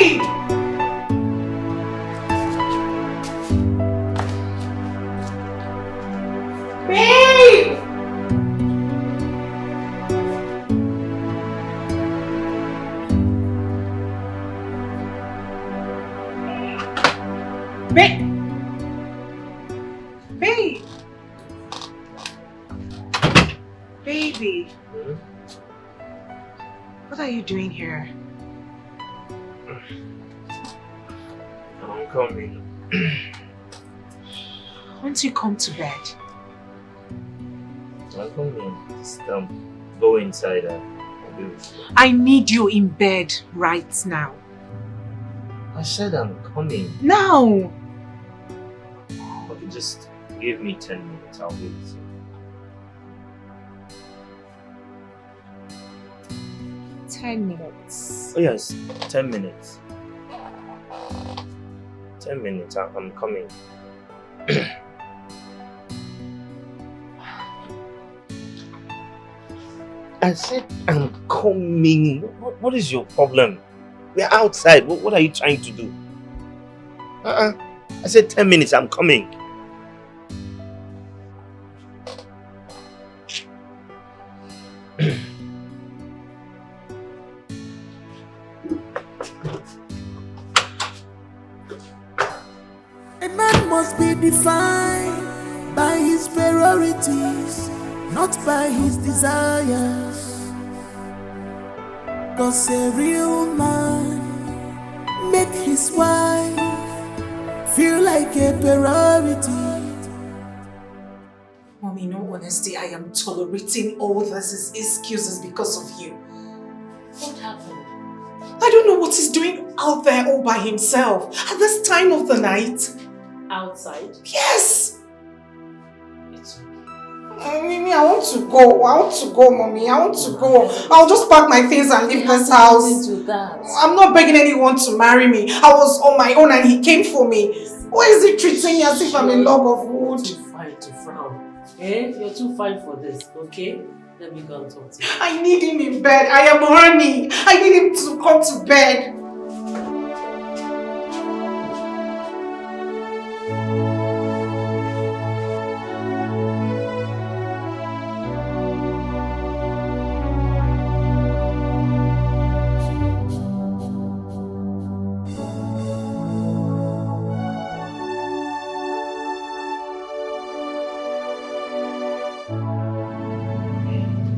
Babe! Babe! Babe! Babe! Baby! What are you doing here? I'm coming. Once you come to bed. I'm coming. Just go inside and do it. I need you in bed right now. I said I'm coming. Now! Okay, just give me 10 minutes. I'll wait. 10 minutes. Oh yes, 10 minutes. 10 minutes, I'm coming. I said I'm coming. What is your problem? We're outside. What are you trying to do? I said 10 minutes, I'm coming. A man must be defined by his priorities, not by his desires. 'Cause a real man make his wife feel like a priority. Mommy, in all honesty, I am tolerating all this excuses because of you. What happened? I don't know what he's doing out there all by himself at this time of the night. Outside? Yes! It's Mimi, I want to go. Mommy. I want to go. I'll just pack my things and leave this house. Do that. I'm not begging anyone to marry me. I was on my own and he came for me. Why is he treating me as if I'm a log of wood? You're too fine to frown. Eh? You're too fine for this, okay? Let me go and talk to you. I need him in bed. I am horny. I need him to come to bed.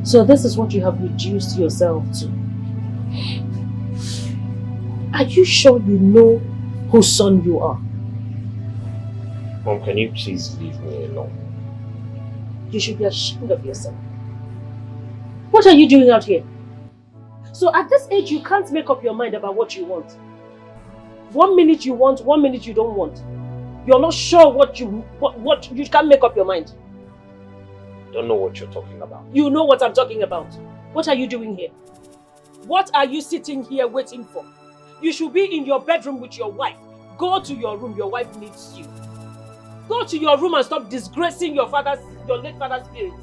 So this is what you have reduced yourself to. Are you sure you know whose son you are? Mom, can you please leave me alone? You should be ashamed of yourself. What are you doing out here? So at this age, you can't make up your mind about what you want. 1 minute you want, 1 minute you don't want. You're not sure what you can't make up your mind. Don't know what you're talking about. You know what I'm talking about. What are you doing here? What are you sitting here waiting for? You should be in your bedroom with your wife. Go to your room, your wife needs you. Go to your room and stop disgracing your late father's spirit.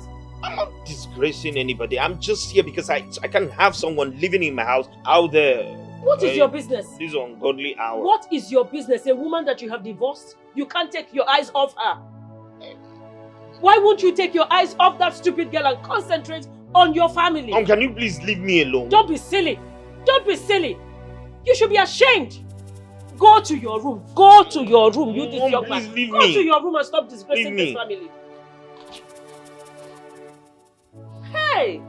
I'm not disgracing anybody. I'm just here because I can't have someone living in my house out there. What is your business? This ungodly hour. What is your business? A woman that you have divorced? You can't take your eyes off her. Why won't you take your eyes off that stupid girl and concentrate on your family? Can you please leave me alone? Don't be silly. Don't be silly. You should be ashamed. Go to your room. Go to your room. You this young man. Go to your room and stop disgracing this family. Hey!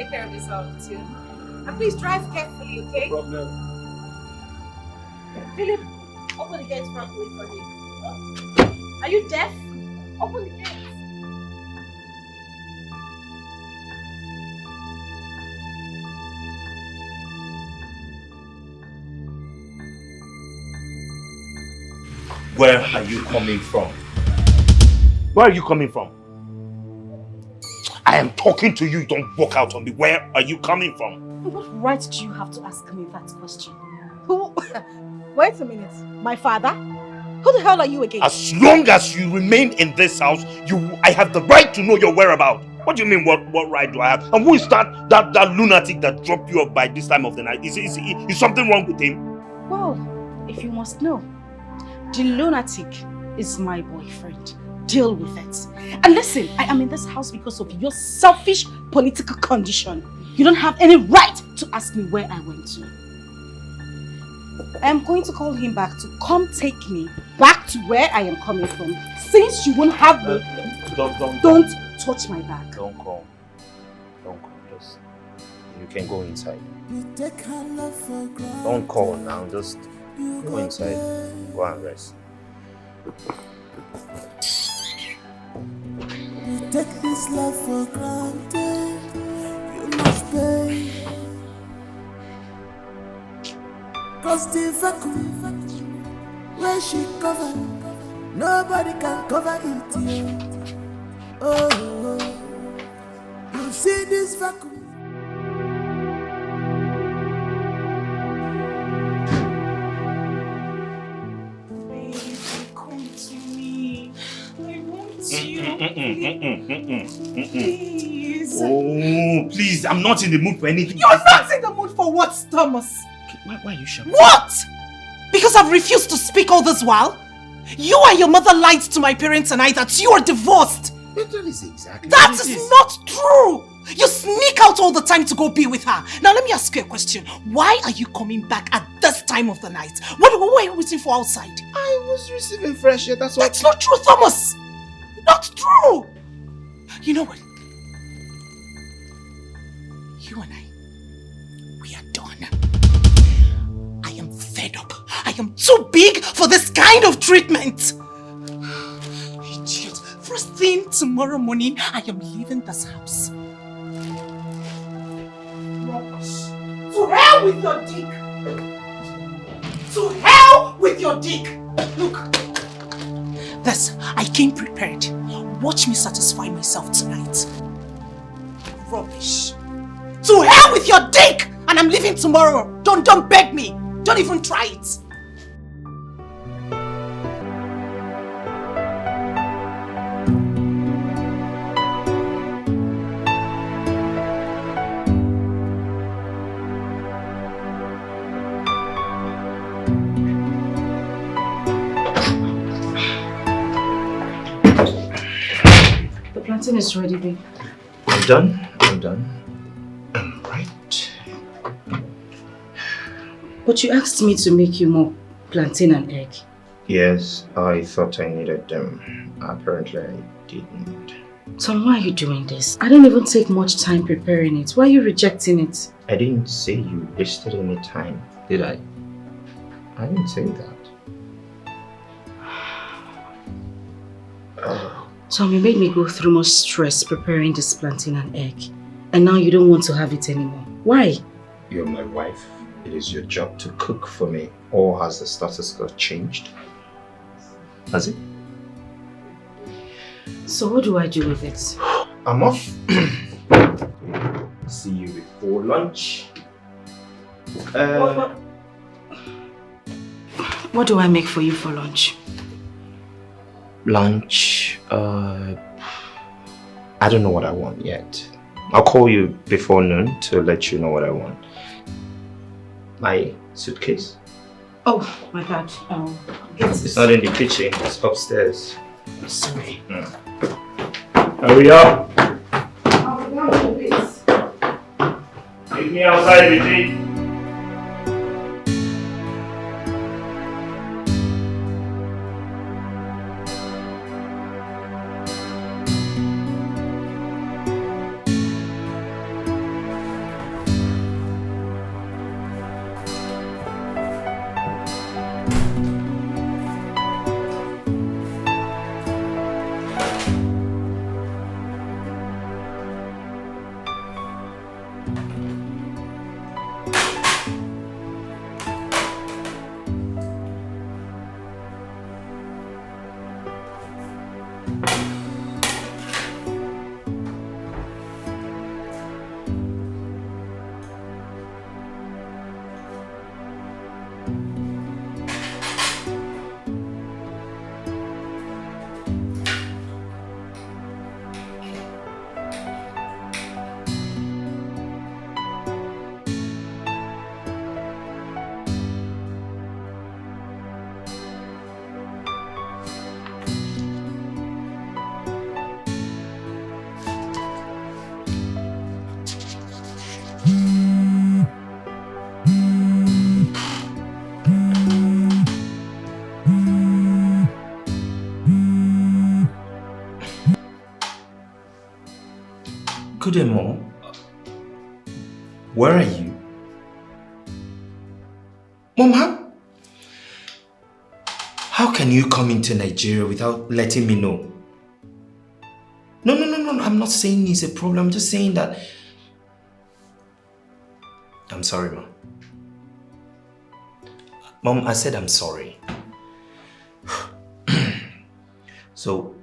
take care of yourself too. And please drive carefully, okay? No problem. Philip, open the gate properly for me. Are you deaf? Open the gate. Where are you coming from? Where are you coming from? I am talking to you, don't walk out on me. Where are you coming from? What right do you have to ask me that question? Who? Wait a minute. My father? Who the hell are you again? As long as you remain in this house, I have the right to know your whereabouts. What do you mean, what right do I have? And who is that lunatic that dropped you off by this time of the night? Is something wrong with him? Well, if you must know, the lunatic is my boyfriend. Deal with it. And listen, I am in this house because of your selfish political condition. You don't have any right to ask me where I went to. I am going to call him back to come take me back to where I am coming from. Since you won't have me, don't touch my back. Don't call. Just, you can go inside. Don't call now. Just go inside. Go and rest. You take this love for granted. You must pay. Cause the vacuum where she cover, nobody can cover it. Oh, you see this vacuum. Baby, come to me. I want you. Please. Oh, please, I'm not in the mood for anything. You're not in the mood for what, Thomas? Why are you shouting? What? Because I've refused to speak all this while? You and your mother lied to my parents and I that you are divorced. That is exactly That is not true. You sneak out all the time to go be with her. Now let me ask you a question. Why are you coming back at this time of the night? What are you waiting for outside? I was receiving fresh air, that's why. That's not true, Thomas. Not true. You know what? You and I, we are done. I am fed up. I am too big for this kind of treatment. Idiot. First thing tomorrow morning, I am leaving this house. Rubbish. To hell with your dick. To hell with your dick. Look. This, I came prepared. Watch me satisfy myself tonight. Rubbish. To hell with your dick! And I'm leaving tomorrow. Don't beg me. Don't even try it. The plantain is ready, babe. I'm done. I'm right. But you asked me to make you more plantain and egg. Yes, I thought I needed them. Apparently I didn't. Tom, why are you doing this? I didn't even take much time preparing it. Why are you rejecting it? I didn't say you wasted any time, did I? I didn't say that. Tom, you made me go through much stress preparing this plantain and egg. And now you don't want to have it anymore. Why? You're my wife. It is your job to cook for me. Or has the status quo changed? Has it? So what do I do with it? I'm off. See you before lunch. What do I make for you for lunch? Lunch? I don't know what I want yet. I'll call you before noon to let you know what I want. My suitcase? Oh, my God. It's not in the kitchen, it's upstairs. Sorry. Hurry up! Meet me outside with it. Good day, Mom. Where are you? Mom, how can you come into Nigeria without letting me know? No, I'm not saying it's a problem. I'm just saying that... I'm sorry, Mom. Mom, I said I'm sorry. So...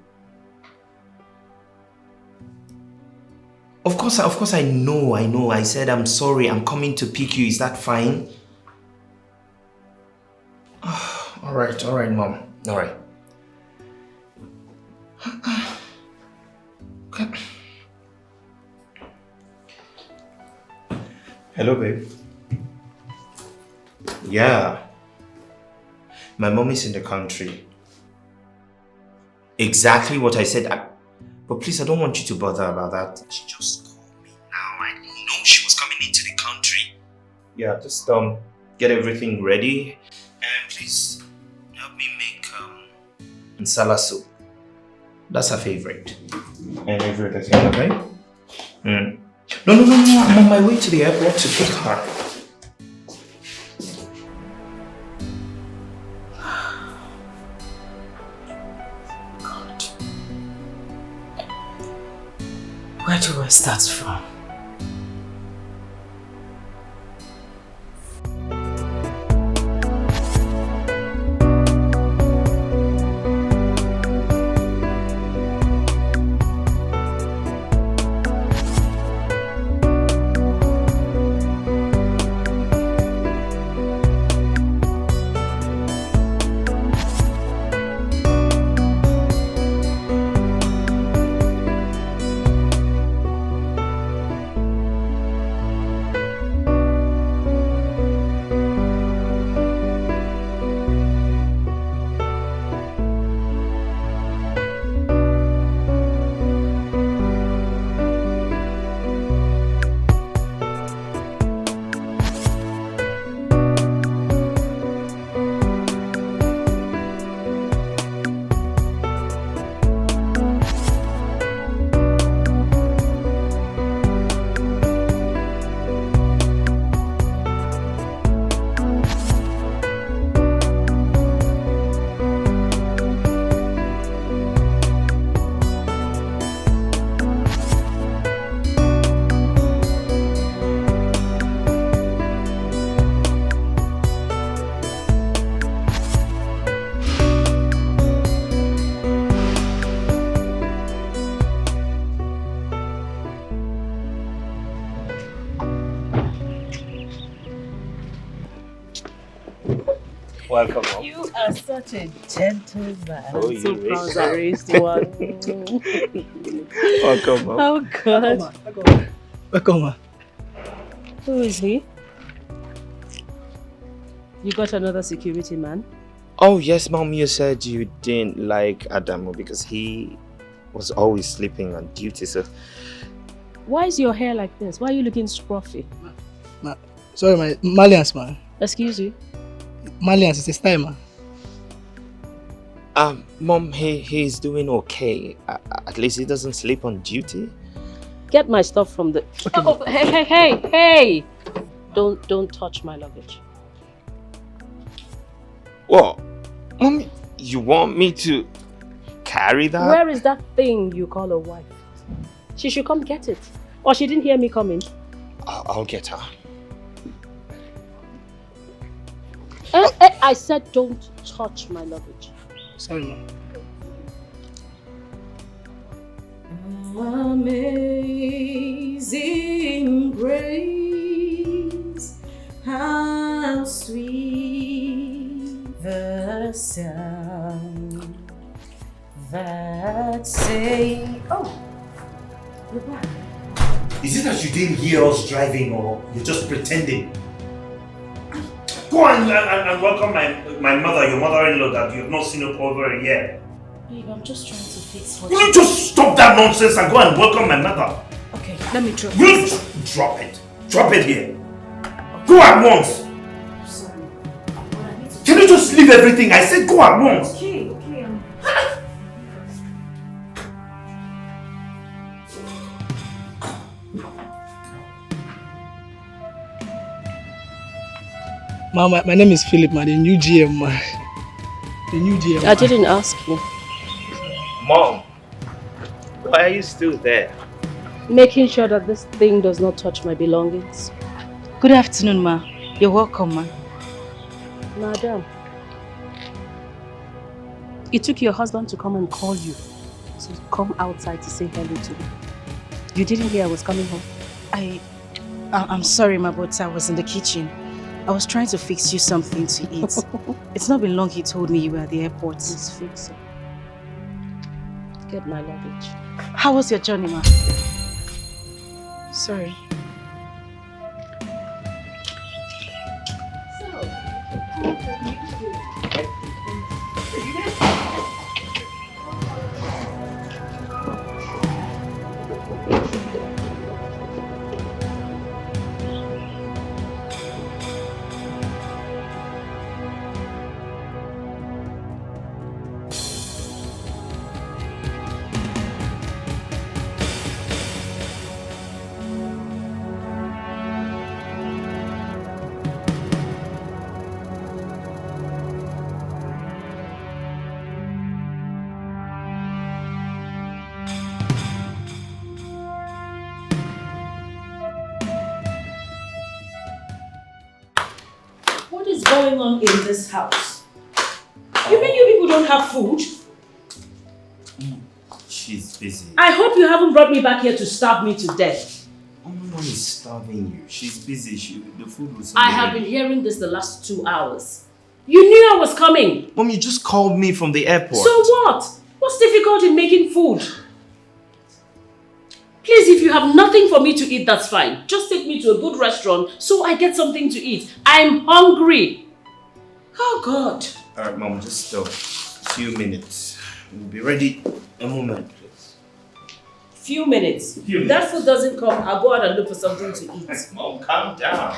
Of course I know. I said I'm sorry. I'm coming to pick you. Is that fine? All right, Mom. All right. Okay. Hello, babe. Yeah. My mom is in the country. Exactly what I said. But please, I don't want you to bother about that. She just called me now. I didn't know she was coming into the country. Yeah, just get everything ready. And please, help me make nsala soup. That's her favorite. And everything, okay? No. I'm on my way to the airport to pick her. Where do I start from? Welcome, Mom. You are such a gentleman. Oh, I'm so you proud I raised one. Welcome, Mom. Oh, God. Welcome, ma. Who is he? You got another security man? Oh, yes, Mom. You said you didn't like Adamu because he was always sleeping on duty, so... Why is your hair like this? Why are you looking scruffy? Sorry, my Malians, man. Excuse you? Malians is a style, man. Mom, he's doing okay. At least he doesn't sleep on duty. Get my stuff from the... Okay, oh, hey! Don't touch my luggage. What? Mom, you want me to carry that? Where is that thing you call a wife? She should come get it. Or she didn't hear me coming. I'll get her. I said don't touch my luggage. Sorry, man. Amazing grace, how sweet the sound that saved. Oh, you're back. Is it that you didn't hear us driving or you're just pretending? Go and welcome my mother, your mother-in-law that you have not seen over a year. Babe, I'm just trying to fix what Will you just stop that nonsense and go and welcome my mother? Okay, let me drop You drop it. Drop it here. Go at once. Sorry. Can you just leave everything? I said go at once. Okay. Ma, my name is Philip, man. The new GM, man. The new GM. I didn't ask you. Mom, why are you still there? Making sure that this thing does not touch my belongings. Good afternoon, ma. You're welcome, ma. Madam, it took your husband to come and call you to come outside to say hello to me. You didn't hear I was coming home? I'm sorry, ma, but I was in the kitchen. I was trying to fix you something to eat. It's not been long he told me you were at the airport. Please fix it. Get my luggage. How was your journey, ma? Sorry. What is going on in this house? You mean you people don't have food? She's busy. I hope you haven't brought me back here to starve me to death. Oh, no one is starving you. She's busy. The food was... I have been hearing this the last 2 hours. You knew I was coming. Mom, you just called me from the airport. So what? What's difficult in making food? Please, if you have nothing for me to eat, that's fine. Just take me to a good restaurant so I get something to eat. I'm hungry. Oh, God. Alright, Mom, just a few minutes. We'll be ready. A moment, please. Few minutes. If that food doesn't come, I'll go out and look for something to eat. Mom, calm down.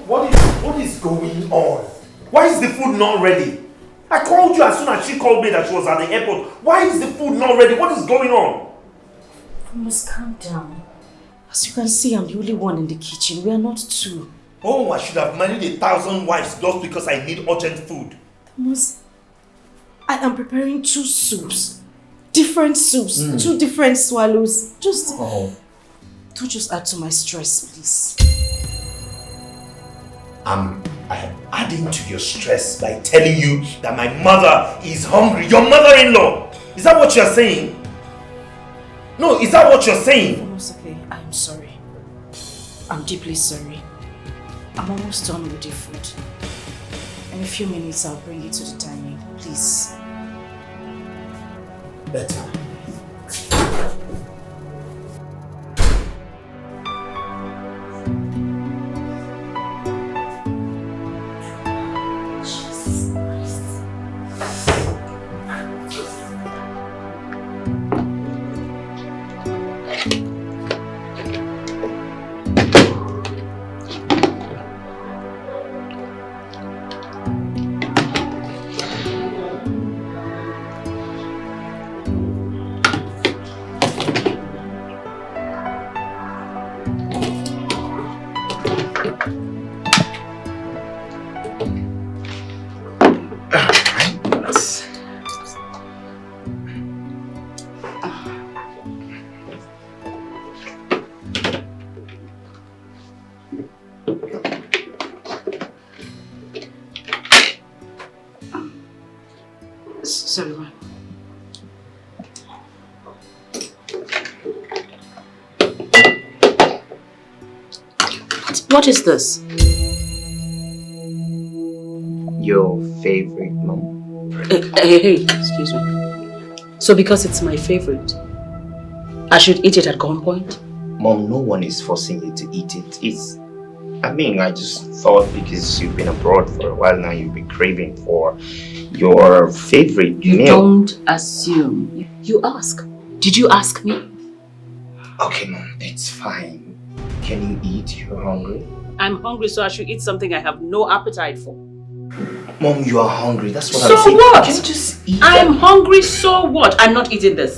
What is going on? Why is the food not ready? I called you as soon as she called me that she was at the airport. Why is the food not ready? What is going on? You must calm down. As you can see, I'm the only one in the kitchen. We are not two. Oh, I should have married 1,000 wives just because I need urgent food. I am preparing 2 soups. Different soups. 2 different swallows. Don't just add to my stress, please. I am adding to your stress by telling you that my mother is hungry. Your mother-in-law! Is that what you're saying? No, is that what you're saying? It's okay. I'm sorry. I'm deeply sorry. I'm almost done with the food. In a few minutes, I'll bring it to the dining. Please. Better. Sorry, ma. What is this? Your favorite, Mom. Hey, excuse me. So because it's my favorite, I should eat it at gunpoint? Mom, no one is forcing you to eat it. I just thought because you've been abroad for a while now, you've been craving for your favorite meal. You don't assume. You ask. Did you ask me? Okay, Mom, it's fine. Can you eat? You're hungry? I'm hungry, so I should eat something I have no appetite for. Mom, you are hungry. That's what So I'm saying. what? Can you just eat? I'm hungry, so what? I'm not eating this.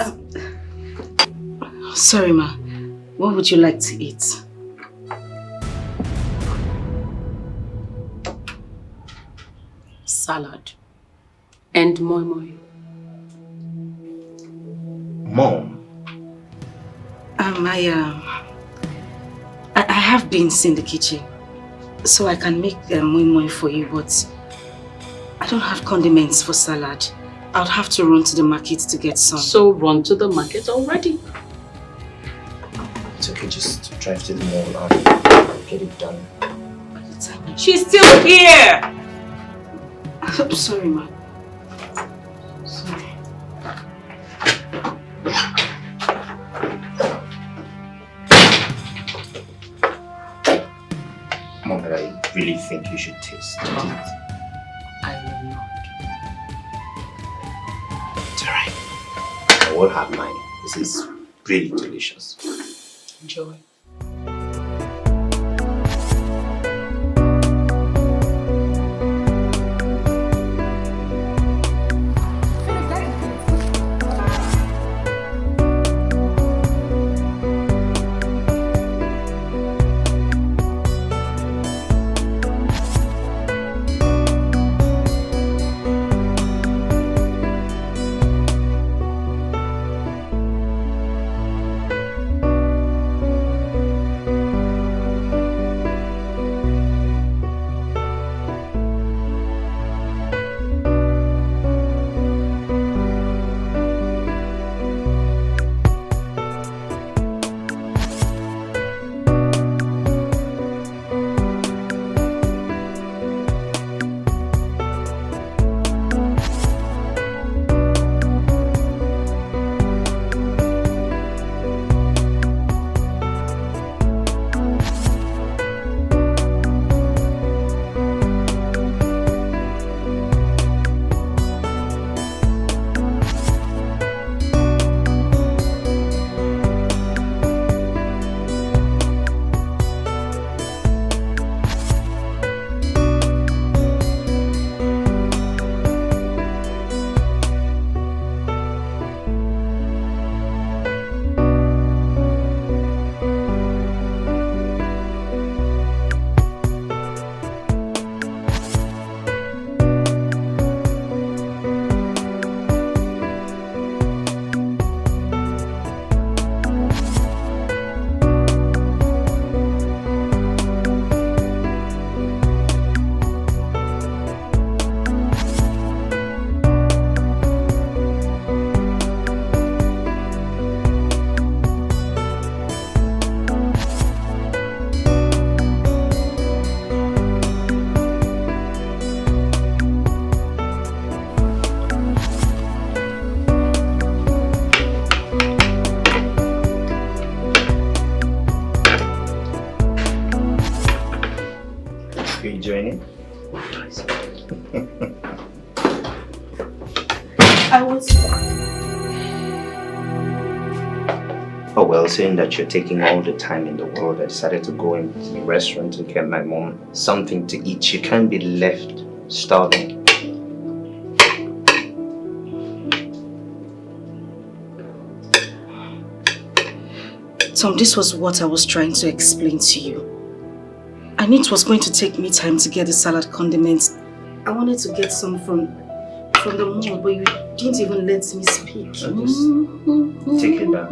Sorry, ma. What would you like to eat? Salad. And moi moi. Mom. I have beans in the kitchen, so I can make moi moi for you, but I don't have condiments for salad. I'll have to run to the market to get some. So run to the market already. It's okay, just drive to the mall and get it done. She's still here! I'm sorry, ma. Sorry. Mom, but I really think you should taste it. I will not. It's alright. I will have mine. This is really delicious. Enjoy. Joining? I was... Oh well, saying that you're taking all the time in the world, I decided to go into the restaurant and get my mom something to eat. She can't be left starving. Tom, this was what I was trying to explain to you. I knew it was going to take me time to get the salad condiments. I wanted to get some from the mall, but you didn't even let me speak. Just take it back.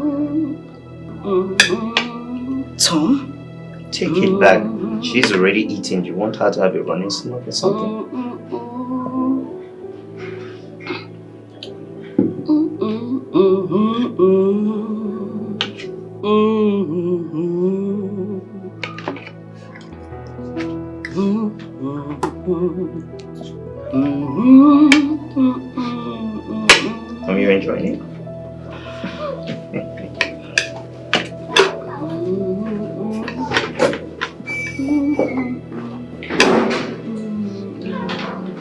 Tom? Take it back. She's already eating. Do you want her to have a running stomach or something? Are you enjoying it?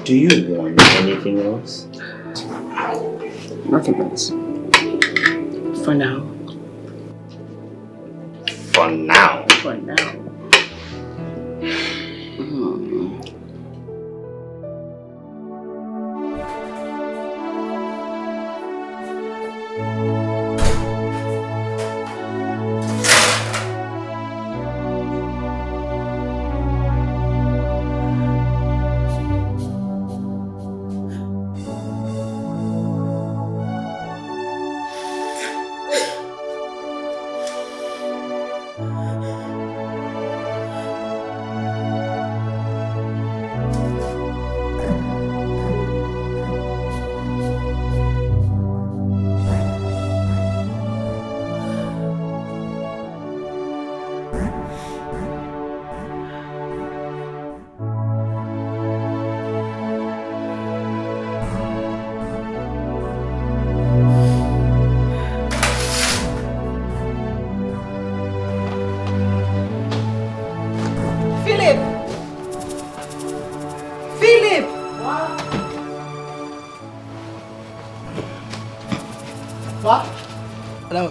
Do you want anything else? Nothing else. For now. For now. For now.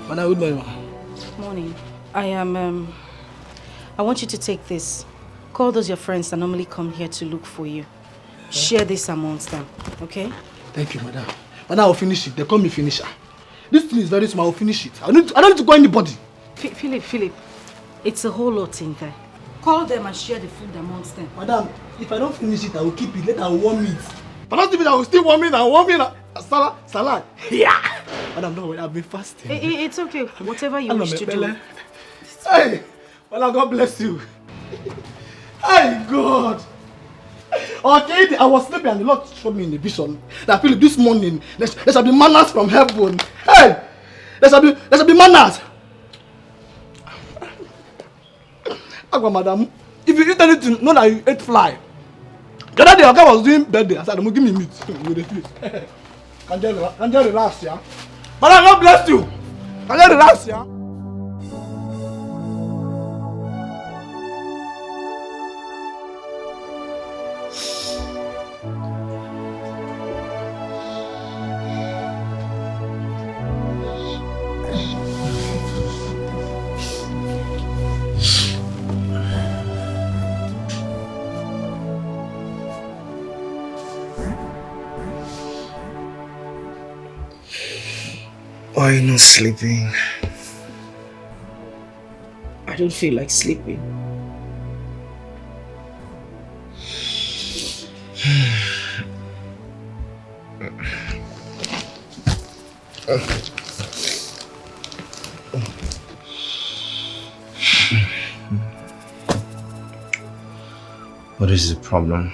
Madam, good morning, ma. Morning. I want you to take this. Call those your friends that normally come here to look for you. Share this amongst them, okay? Thank you, madam. Madam, I'll finish it. They call me finisher. This thing is very small. I'll finish it. I don't need to call anybody. Philip, it's a whole lot in there. Call them and share the food amongst them. Madam, if I don't finish it, I will keep it. Later, I will warm it. If I don't keep it, I will still warm it and warm it. Salad. Yeah. Madam, don't worry. I've been fasting. It's okay. Whatever you wish to do. Hey, Madam, God bless you. Hey, God. Okay, I was sleeping and the Lord showed me in the vision that Philip, this morning there shall be manners from heaven. Hey, there shall be manners. Agwa, madam, if you eat anything, know that you ate fly. The other day, Oga was doing birthday. I said, give me meat with the fish. Can you relax, yeah? Madam, God bless you. Can you relax, yeah? Why are you not sleeping? I don't feel like sleeping. What is the problem?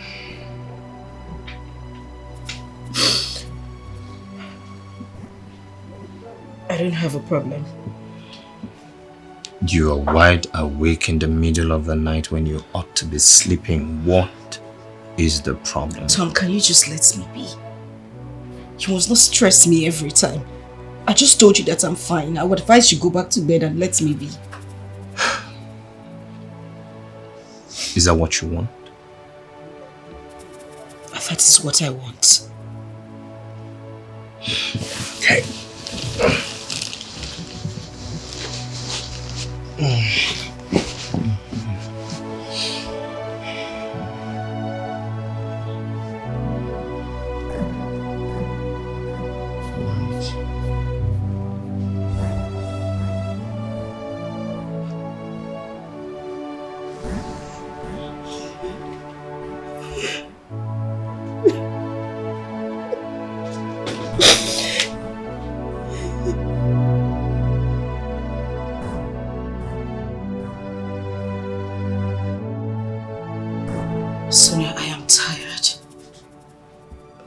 I don't have a problem. You are wide awake in the middle of the night when you ought to be sleeping. What is the problem? Tom, can you just let me be? You must not stress me every time. I just told you that I'm fine. I would advise you go back to bed and let me be. Is that what you want? That is what I want. Okay. Sonia, I am tired.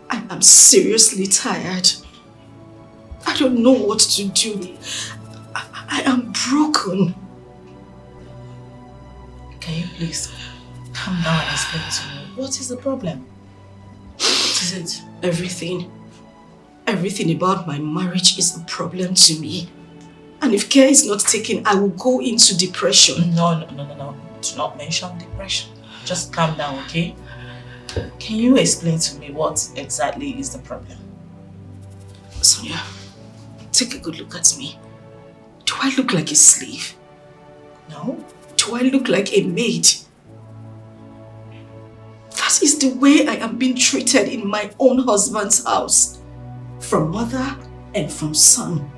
I am seriously tired. I don't know what to do. I am broken. Can you please calm down and explain to me? What is the problem? What is it? Everything. Everything about my marriage is a problem to me. And if care is not taken, I will go into depression. No. Do not mention depression. Just calm down, okay? Can you explain to me what exactly is the problem? Sonia, take a good look at me. Do I look like a slave? No. Do I look like a maid? That is the way I am being treated in my own husband's house. From mother and from son.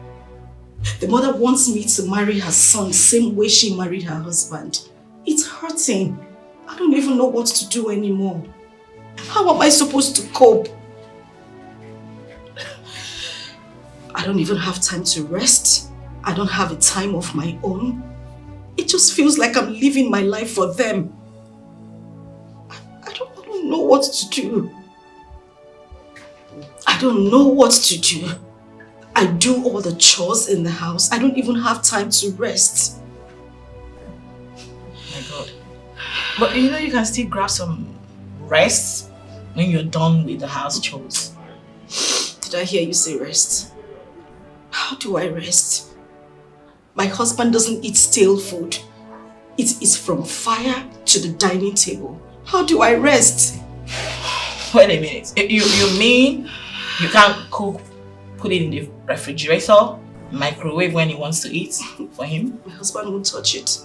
The mother wants me to marry her son the same way she married her husband. It's hurting. I don't even know what to do anymore. How am I supposed to cope? I don't even have time to rest. I don't have a time of my own. It just feels like I'm living my life for them. I don't know what to do. I don't know what to do. I do all the chores in the house. I don't even have time to rest. My God. But you know you can still grab some rest when you're done with the house chores. Did I hear you say rest? How do I rest? My husband doesn't eat stale food. It is from fire to the dining table. How do I rest? Wait a minute. You mean you can't cook, put it in the refrigerator, microwave when he wants to eat for him? My husband won't touch it.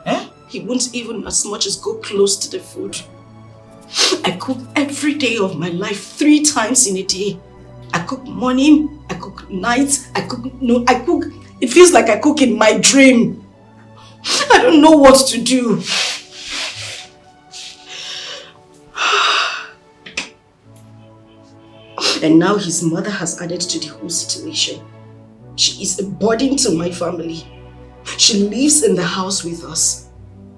Eh? He won't even as much as go close to the food. I cook every day of my life 3 times in a day. I cook morning, I cook night, I cook. It feels like I cook in my dream. I don't know what to do. And now his mother has added to the whole situation. She is a burden to my family. She lives in the house with us.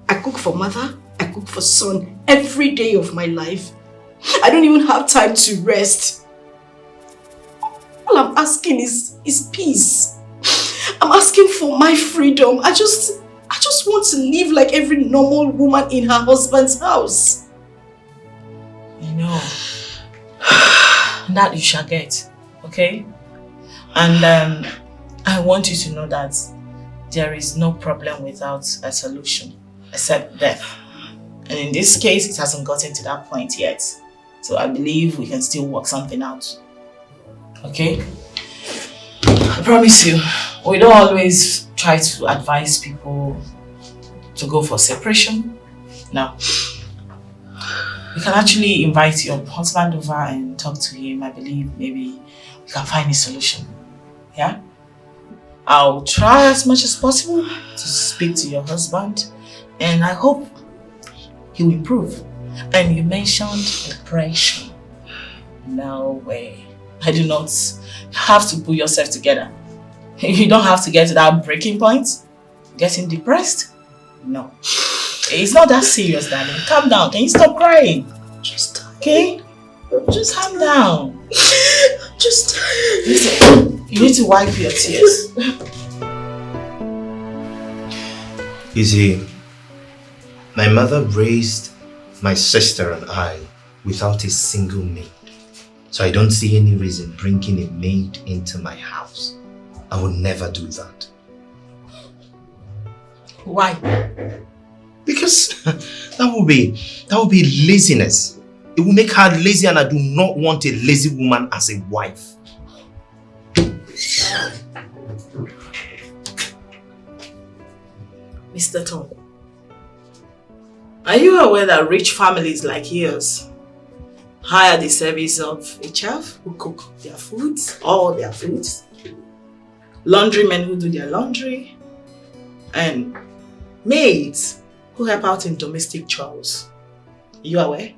I cook for mother, I cook for son every day of my life. I don't even have time to rest. All I'm asking is peace. I'm asking for my freedom. I just want to live like every normal woman in her husband's house. I know. That you shall get, okay? And I want you to know that there is no problem without a solution, except death. And in this case, it hasn't gotten to that point yet. So I believe we can still work something out. Okay? I promise you, we don't always try to advise people to go for separation. No. You can actually invite your husband over and talk to him. I believe maybe we can find a solution. Yeah? I'll try as much as possible to speak to your husband, and I hope he will improve. And you mentioned depression. No way. I do not have to put yourself together. You don't have to get to that breaking point. Getting depressed? No. It's not that serious, darling. Calm down. Can you stop crying? Just tired. Okay? Just calm down. Just tired. Listen, you need to wipe your tears. You see, my mother raised my sister and I without a single maid. So I don't see any reason bringing a maid into my house. I would never do that. Why? Because that would be laziness. It will make her lazy, and I do not want a lazy woman as a wife. Mr. Tom, are you aware that rich families like yours hire the service of a chef who cook their foods, all their foods, laundrymen who do their laundry, and maids who help out in domestic chores? Are you aware?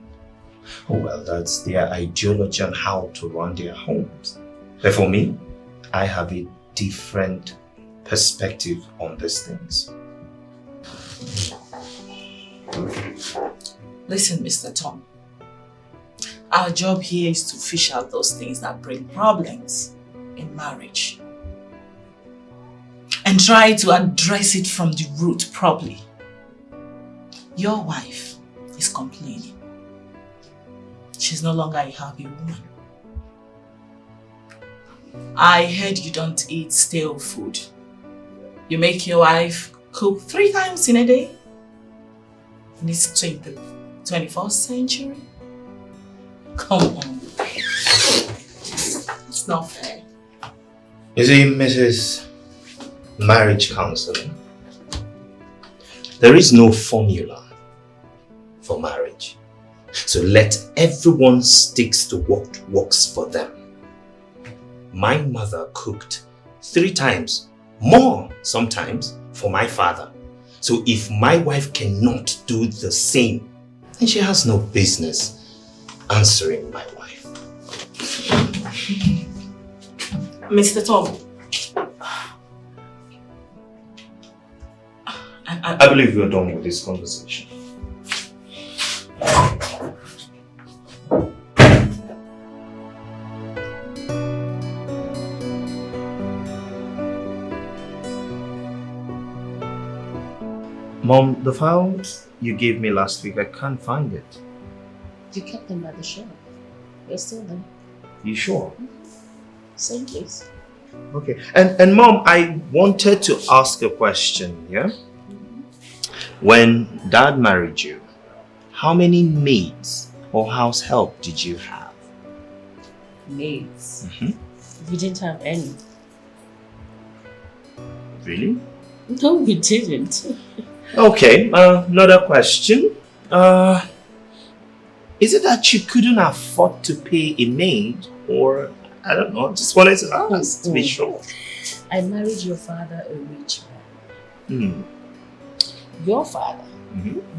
Oh, well, that's their ideology on how to run their homes. But for me, I have a different perspective on these things. Listen, Mr. Tom. Our job here is to fish out those things that bring problems in marriage and try to address it from the root properly. Your wife is complaining. She's no longer a happy woman. I heard you don't eat stale food. You make your wife cook 3 times in a day? In this 21st century? Come on. It's not fair. You see, Mrs. Marriage Counselor, There is no formula for marriage. So let everyone stick to what works for them. My mother cooked 3 times, more sometimes, for my father. So if my wife cannot do the same, then she has no business answering my wife. Mr. Tom. I believe we're done with this conversation. Mom, the file you gave me last week, I can't find it. You kept them by the shelf. They're still there. You sure? Same place. Okay. And Mom, I wanted to ask a question, yeah? When Dad married you, how many maids or house help did you have? Maids? We didn't have any. Really? No, we didn't. Okay, another question. Is it that you couldn't afford to pay a maid, or I don't know, just wanted to ask to be sure. I married your father, a rich man. Your father,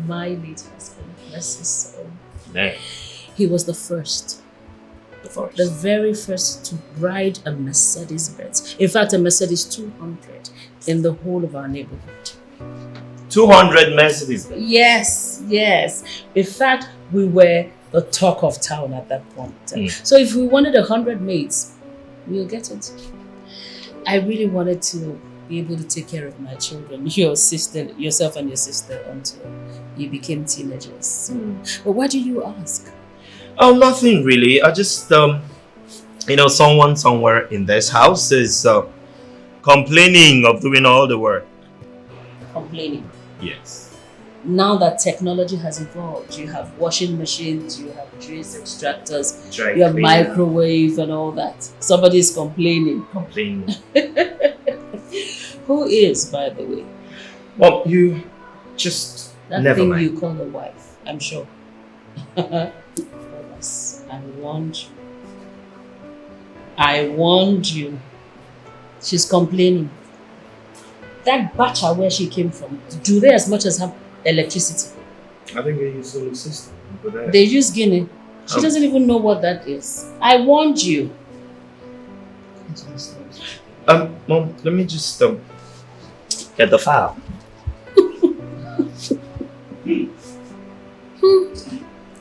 my late husband, bless his soul. Yeah. He was the first. The very first to ride a Mercedes-Benz. In fact, a Mercedes 200 in the whole of our neighborhood. 200 Mercedes-Benz? Yes, yes. In fact, we were the talk of town at that point. So if we wanted 100 maids, we'll get it. I really wanted to be able to take care of my children, yourself and your sister, until you became teenagers. But why do you ask? Oh, nothing really. I just, someone somewhere in this house is complaining of doing all the work. Complaining? Yes. Now that technology has evolved, you have washing machines, you have juice extractors, you have microwave and all that. Somebody's complaining. Who is, by the way? Well, you just that never thing mind. You call a wife, I'm sure. I warned you. I warned you. She's complaining. That Bacha where she came from, do they as much as have electricity? I think they use solar system. They use Guinea. She doesn't even know what that is. I warned you. Mom, let me just get the file.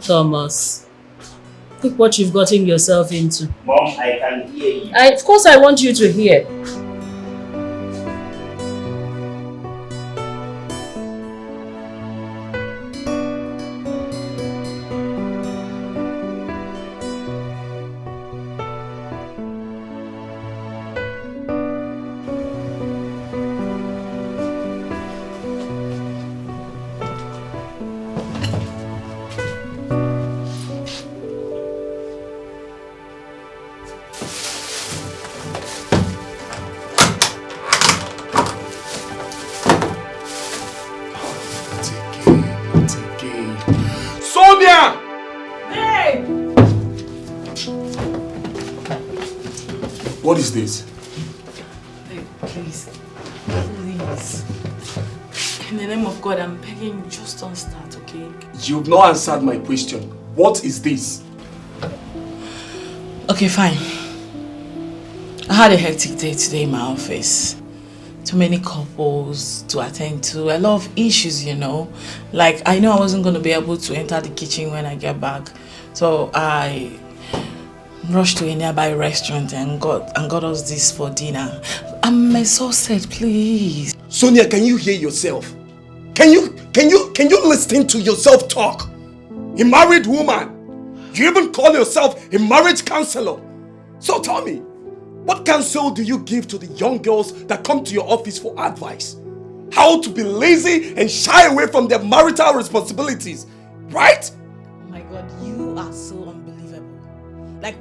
Thomas, look what you've gotten yourself into. Mom, I can hear you. Of course I want you to hear. What is this? Babe, please. Please. In the name of God, I'm begging you, just don't start, okay? You've not answered my question. What is this? Okay, fine. I had a hectic day today in my office. Too many couples to attend to. A lot of issues, Like, I know I wasn't going to be able to enter the kitchen when I get back. So I rushed to a nearby restaurant and got us this for dinner. I'm exhausted, please. Sonia, can you hear yourself? Can you listen to yourself talk? A married woman. You even call yourself a marriage counselor. So tell me, what counsel do you give to the young girls that come to your office for advice? How to be lazy and shy away from their marital responsibilities, right? Oh my God, you are so unbelievable. Like,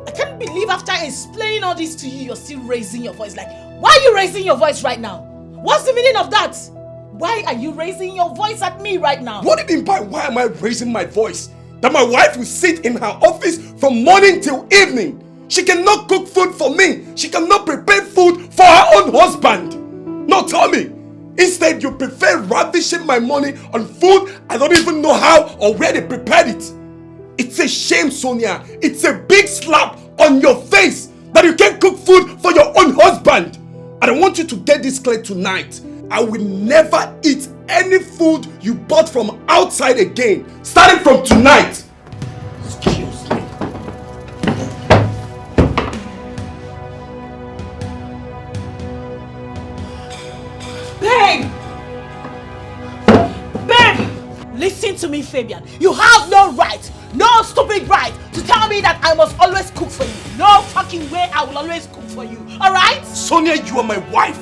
I can't believe after explaining all this to you, you're still raising your voice. Like, why are you raising your voice right now? What's the meaning of that? Why are you raising your voice at me right now? What do you mean by why am I raising my voice? That my wife will sit in her office from morning till evening. She cannot cook food for me. She cannot prepare food for her own husband. No, tell me. Instead, you prefer ravishing my money on food I don't even know how or where they prepared it. It's a shame, Sonia. It's a big slap on your face that you can't cook food for your own husband. And I want you to get this clear tonight. I will never eat any food you bought from outside again, starting from tonight. Excuse me. Babe! Babe! Listen to me, Fabian. You have no right, no stupid right to tell me that I must always cook for you. No fucking way I will always cook for you. Alright? Sonia, you are my wife.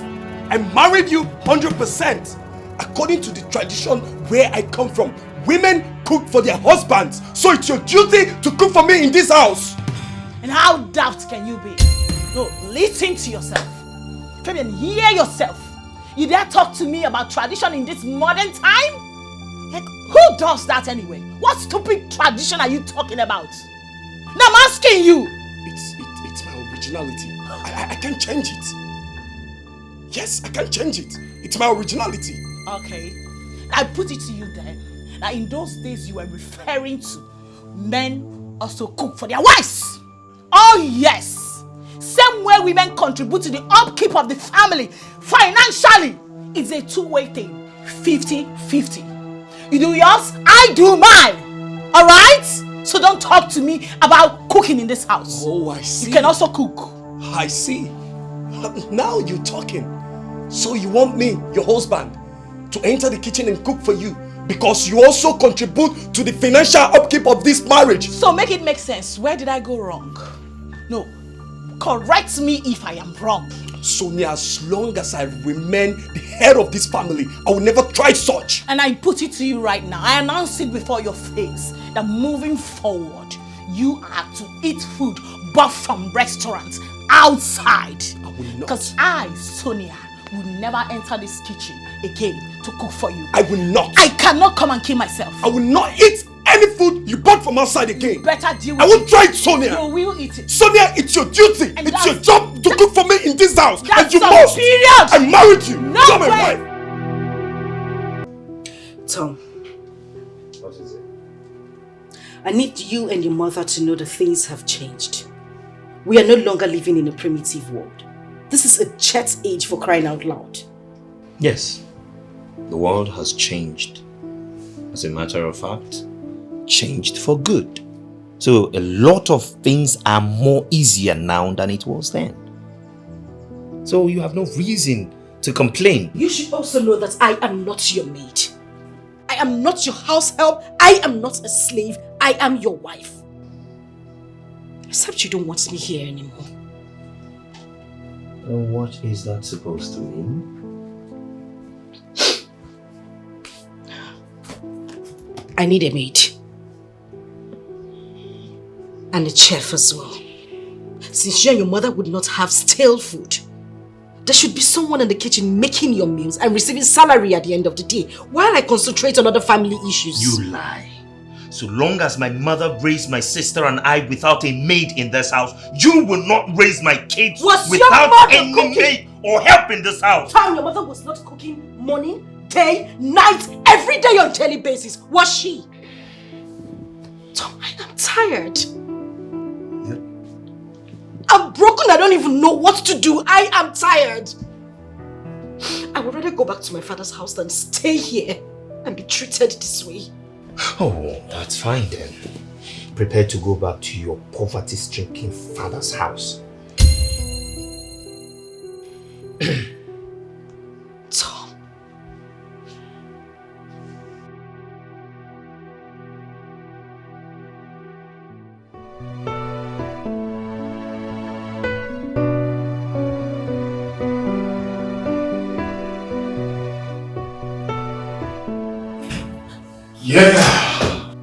I married you 100%. According to the tradition where I come from, women cook for their husbands. So it's your duty to cook for me in this house. And how daft can you be? No, listen to yourself. Fabian, hear yourself. You dare talk to me about tradition in this modern time? Like, who does that anyway? What stupid tradition are you talking about? Now I'm asking you. It's my originality. I can't change it. Yes, I can't change it. It's my originality. Okay. I put it to you then. That in those days you were referring to men also cook for their wives. Oh yes. Same way women contribute to the upkeep of the family financially. It's a two-way thing. 50-50. You do yours, I do mine. Alright? So don't talk to me about cooking in this house. Oh, I see. You can also cook. I see. Now you're talking. So you want me, your husband, to enter the kitchen and cook for you because you also contribute to the financial upkeep of this marriage. So make it make sense. Where did I go wrong? No. Correct me if I am wrong. Sonia, as long as I remain the head of this family, I will never try such. And I put it to you right now. I announce it before your face that moving forward, you are to eat food bought from restaurants outside. I will not. Because I, Sonia, will never enter this kitchen again to cook for you. I will not. I cannot come and kill myself. I will not eat any food you bought from outside again. You better deal with I won't try it, Sonia. You will eat it. Sonia, it's your duty. And it's your job to cook for me in this house. That's and you some must. period. I married you. No You're my way. wife. Tom, What is it? I need you and your mother to know that things have changed. We are no longer living in a primitive world. This is a jet age, for crying out loud. Yes, the world has changed. As a matter of fact, changed for good. So a lot of things are more easier now than it was then. So you have no reason to complain. You should also know that I am not your maid. I am not your house help. I am not a slave. I am your wife. Except you don't want me here anymore. What is that supposed to mean? I need a maid. And a chef as well. Since you and your mother would not have stale food, there should be someone in the kitchen making your meals and receiving salary at the end of the day while I concentrate on other family issues. You lie. So long as my mother raised my sister and I without a maid in this house, you will not raise my kids without any maid or help in this house. Tom, your mother was not cooking morning, day, night, every day on a daily basis, was she? Tom, I am tired. I'm broken. I don't even know what to do. I am tired. I would rather go back to my father's house than stay here and be treated this way. Oh, that's fine then. Prepare to go back to your poverty-stricken father's house. Tom. Yeah.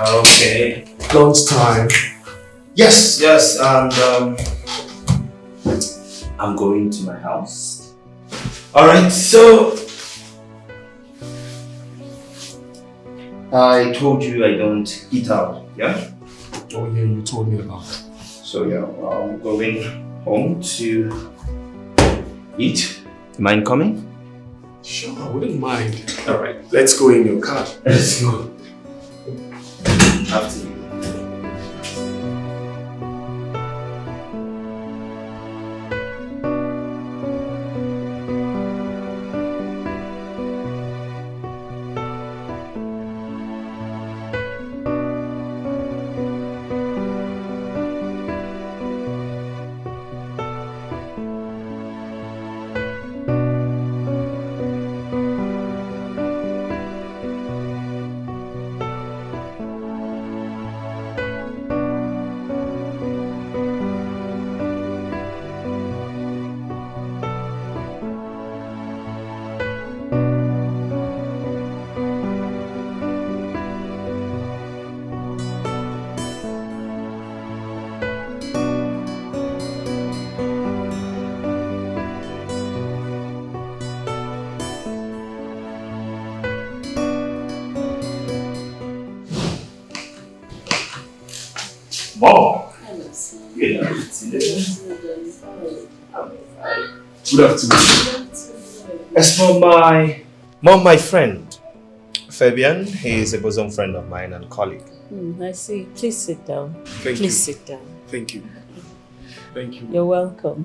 Okay. Lunch time. Yes, and I'm going to my house. Alright, so I told you I don't eat out, yeah? Oh yeah, you told me about it. So yeah, I'm going home to eat. Mind coming? Sure, I wouldn't mind. Alright. Let's go in your car. Let's go. After you. Wow. Good afternoon. Good afternoon. As for my friend, Fabian, he is a bosom friend of mine and colleague. I see. Please sit down. Thank you. Sit down. Thank you. Thank you. You're welcome.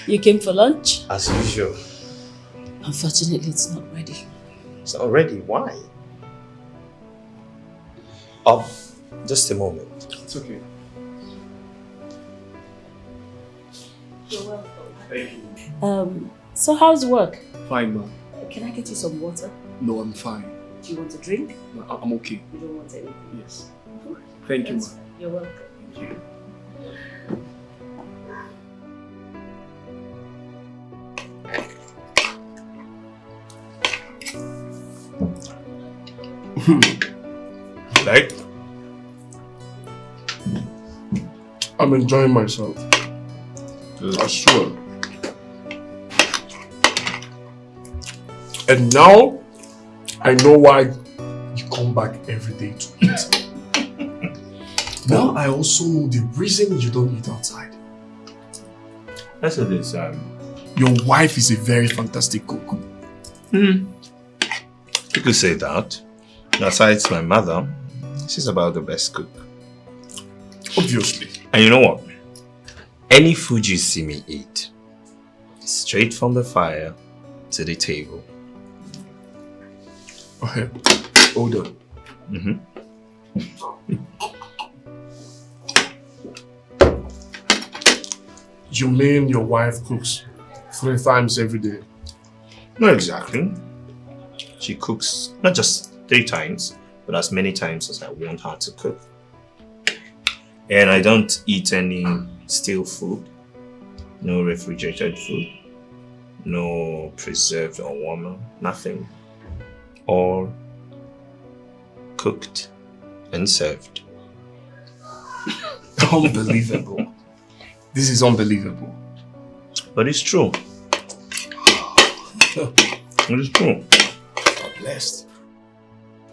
You came for lunch? As usual. Unfortunately, it's not ready. It's not ready. Why? Just a moment. It's okay. You're welcome. Thank you. So how's work? Fine, ma'am. Can I get you some water? No, I'm fine. Do you want a drink? No, I'm okay. You don't want anything? Yes. Thank you, That's ma'am. fine. You're welcome. Thank you. Like? I'm enjoying myself. I swear. And now, I know why you come back every day to eat. Now I also know the reason you don't eat outside. That's it is. Your wife is a very fantastic cook. You could say that. Besides my mother, she's about the best cook. Obviously. And you know what? Any food you see me eat, straight from the fire to the table. Okay, hold on. You mean your wife cooks 3 times every day? Not exactly. She cooks not just 3 times, but as many times as I want her to cook. And I don't eat any stale food, no refrigerated food, no preserved or warmer, nothing. All cooked and served. Unbelievable. This is unbelievable. But it's true. It is true. You're blessed.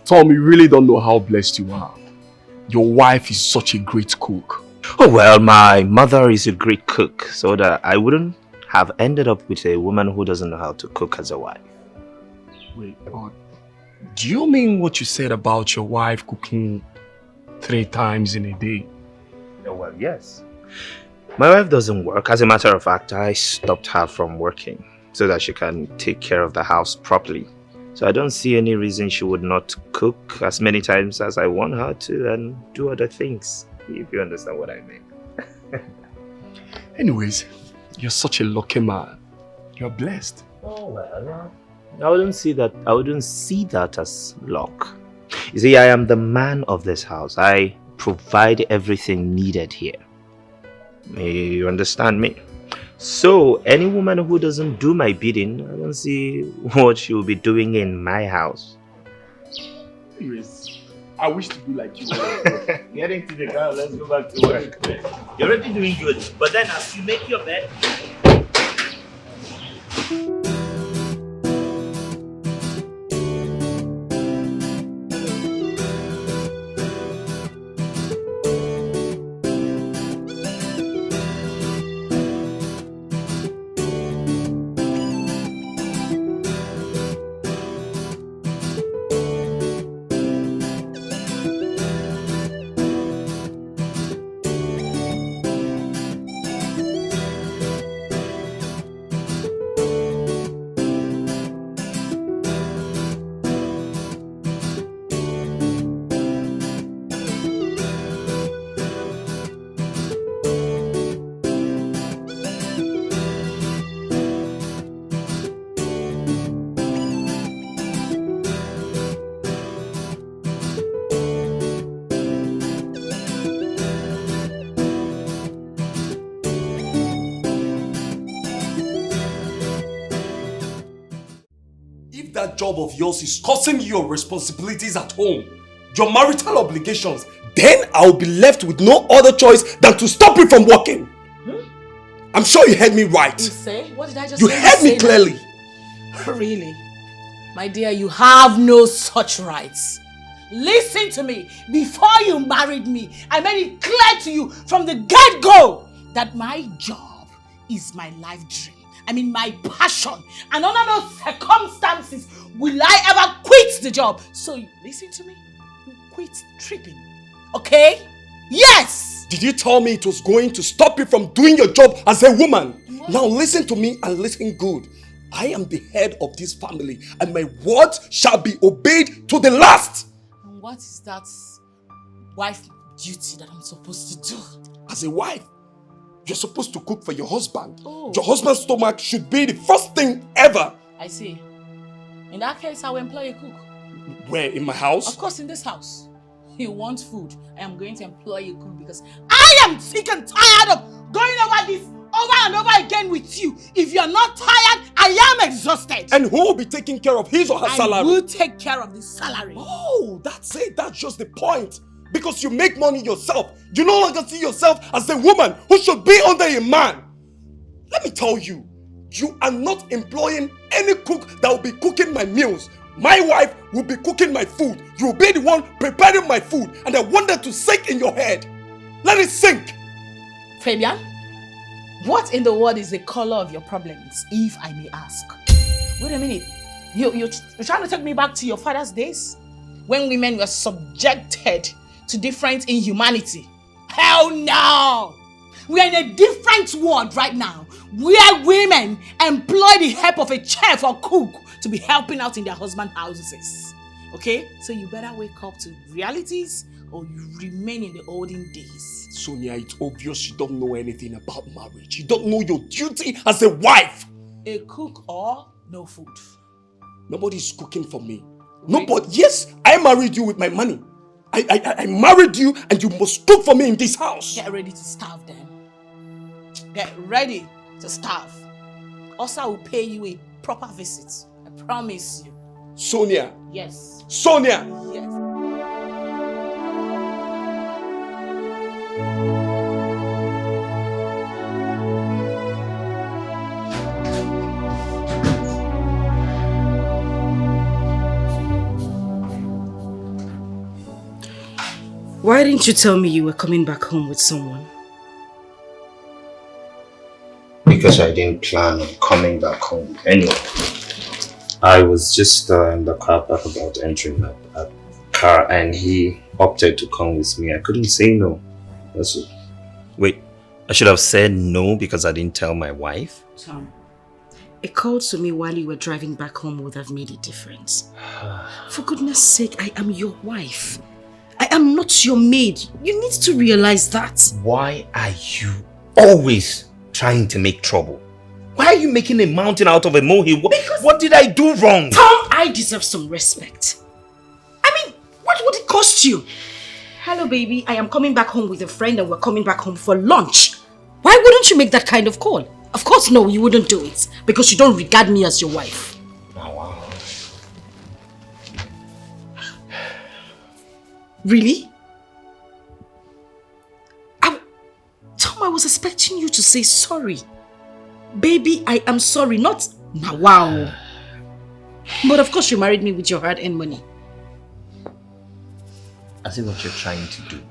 Tom, you really don't know how blessed you are. Your wife is such a great cook. Oh well, my mother is a great cook, so that I wouldn't have ended up with a woman who doesn't know how to cook as a wife. Wait, do you mean what you said about your wife cooking 3 times in a day? Oh well, yes. My wife doesn't work. As a matter of fact, I stopped her from working so that she can take care of the house properly. So I don't see any reason she would not cook as many times as I want her to and do other things, if you understand what I mean. Anyways, you're such a lucky man. You're blessed. Oh well, I wouldn't see that as luck. You see, I am the man of this house. I provide everything needed here. You understand me? So, any woman who doesn't do my bidding, I don't see what she will be doing in my house. Anyways, I wish to be like you. Get into the car, let's go back to work. You're already doing good, but then as you make your bed, that job of yours is causing you your responsibilities at home, your marital obligations, then I'll be left with no other choice than to stop you from working. I'm sure you heard me right. You say? What did I just You say? heard me clearly. Really? My dear, you have no such rights. Listen to me. Before you married me, I made it clear to you from the get-go that my job is my life dream. I mean, my passion. And under no circumstances will I ever quit the job. So, listen to me. You quit tripping. Okay? Yes! Did you tell me it was going to stop you from doing your job as a woman? Now listen to me and listen good. I am the head of this family and my word shall be obeyed to the last. And what is that wife duty that I'm supposed to do? As a wife, you're supposed to cook for your husband. Oh. Your husband's stomach should be the first thing ever. I see. In that case, I will employ a cook. Where? In my house? Of course, in this house. You want food. I am going to employ a cook because I am sick and tired of going over this over and over again with you. If you're not tired, I am exhausted. And who will be taking care of his or her salary? I will take care of the salary. Oh, that's it. That's just the point. Because you make money yourself. You no longer see yourself as a woman who should be under a man. Let me tell you, you are not employing any cook that will be cooking my meals. My wife will be cooking my food. You will be the one preparing my food. And I want that to sink in your head. Let it sink. Fabian, what in the world is the color of your problems, if I may ask? Wait a minute. You're trying to take me back to your father's days? When women were subjected to different inhumanity? Hell no! We are in a different world right now, where women employ the help of a chef or cook to be helping out in their husband's houses. Okay? So you better wake up to realities or you remain in the olden days. Sonia, it's obvious you don't know anything about marriage. You don't know your duty as a wife. A cook or no food? Nobody's cooking for me. Nobody. Yes, I married you with my money. I married you and you must cook for me in this house. Get ready to starve then. Get ready to starve. Also, I will pay you a proper visit. I promise you. Sonia. Yes. Sonia. Yes. Why didn't you tell me you were coming back home with someone? Because I didn't plan on coming back home anyway. I was just in the car park about entering a car and he opted to come with me. I couldn't say no. That's it. Wait, I should have said no because I didn't tell my wife? Tom, a call to me while you were driving back home would have made a difference. For goodness sake, I am your wife. I am not your maid. You need to realize that. Why are you always trying to make trouble? Why are you making a mountain out of a molehill? What did I do wrong? Tom, I deserve some respect. I mean, what would it cost you? Hello, baby. I am coming back home with a friend and we're coming back home for lunch. Why wouldn't you make that kind of call? Of course, no, you wouldn't do it because you don't regard me as your wife. Oh, wow. Really? Tom, I was expecting you to say sorry. Baby, I am sorry, not wow. But of course you married me with your hard-earned money. I see what you're trying to do.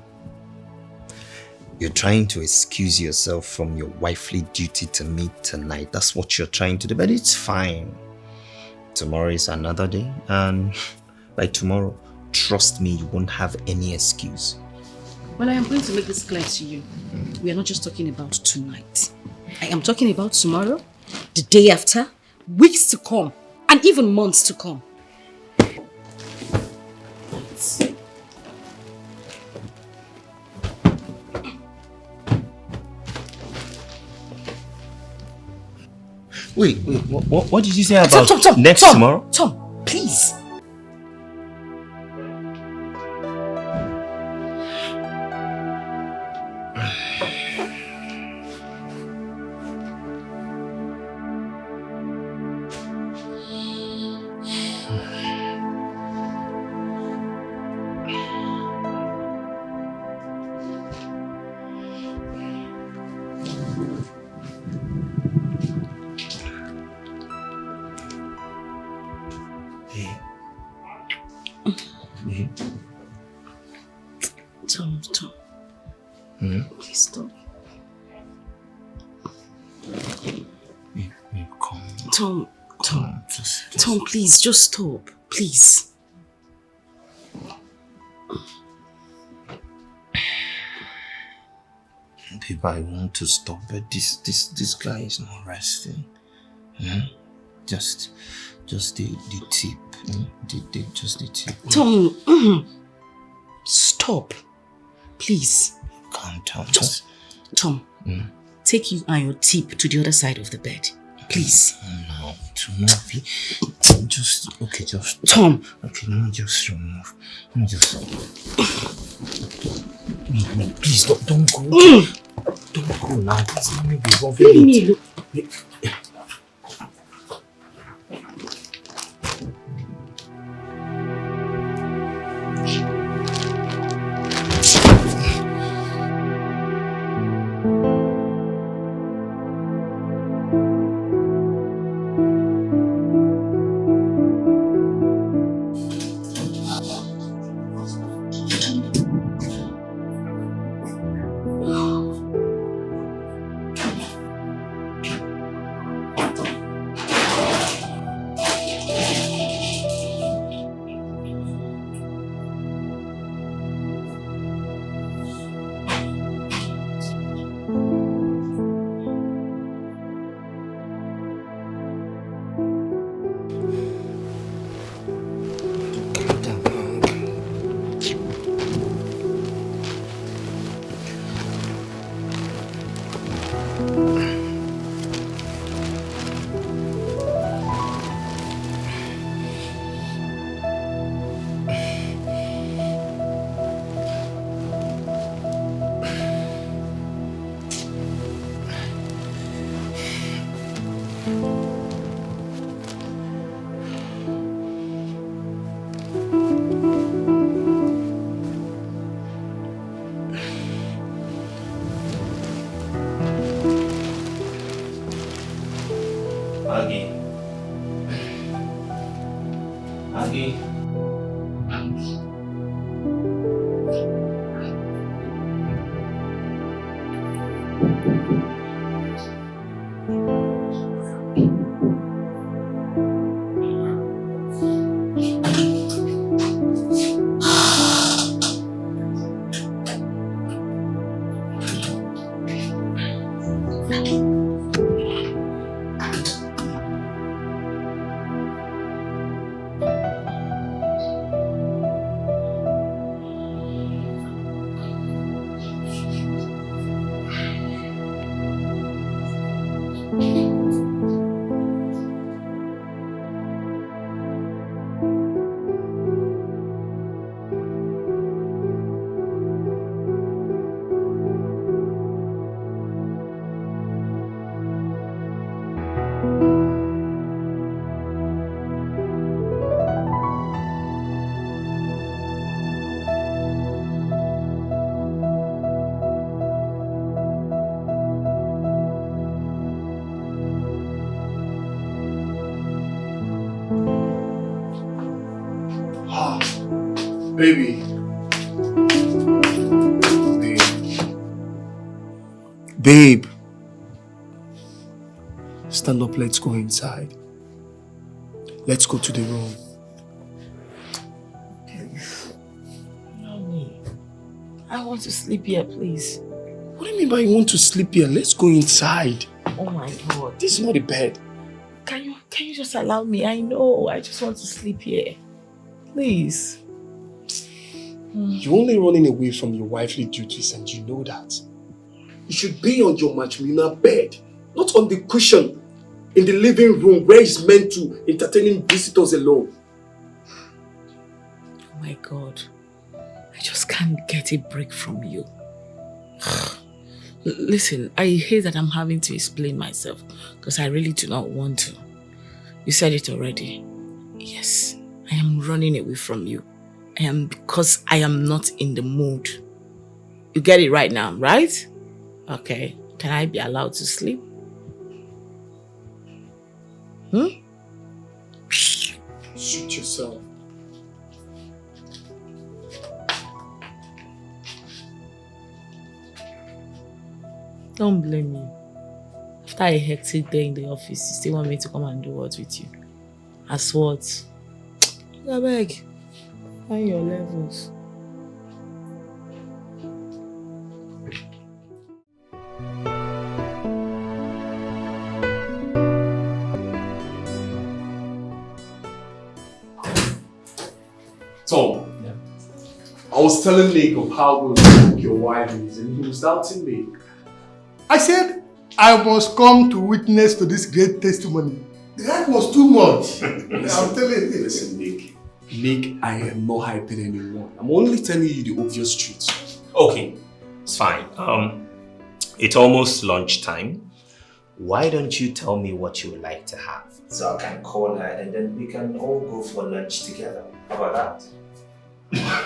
You're trying to excuse yourself from your wifely duty to me tonight. That's what you're trying to do, but it's fine. Tomorrow is another day, and by tomorrow, trust me, you won't have any excuse. Well, I am going to make this clear to you. We are not just talking about tonight. I am talking about tomorrow, the day after, weeks to come, and even months to come. Wait, what did you say about Tom, tomorrow? Tom, please. Babe. Tom. Please stop. Babe, come. Tom, Just Tom, please, just stop. Please. Babe, I want to stop, but this guy is not resting. Just the tip. Just the tip. Tom, stop. Please. Calm down. Tom, take you and your tip to the other side of the bed. Please. No, to move. Just Tom. Okay, let me just remove. No, please don't go. Don't go now. Please let me be involved. Leave me alone. Aggie. Baby. Babe. Stand up, let's go inside. Let's go to the room. Mommy, I want to sleep here, please. What do you mean by you want to sleep here? Let's go inside. Oh my God. This is not a bed. Can you just allow me? I know, I just want to sleep here. Please. You're only running away from your wifely duties and you know that. You should be on your matrimonial bed, not on the cushion in the living room where it's meant to entertaining visitors alone. Oh my God. I just can't get a break from you. Listen, I hate that I'm having to explain myself because I really do not want to. You said it already. Yes, I am running away from you. Because I am not in the mood. You get it right now, right? Okay. Can I be allowed to sleep? Suit yourself. Don't blame me. After a hectic day in the office, you still want me to come and do what with you? As what? I beg. Find your levels. Tom, I was telling Nick of how good your wife is and he was doubting me. I said I must come to witness to this great testimony. That was too much. I'm telling you. Listen, Nick, I am not hyping anyone. I'm only telling you the obvious truth. Okay, it's fine. It's almost lunchtime. Why don't you tell me what you would like to have? So I can call her and then we can all go for lunch together. How about that?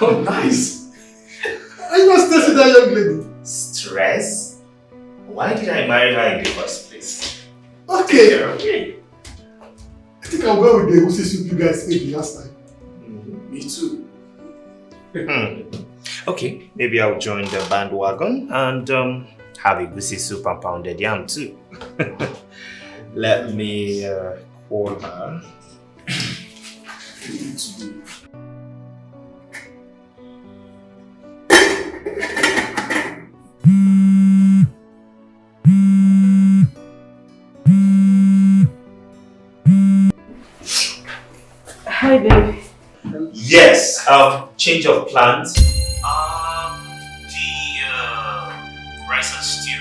Oh, nice. Are you not stressing that young lady? Stress? Why did I marry her in the first place? Okay. Okay. I think I'll go with the egusi soup you guys ate last time. Me too. Okay, maybe I'll join the bandwagon and have egusi soup and pounded yam too. Let me call her. Hi, babe. Yes, change of plans. The rice and stew.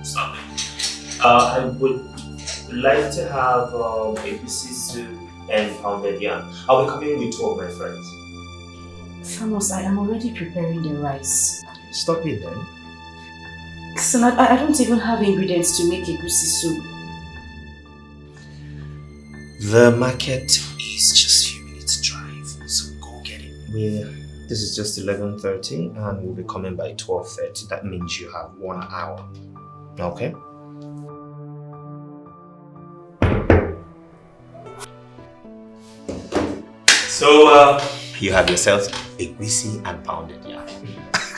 Stop it. I would like to have egusi soup and pounded yam. I'll be coming with 2 of my friends. Thomas, I am already preparing the rice. Stop it then. Listen, I don't even have ingredients to make egusi soup. The market is just a few minutes drive, so go get it. This is just 11:30 and we'll be coming by 12:30. That means you have 1 hour. Okay? So, you have yourself egusi and pounded yam.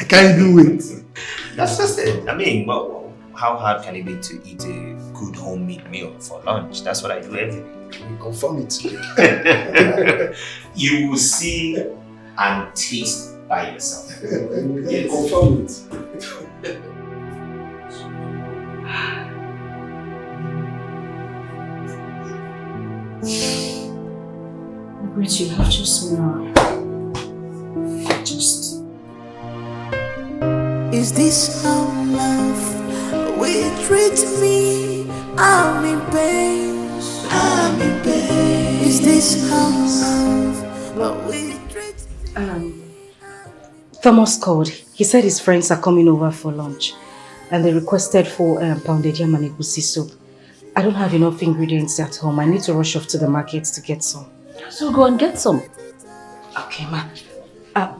I can't do it. That's just it. I mean, well, how hard can it be to eat a good homemade meal for lunch? That's what I do every day. We confirm it. You will see and taste by yourself. Yes. Confirm it. Margaret, you have just now. Just. Is this how love will treat me? I'm in pain. I'm in pain. Is this how love will treat me? Thomas called. He said his friends are coming over for lunch. And they requested for pounded yam and egusi soup. I don't have enough ingredients at home. I need to rush off to the market to get some. So go and get some. Okay, ma.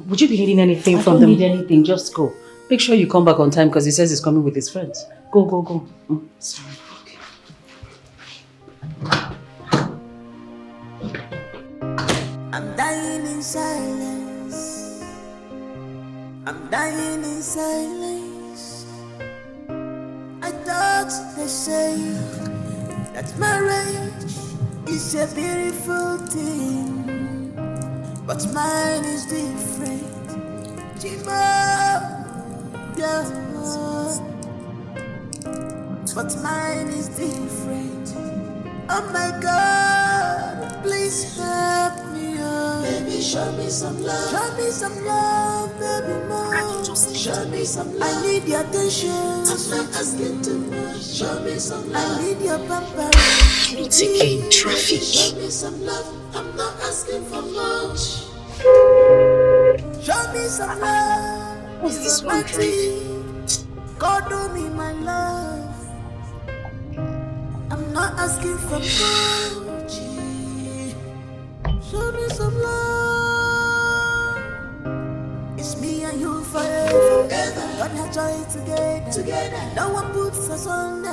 Would you be needing anything from them? I don't need anything, just go. Make sure you come back on time because he says he's coming with his friends. Go, go, go. Sorry. Okay. I'm dying in silence. I'm dying in silence. I thought they say that marriage is a beautiful thing, but mine is different. Chima, yeah. But mine is different. Oh my God, please help me, oh. Baby, show me some love. Show me some love, baby, more. Show me some love. I need your attention. I'm not asking too much. Show me some love. I need your pamper. It's again traffic. Show me some love. I'm not asking for much. Show me some love. What's this one driving? God do me my love. I'm not asking for much. Show me some love. It's me and you forever. God has joined together. No one puts us under.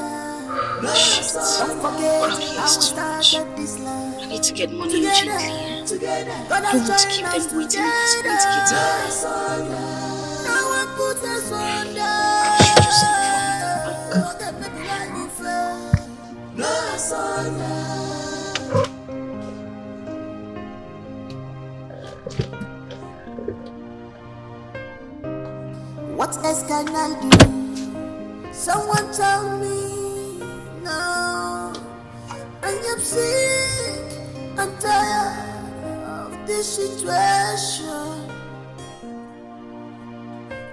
Shit. What of this too much? I need to get money urgently. I don't want to keep them waiting at this point to get it. I should just inform the What else can I do? Someone tell me now. I am sick and tired of this situation.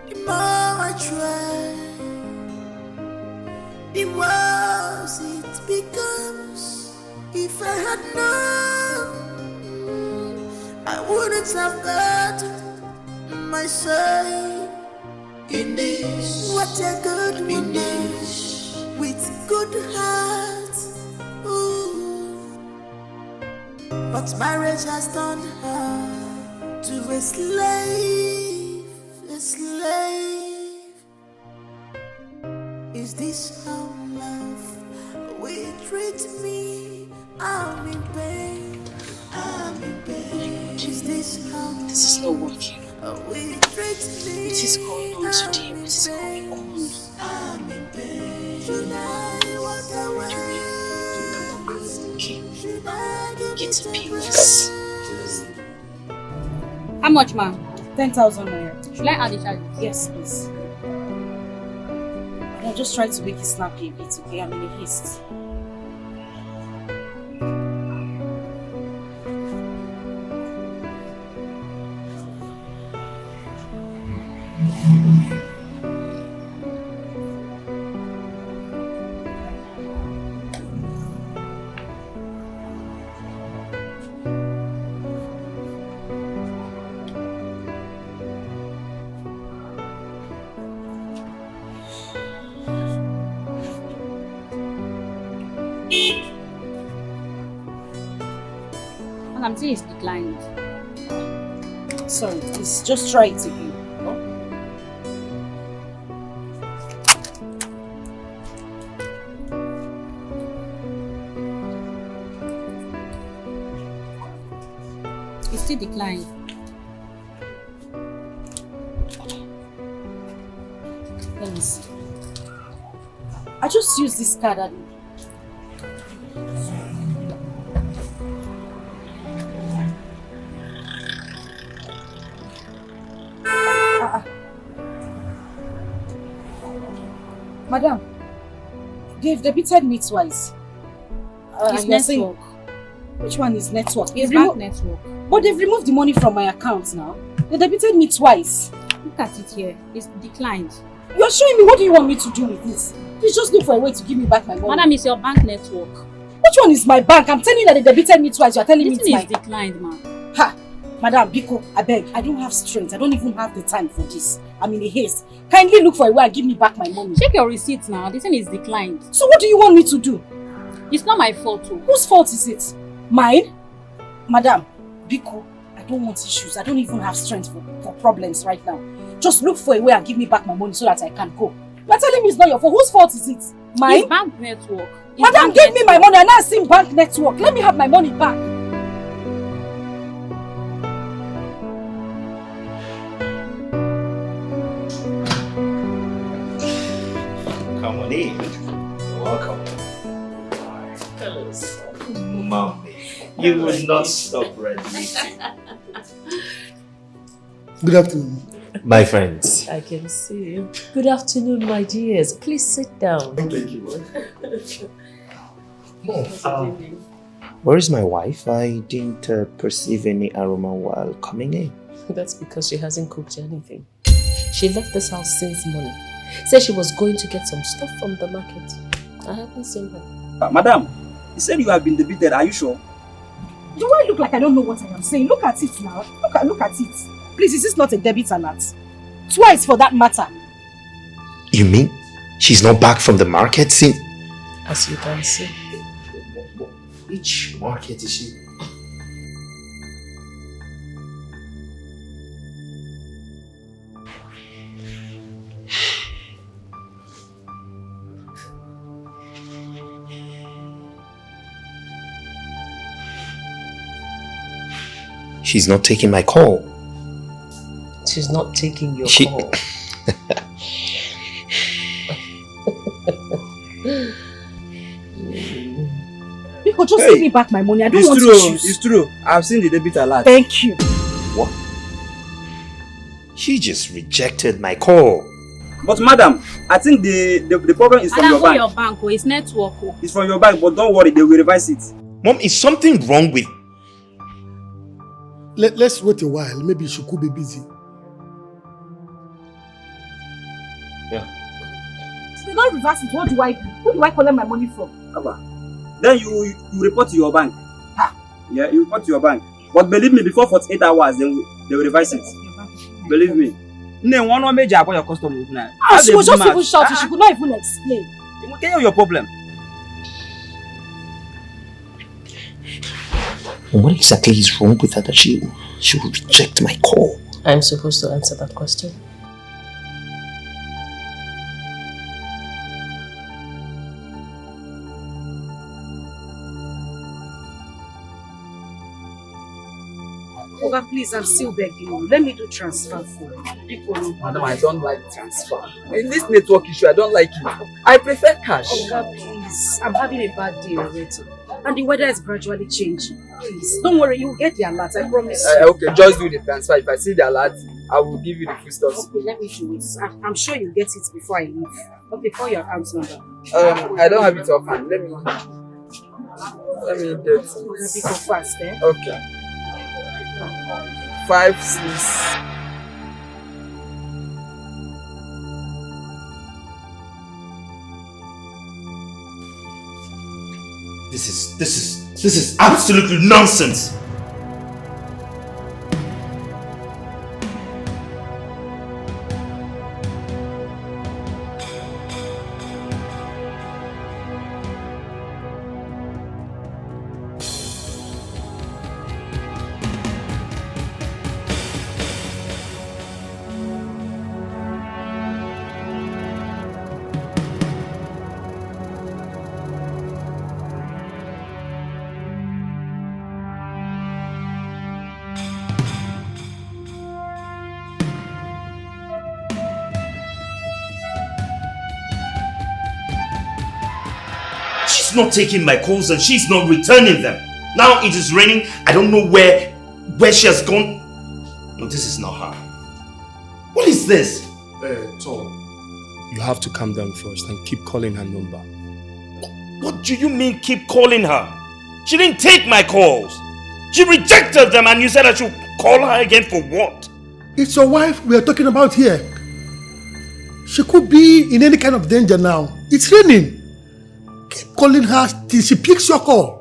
The more I try, the worse it becomes. If I had known, I wouldn't have got my say. In this, what a good woman with good heart. Ooh. But marriage has turned her to a slave, a slave. Is this how love will treat me? I'm in pain, I'm in pain. Is this how this is not working. What is going on today? What is going on? Okay. Get to peace. How much, ma'am? 10,000 naira. Should I add the charges? Yes, please. I'm just trying to make it snappy a bit, okay? I'm in a haste. I'm saying it's declined. Sorry, please, just try it again. No? It's still declined. Let me see. I just used this card and Madam, they've debited me twice. It's network. Which one is network? It's bank network. But they've removed the money from my account now. They debited me twice. Look at it here. It's declined. You're showing me what do you want me to do with this? Please just look for a way to give me back my money. Madam, it's your bank network. Which one is my bank? I'm telling you that they debited me twice. You're telling me it's my... declined, ma'am. Ha! Madam, Biko, I beg. I don't have strength. I don't even have the time for this. I'm in a haste. Kindly look for a way and give me back my money. Check your receipts now. The thing is declined. So what do you want me to do? It's not my fault too. Whose fault is it? Mine? Madam, Biko, I don't want issues. I don't even have strength for problems right now. Just look for a way and give me back my money so that I can go. You're telling me it's not your fault. Whose fault is it? Mine? It's bank network. Madam, give me my money and now see bank network. Let me have my money back. Come on in. Welcome. Fellas. Mommy, you will not stop radiating. Good afternoon. My friends. I can see you. Good afternoon, my dears. Please sit down. Thank you. Where is my wife? I didn't perceive any aroma while coming in. That's because she hasn't cooked anything. She left this house since morning. Said she was going to get some stuff from the market. I haven't seen her. Madam, you said you have been debited. Are you sure? Do I look like I don't know what I am saying? Look at it now. Look at it. Please, is this not a debit alert? Twice for that matter. You mean she's not back from the market since? As you can see. Which market is she? She's not taking my call. She's not taking your call. Because just give me back my money. I don't want to choose. It's true. I've seen the debit alert. Thank you. What? She just rejected my call. But madam, I think the problem is from your bank. your bank, it's network. It's from your bank, but don't worry, they will revise it. Mom, is something wrong with... Let's wait a while. Maybe she could be busy. Yeah. If they don't reverse it, what do I do? Who do I collect my money from? Then you report to your bank. Yeah, you report to your bank. But believe me, before 48 hours, they will revise it. Believe me. No one major about your customer now. She was just even shouting. She could not even explain. You will tell your problem. What exactly is wrong with her that she will reject my call? I'm supposed to answer that question. Oga, please, I'm still begging you. Let me do transfer for you. Madam, I don't like transfer. In this network issue, I don't like it. I prefer cash. Oga, please. I'm having a bad day already. And the weather is gradually changing. Please, don't worry, you will get the alert, I promise. Okay, just do the transfer. If I see the alert, I will give you the full stuff. Okay, let me do it. I'm sure you'll get it before I leave. Okay, call your account number. I don't have it offhand. Let me get it. Let me go fast, eh? Okay. 5, 6. This is absolutely nonsense. She's not taking my calls and she's not returning them. Now it is raining. I don't know where she has gone. No, this is not her. What is this? Tom, you have to calm down first and keep calling her number. What do you mean keep calling her? She didn't take my calls. She rejected them and you said I should call her again for what? It's your wife we are talking about here. She could be in any kind of danger now. It's raining. Keep calling her till she picks your call.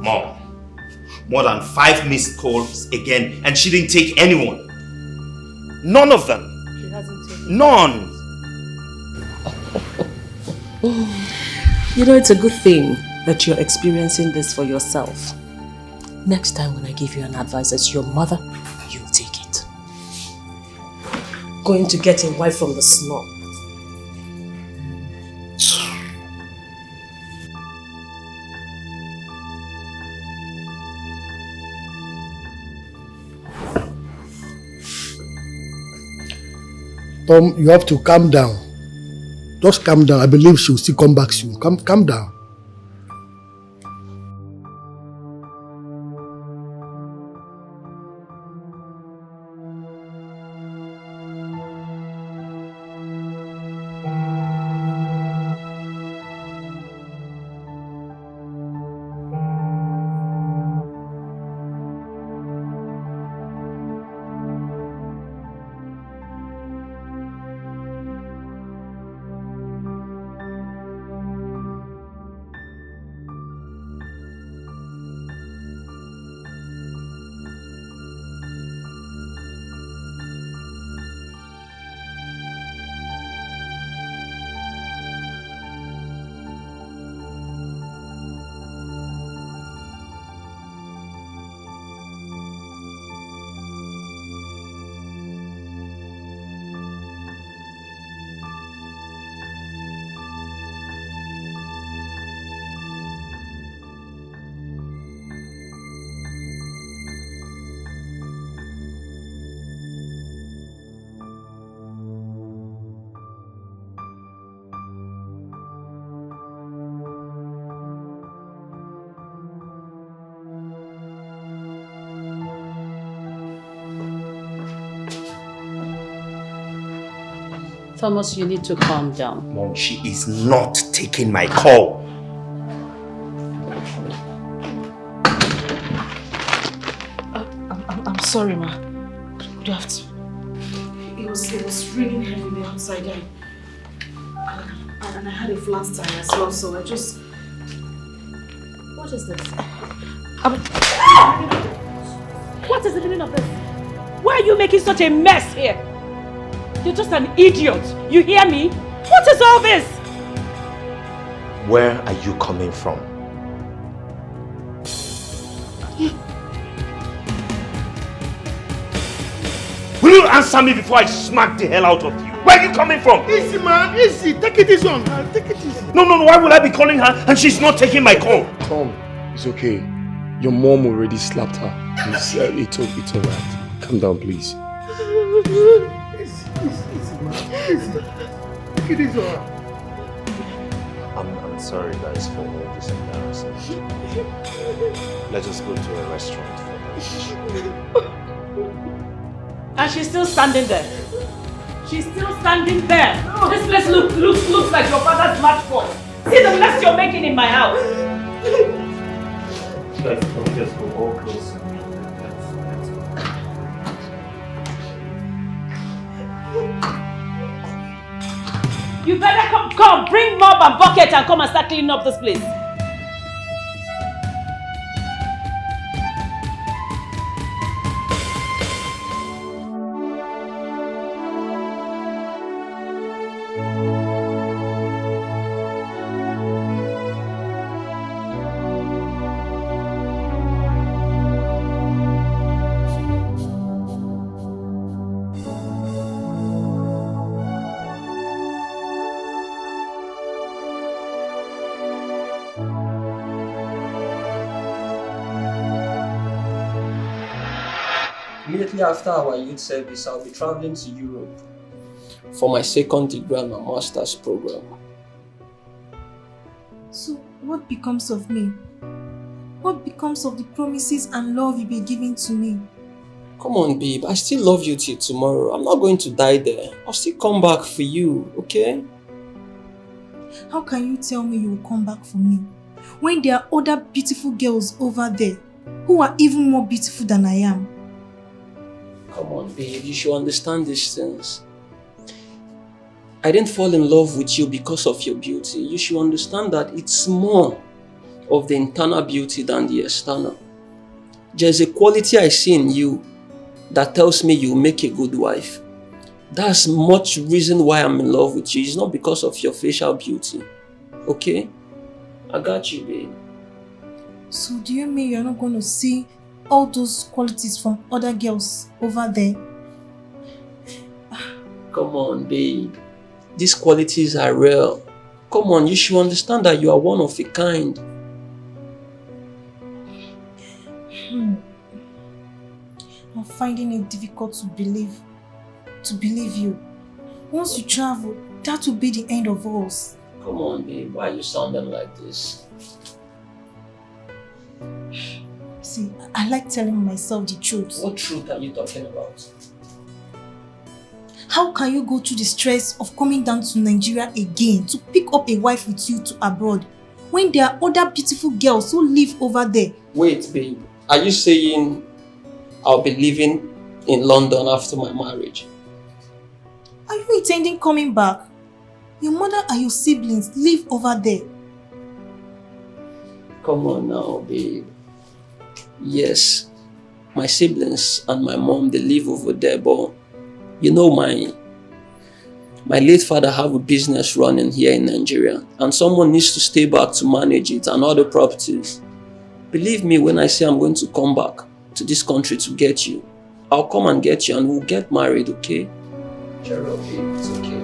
Mom, more than 5 missed calls again and she didn't take anyone. None of them. She hasn't taken None. You know, it's a good thing that you're experiencing this for yourself. Next time when I give you an advice as your mother, you'll take it. Going to get a wife from the snob. Tom, you have to calm down. Just calm down. I believe she will still come back soon. Calm down. Thomas, you need to calm down. Mom, she is not taking my call. I'm sorry, ma. Good afternoon. It was raining heavily outside and I had a flat tire as well, so I just... What is this? What is the meaning of this? Why are you making such a mess here? You're just an idiot. You hear me? What is all this? Where are you coming from? Will you answer me before I smack the hell out of you? Where are you coming from? Easy, man. Easy. Take it easy on her. Take it easy. No. Why would I be calling her and she's not taking my call? Tom, it's okay. Your mom already slapped her. It's alright. Calm down, please. Easy, man. Easy. Take it easy on her. I'm sorry guys for all this embarrassment. Let us go to a restaurant for lunch. And she's still standing there. She's still standing there. This place looks like your father's matchbox. See the mess you're making in my house. Let's just go all close. You better come, bring mop and bucket and come and start cleaning up this place. Immediately after our youth service, I'll be traveling to Europe for my second degree and my master's program. So what becomes of me? What becomes of the promises and love you've been giving to me? Come on, babe. I still love you till tomorrow. I'm not going to die there. I'll still come back for you, okay? How can you tell me you will come back for me when there are other beautiful girls over there who are even more beautiful than I am? Come on, babe. You should understand these things. I didn't fall in love with you because of your beauty. You should understand that it's more of the internal beauty than the external. There's a quality I see in you that tells me you'll make a good wife. That's much reason why I'm in love with you. It's not because of your facial beauty. Okay? I got you, babe. So do you mean you're not going to see all those qualities from other girls over there? Come on, babe. These qualities are real. Come on, you should understand that you are one of a kind. I'm finding it difficult to believe you. Once you travel, that will be the end of us. Come on, babe. Why are you sounding like this? See, I like telling myself the truth. What truth are you talking about? How can you go through the stress of coming down to Nigeria again to pick up a wife with you to abroad when there are other beautiful girls who live over there? Wait, babe. Are you saying I'll be living in London after my marriage? Are you intending coming back? Your mother and your siblings live over there. Come on now, babe. Yes, my siblings and my mom, they live over there, but you know my late father have a business running here in Nigeria and someone needs to stay back to manage it and other properties. Believe me when I say I'm going to come back to this country to get you. I'll come and get you and we'll get married, okay? Cheer up, babe. It's okay.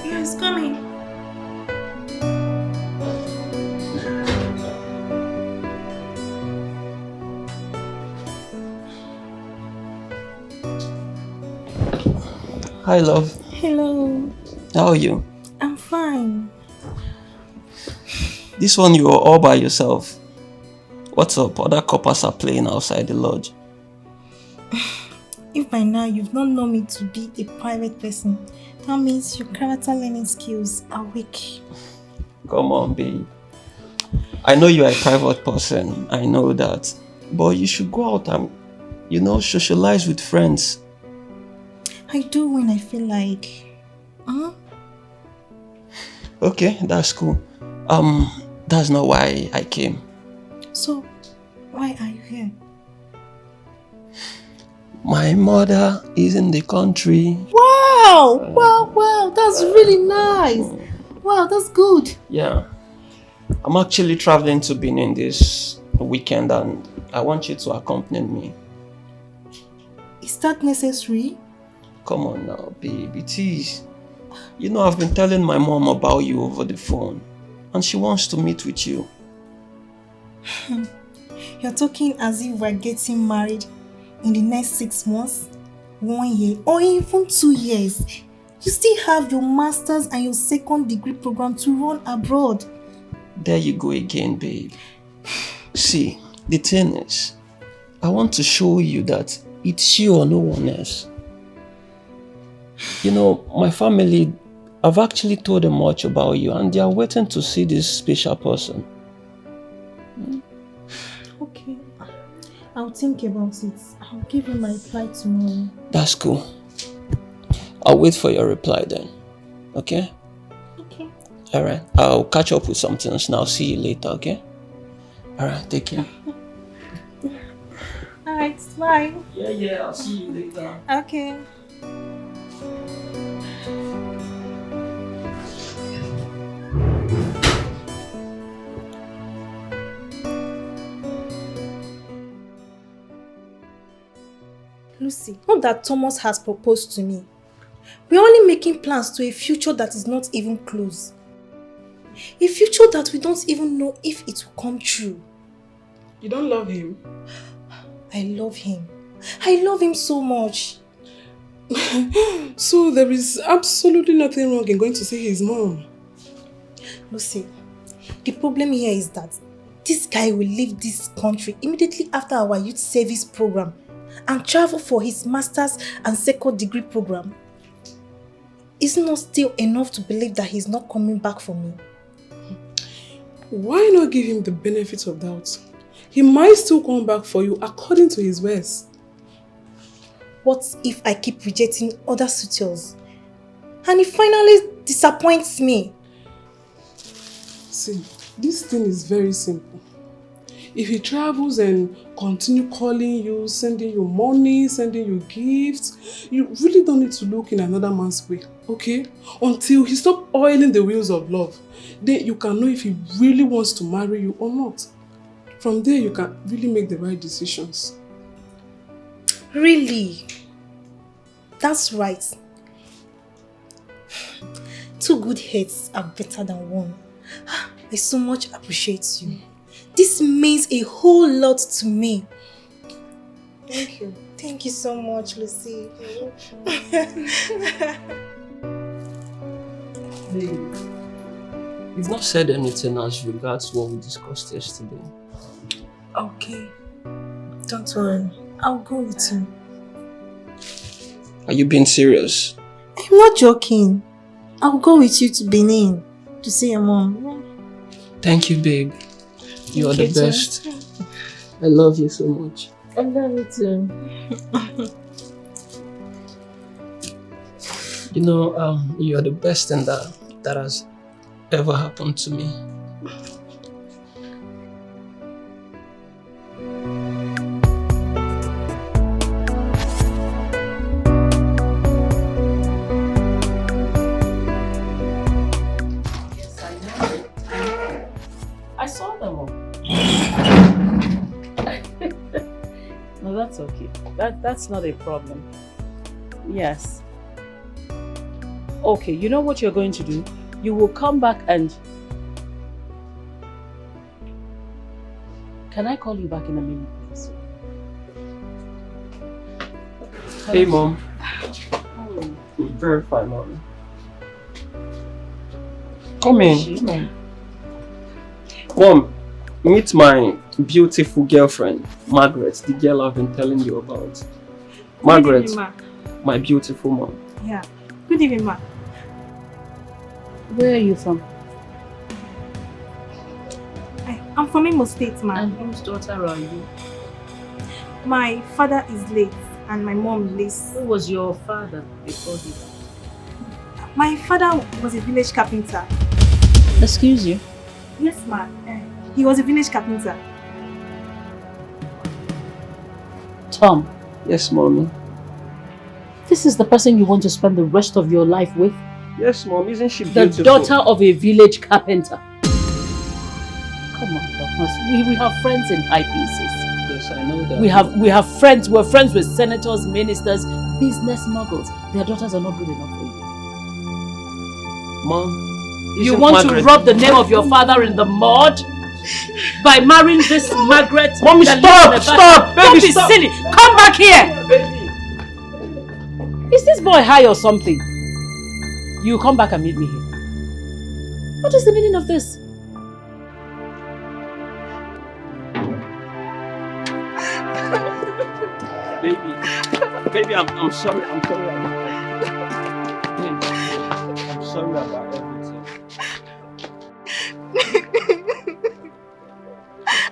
Yeah, it's coming. Hi, love. Hello. How are you? I'm fine. This one you are all by yourself. What's up? Other coppers are playing outside the lodge. If by now you've not known me to be a private person, that means your character learning skills are weak. Come on, babe. I know you are a private person. I know that. But you should go out and, socialize with friends. I do when I feel like. Okay, that's cool. That's not why I came. So, why are you here? My mother is in the country. Wow! Wow! That's really nice. Wow, that's good. Yeah. I'm actually traveling to Benin this weekend and I want you to accompany me. Is that necessary? Come on now, babe. It is. I've been telling my mom about you over the phone and she wants to meet with you. You're talking as if we're getting married in the next 6 months, 1 year, or even 2 years. You still have your master's and your second degree program to run abroad. There you go again, babe. See, the thing is, I want to show you that it's you or no one else. My family, I've actually told them much about you and they are waiting to see this special person. Okay, I'll think about it. I'll give you my reply tomorrow. That's cool. I'll wait for your reply then. Okay? Okay. Alright, I'll catch up with some things and I'll see you later, okay? Alright, take care. Alright, bye. Yeah, I'll see you later. Okay. Lucy, not that Thomas has proposed to me. We're only making plans to a future that is not even close. A future that we don't even know if it will come true. You don't love him? I love him. I love him so much. So there is absolutely nothing wrong in going to see his mom? Lucy, the problem here is that this guy will leave this country immediately after our youth service program and travel for his master's and second degree program. Is it not still enough to believe that he's not coming back for me? Why not give him the benefit of doubt? He might still come back for you according to his words. What if I keep rejecting other suitors and he finally disappoints me? See, this thing is very simple. If he travels and continue calling you, sending you money, sending you gifts, you really don't need to look in another man's way, okay? Until he stops oiling the wheels of love, then you can know if he really wants to marry you or not. From there, you can really make the right decisions. Really? That's right. 2 good heads are better than 1. I so much appreciate you. This means a whole lot to me. Thank you. Thank you so much, Lucy. You've not said anything as regards what we discussed yesterday. Okay. Don't worry. I'll go with you. Are you being serious? I'm not joking. I'll go with you to Benin to see your mom. Thank you, babe. You are the best. I love you so much. I love you too. You are the best thing that has ever happened to me. I saw them all. No, that's okay. That's not a problem. Yes. Okay, you know what you're going to do? You will come back and... Can I call you back in a minute, please? Hey, Mom. Very fine, mommy. Come in. Mom, meet my beautiful girlfriend, Margaret, the girl I've been telling you about. Margaret, Good evening, ma. my beautiful mom. Yeah. Good evening, ma. Where are you from? I'm from Imo State, ma. And whose daughter are you? My father is late and my mom lives. Who was your father before he died? My father was a village carpenter. Excuse you? Yes, ma. He was a village carpenter. Tom. Yes, mommy. This is the person you want to spend the rest of your life with? Yes, mom. Isn't she The beautiful? daughter of a village carpenter. Come on, Thomas. We have friends in high places. Yes, I know that. We have friends. We're friends with senators, ministers, business moguls. Their daughters are not good enough for you. Mom, You want to rub the name of your father in the mud? By marrying this Margaret? Mommy, stop! Don't Baby, be stop! silly! Come back here! Is this boy high or something? You come back and meet me here. What is the meaning of this? Baby, I'm sorry. I'm sorry about everything.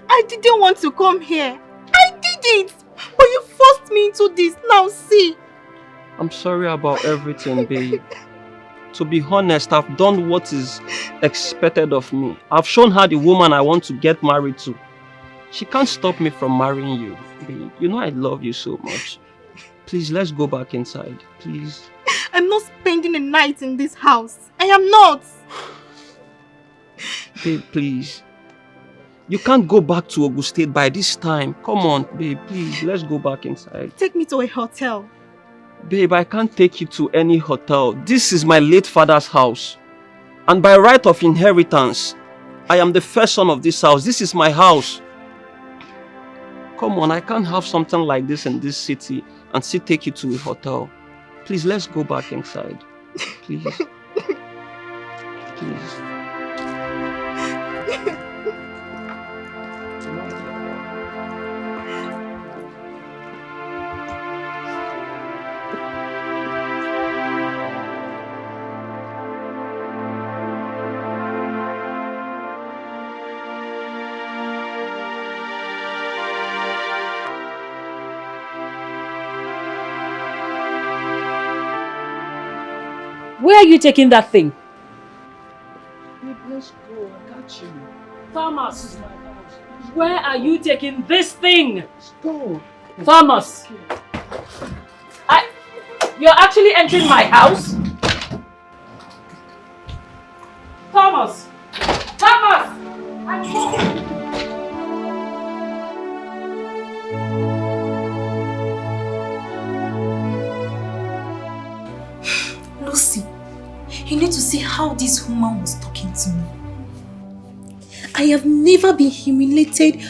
I didn't want to come here. I didn't. But you forced me into this. Now see. I'm sorry about everything, babe. To be honest, I've done what is expected of me. I've shown her the woman I want to get married to. She can't stop me from marrying you, babe. You know I love you so much. Please, let's go back inside, please. I'm not spending a night in this house. I am not. Babe, please. You can't go back to Ogun State by this time. Come on, babe, please. Let's go back inside. Take me to a hotel. Babe, I can't take you to any hotel. This is my late father's house. And by right of inheritance, I am the first son of this house. This is my house. Come on, I can't have something like this in this city and still take you to a hotel. Please, let's go back inside. Please. Please. Where are you taking that thing? Babe, let's go. I got you. Thomas, where are you taking this thing? Let's go. Thomas, you're actually entering my house? Thomas! Thomas! I'm talking. Lucy, you need to see how this woman was talking to me. I have never been humiliated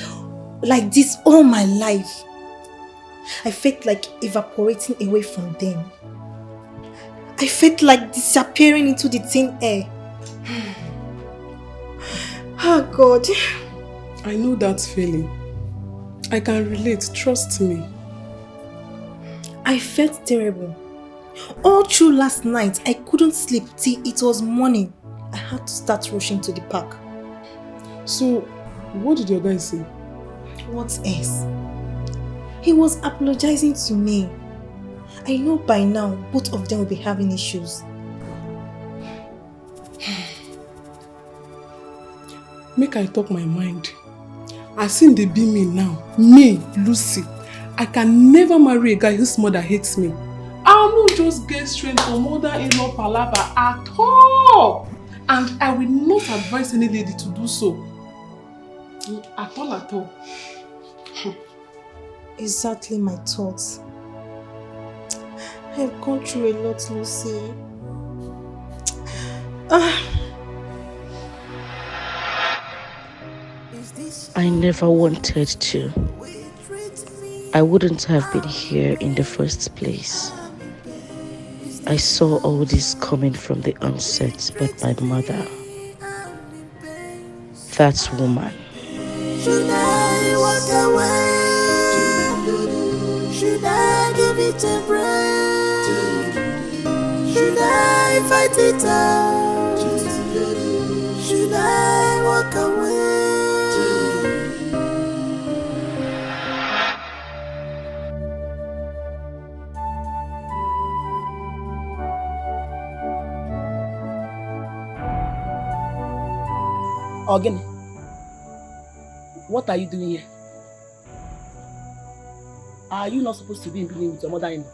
like this all my life. I felt like evaporating away from them. I felt like disappearing into the thin air. Oh God. I know that feeling. I can relate, trust me. I felt terrible. All through last night, I couldn't sleep till it was morning. I had to start rushing to the park. So, what did your guy say? What else? He was apologizing to me. I know by now both of them will be having issues. Make I talk my mind. I seen they be me now. Me, Lucy. I can never marry a guy whose mother hates me. I will not just get straight for mother-in-law palaver at all. And I will not advise any lady to do so. At all, at all. Exactly my thoughts. I've gone through a lot, Lucy. I never wanted to. I wouldn't have been here in the first place. I saw all this coming from the onset, but my mother, that woman. Should I walk away? Should I give it a break? Should I fight it out? Should I walk away? Again, what are you doing here? Are you not supposed to be in Benin with your mother-in-law?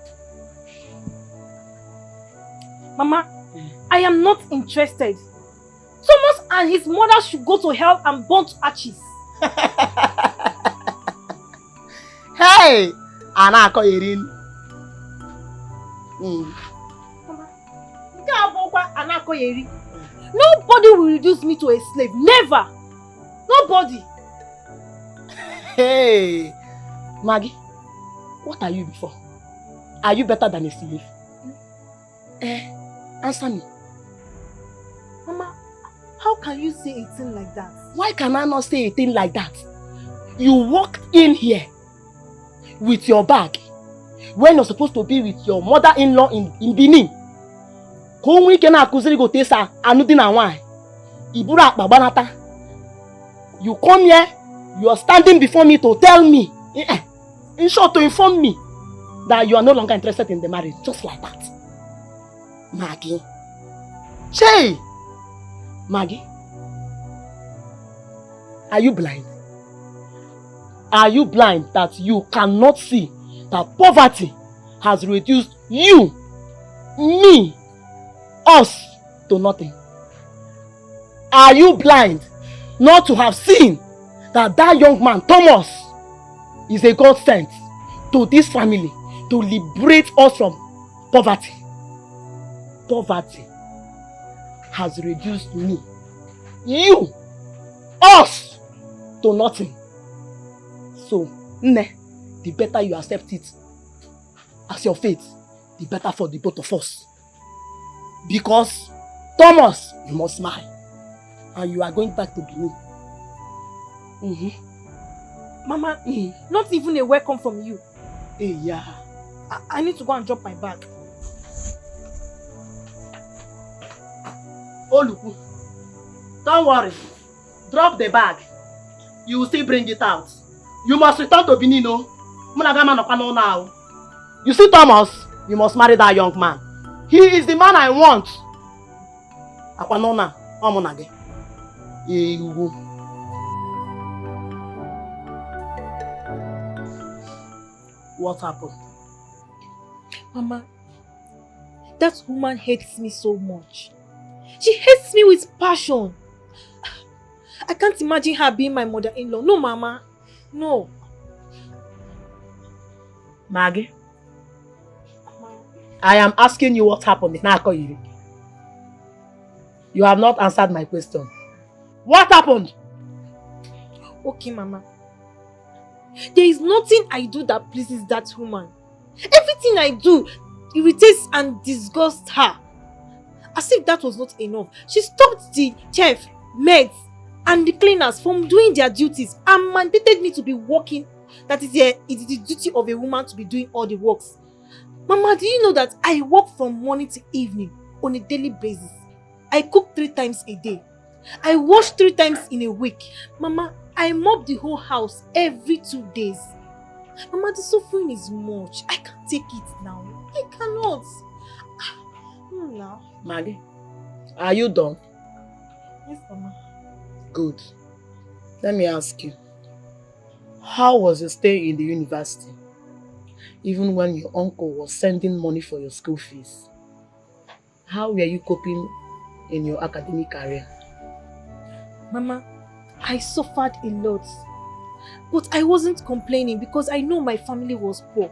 Mama, I am not interested. Thomas and his mother should go to hell and burn to ashes. Hey! Anako Irin. Nobody will reduce me to a slave. Never. Nobody. Hey! Maggie, what are you before? Are you better than a slave? Answer me. Mama, how can you say a thing like that? Why can I not say a thing like that? You walked in here with your bag when you're supposed to be with your mother-in-law in Benin. You come here, you are standing before me to tell me, in short, to inform me that you are no longer interested in the marriage, just like that. Maggie. Shay! Maggie. Are you blind? Are you blind that you cannot see that poverty has reduced you, me, us to nothing? Are you blind not to have seen that that young man, Thomas, is a God sent to this family to liberate us from poverty? Poverty has reduced me, you, us, to nothing. So, the better you accept it as your fate, the better for the both of us. Because, Thomas, you must smile. And you are going back to Benin. Mama, not even a welcome from you. Hey, yeah. I need to go and drop my bag. Oh, look. Don't worry. Drop the bag. You will still bring it out. You must return to Benin, no? Now. You see, Thomas, you must marry that young man. He is the man I want. What happened? Mama, that woman hates me so much. She hates me with passion. I can't imagine her being my mother-in-law. No, Mama. No. Maggie, I am asking you what happened. You have not answered my question. What happened? Okay, Mama. There is nothing I do that pleases that woman. Everything I do irritates and disgusts her. As if that was not enough, she stopped the chef, maids, and the cleaners from doing their duties and mandated me to be working. That is it is the duty of a woman to be doing all the works. Mama, do you know that I work from morning to evening on a daily basis? I cook 3 times a day. I wash 3 times in a week. Mama, I mop the whole house every 2 days. Mama, the suffering is much. I can't take it now. I cannot. Now. Maggie, are you done? Yes, Mama. Good. Let me ask you. How was your stay in the university? Even when your uncle was sending money for your school fees. How were you coping in your academic career? Mama, I suffered a lot. But I wasn't complaining because I know my family was poor.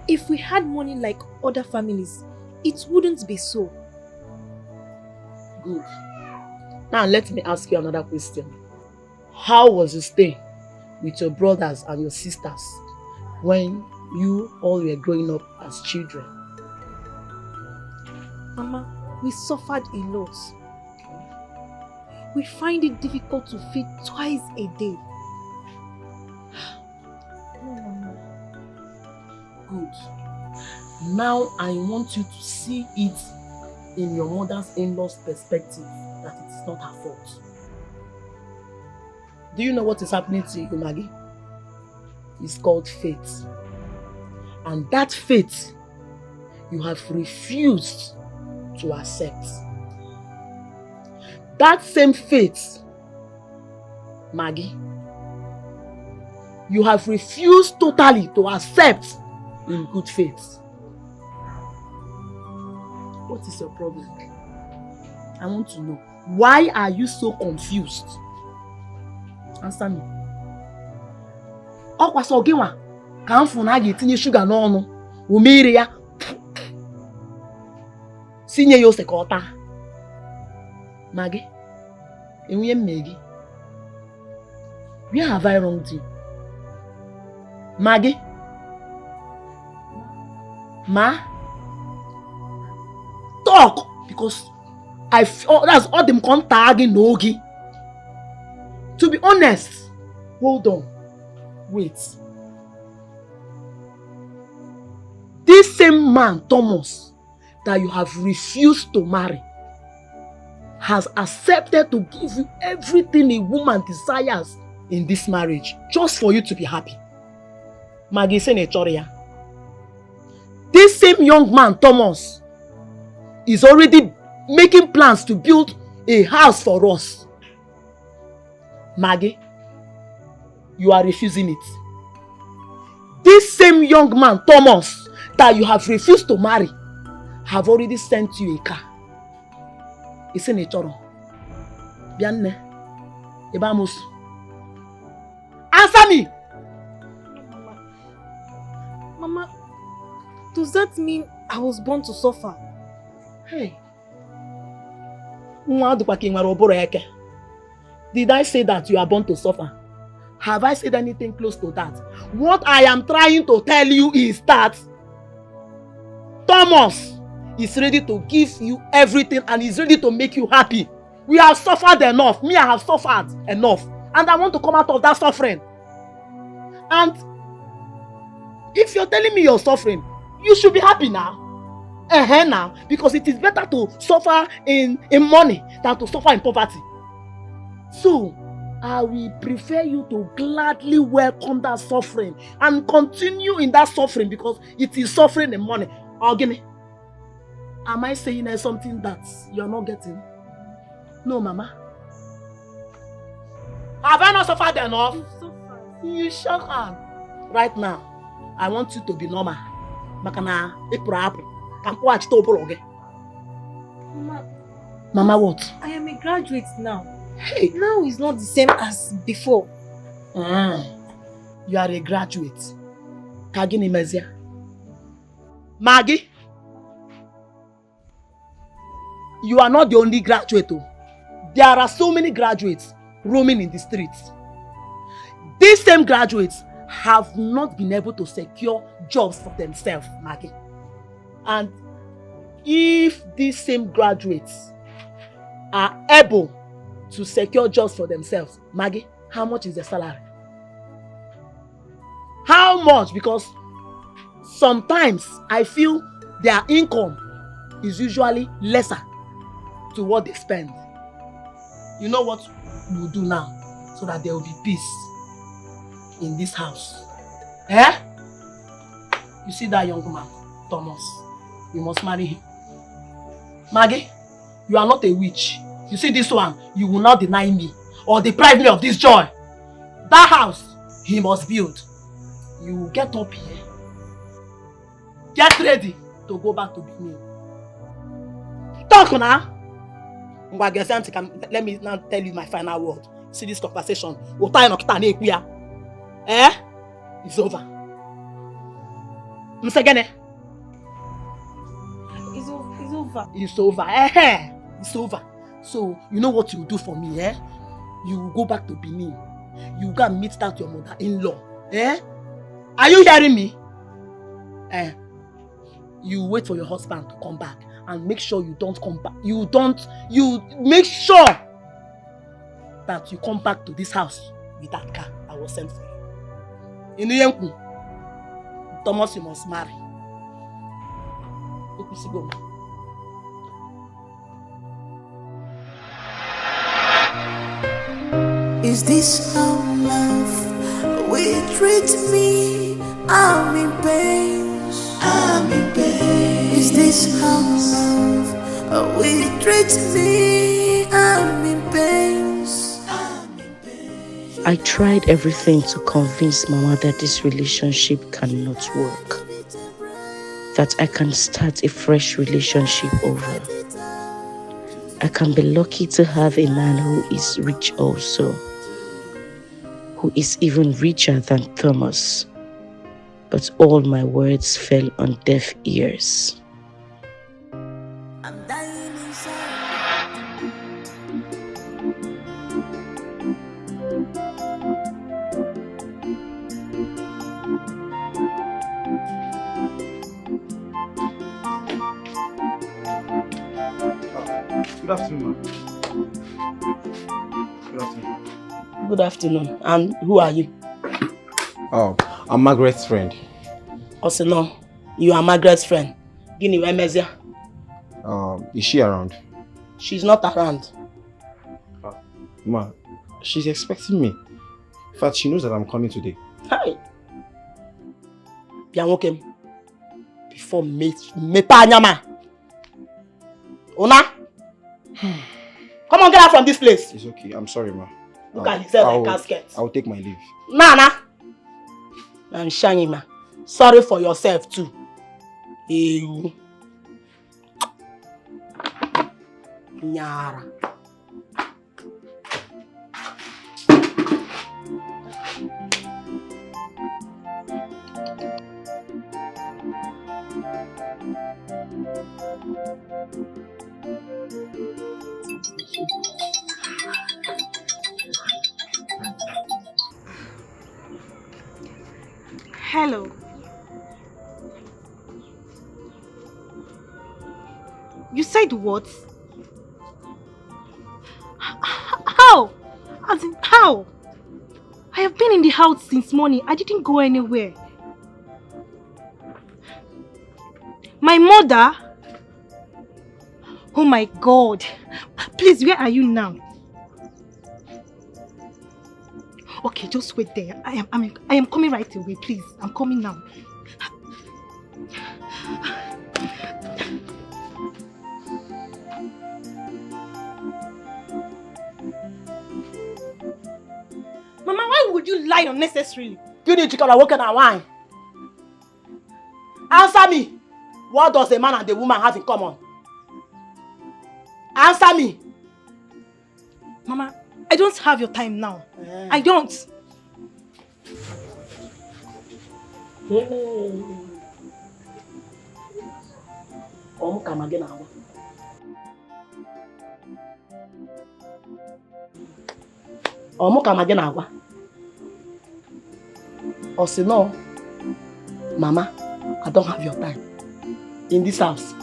If we had money like other families, it wouldn't be so. Good. Now let me ask you another question. How was your stay with your brothers and your sisters when you all were growing up as children? Mama, we suffered a lot. We find it difficult to feed twice a day. No, Mama. Good. Now I want you to see it in your mother's in-law's perspective, that it is not her fault. Do you know what is happening to you, Maggie? It's called fate. And that fate, you have refused to accept. That same fate, Maggie, you have refused totally to accept in good faith. What is your problem? I want to know. Why are you so confused? Answer me. Ọkwa so gị nwa ka mfu na ga-etinye sugar n'ọnụ, umire ya. Sinye ya ose ka ọ taa. Maggie, enwe mme gị. Where have I wronged you? Maggie? Ma? Talk, because that's all them contacting Nogi. To be honest, hold on, wait. This same man, Thomas, that you have refused to marry, has accepted to give you everything a woman desires in this marriage, just for you to be happy. Maggie Senatorial. This same young man, Thomas, is already making plans to build a house for us. Maggie, you are refusing it. This same young man, Thomas, that you have refused to marry, have already sent you a car. It's in a choro. Bianne, Ebamus. Answer me! Mama, does that mean I was born to suffer? Hey. Did I say that you are born to suffer? Have I said anything close to that? What I am trying to tell you is that Thomas is ready to give you everything and is ready to make you happy. We have suffered enough. Me, I have suffered enough. And I want to come out of that suffering. And if you're telling me you're suffering, you should be happy now. Now, because it is better to suffer in money than to suffer in poverty. So, I will prefer you to gladly welcome that suffering and continue in that suffering because it is suffering in money. Ogini, am I saying there's something that you're not getting? No, Mama. Have I not suffered enough? You shut up. Right now, I want you to be normal. Makana, Mama, what? I am a graduate now. Hey. Now is not the same as before. You are a graduate. Kagini Mezia. Maggie, you are not the only graduate. There are so many graduates roaming in the streets. These same graduates have not been able to secure jobs for themselves, Maggie. And if these same graduates are able to secure jobs for themselves, Maggie, how much is the salary? How much? Because sometimes I feel their income is usually lesser to what they spend. You know what we'll do now so that there will be peace in this house? You see that young man, Thomas? You must marry him. Maggie, you are not a witch. You see this one, you will not deny me or deprive me of this joy. That house, he must build. You will get up here. Get ready to go back to Benin. Talk now. Let me now tell you my final word. See this conversation. It's over. It's over. It's over. It's over. So, you know what you do for me, You go back to Benin. You go and meet that your mother-in-law, Are you hearing me? You wait for your husband to come back and make sure you don't come back. You make sure that you come back to this house with that car I was sent for you. In the Thomas, you must marry. Go. Is this how love will treat me? I'm in pain. I'm in pain. Is this how love will treat me? I'm in pain. I tried everything to convince Mama that this relationship cannot work. That I can start a fresh relationship over. I can be lucky to have a man who is rich also. Who is even richer than Thomas. But all my words fell on deaf ears. Good afternoon, ma'am. Good afternoon. Good afternoon. And who are you? Oh, I'm Margaret's friend. Also, no, you are Margaret's friend. Guinea, where Mezia? Is she around? She's not around. Ma, she's expecting me. In fact, she knows that I'm coming today. Hi. Bianwokem. Before me panyama. Una? Come on, get out from this place. It's okay. I'm sorry, ma. Look at yourself like casket. I'll take my leave. Nana. I'm shiny, ma. Sorry for yourself too. Ew. Nyara. Hello. You said what? How? As in how? I have been in the house since morning. I didn't go anywhere. My mother? Oh my God. Please, where are you now? Okay, just wait there. I am coming right away, please. I'm coming now. Mama, why would you lie unnecessarily? You need to come and walk in and wine. Answer me. What does the man and the woman have in common? Answer me. Mama, I don't have your time now. I don't. Come again now. Come again now. Or say no, Mama, I don't have your time in this house.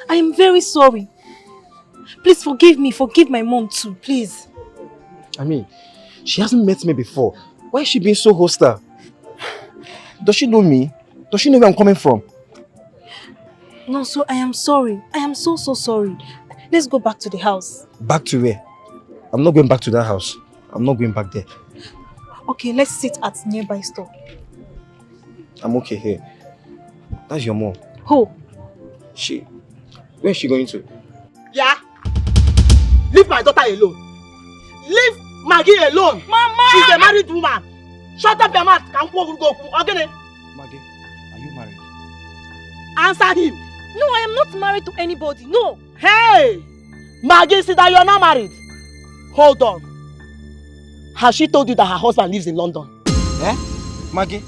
I am very sorry. Please forgive me. Forgive my mom too, please. I mean, she hasn't met me before. Why is she being so hostile? Does she know me? Does she know where I'm coming from? No, so I am sorry. I am so sorry. Let's go back to the house. Back to where? I'm not going back to that house. I'm not going back there. Okay, let's sit at nearby store. I'm okay here. That's your mom. Who? Where is she going to? Yeah? Leave my daughter alone. Leave Maggie alone. Mama! She's a married woman. Shut up your mouth. Okay? Maggie, are you married? Answer him. No, I am not married to anybody. No. Hey! Maggie, see that you're not married. Hold on. Has she told you that her husband lives in London? Eh? Maggie,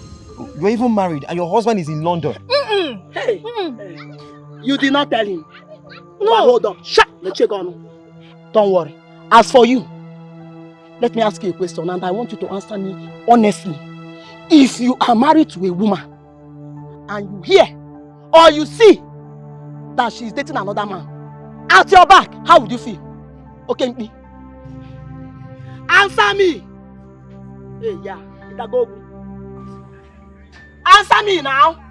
you're even married and your husband is in London. Hey, you did not tell him. No. But hold on. Shut the check on. Don't worry. As for you, let me ask you a question and I want you to answer me honestly. If you are married to a woman and you hear or you see that she is dating another man at your back, how would you feel? Okay, me. Answer me. Hey, yeah. Go. Answer me now.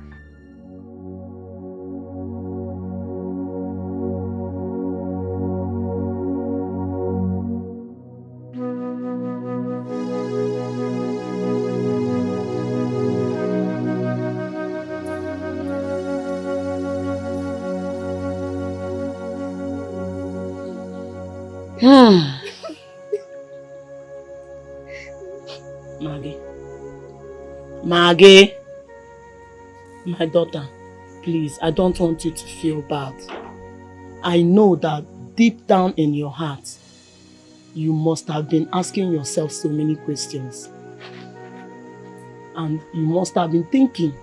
Maggie, my daughter, please, I don't want you to feel bad. I know that deep down in your heart, you must have been asking yourself so many questions. And you must have been thinking,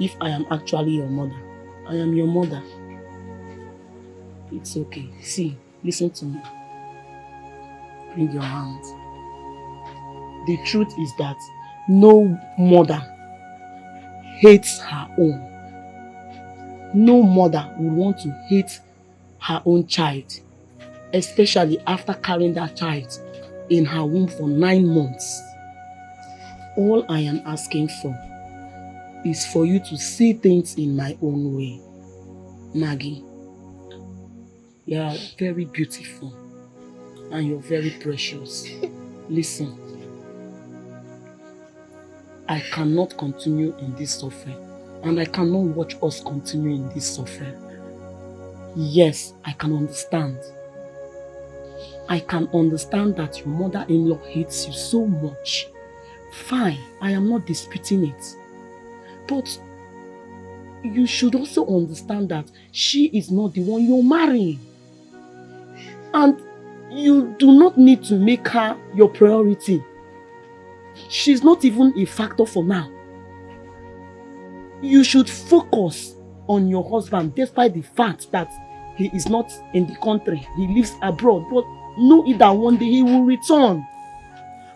if I am actually your mother, I am your mother. It's okay. See, listen to me. Bring your hands. The truth is that no mother hates her own. No mother would want to hate her own child, especially after carrying that child in her womb for 9 months. All I am asking for is for you to see things in my own way. Maggie, you are very beautiful and you're very precious. Listen. I cannot continue in this suffering and I cannot watch us continue in this suffering. Yes, I can understand. I can understand that your mother-in-law hates you so much. Fine, I am not disputing it. But you should also understand that she is not the one you're marrying. And you do not need to make her your priority. She's not even a factor for now. You should focus on your husband despite the fact that he is not in the country. He lives abroad. But know it that one day he will return.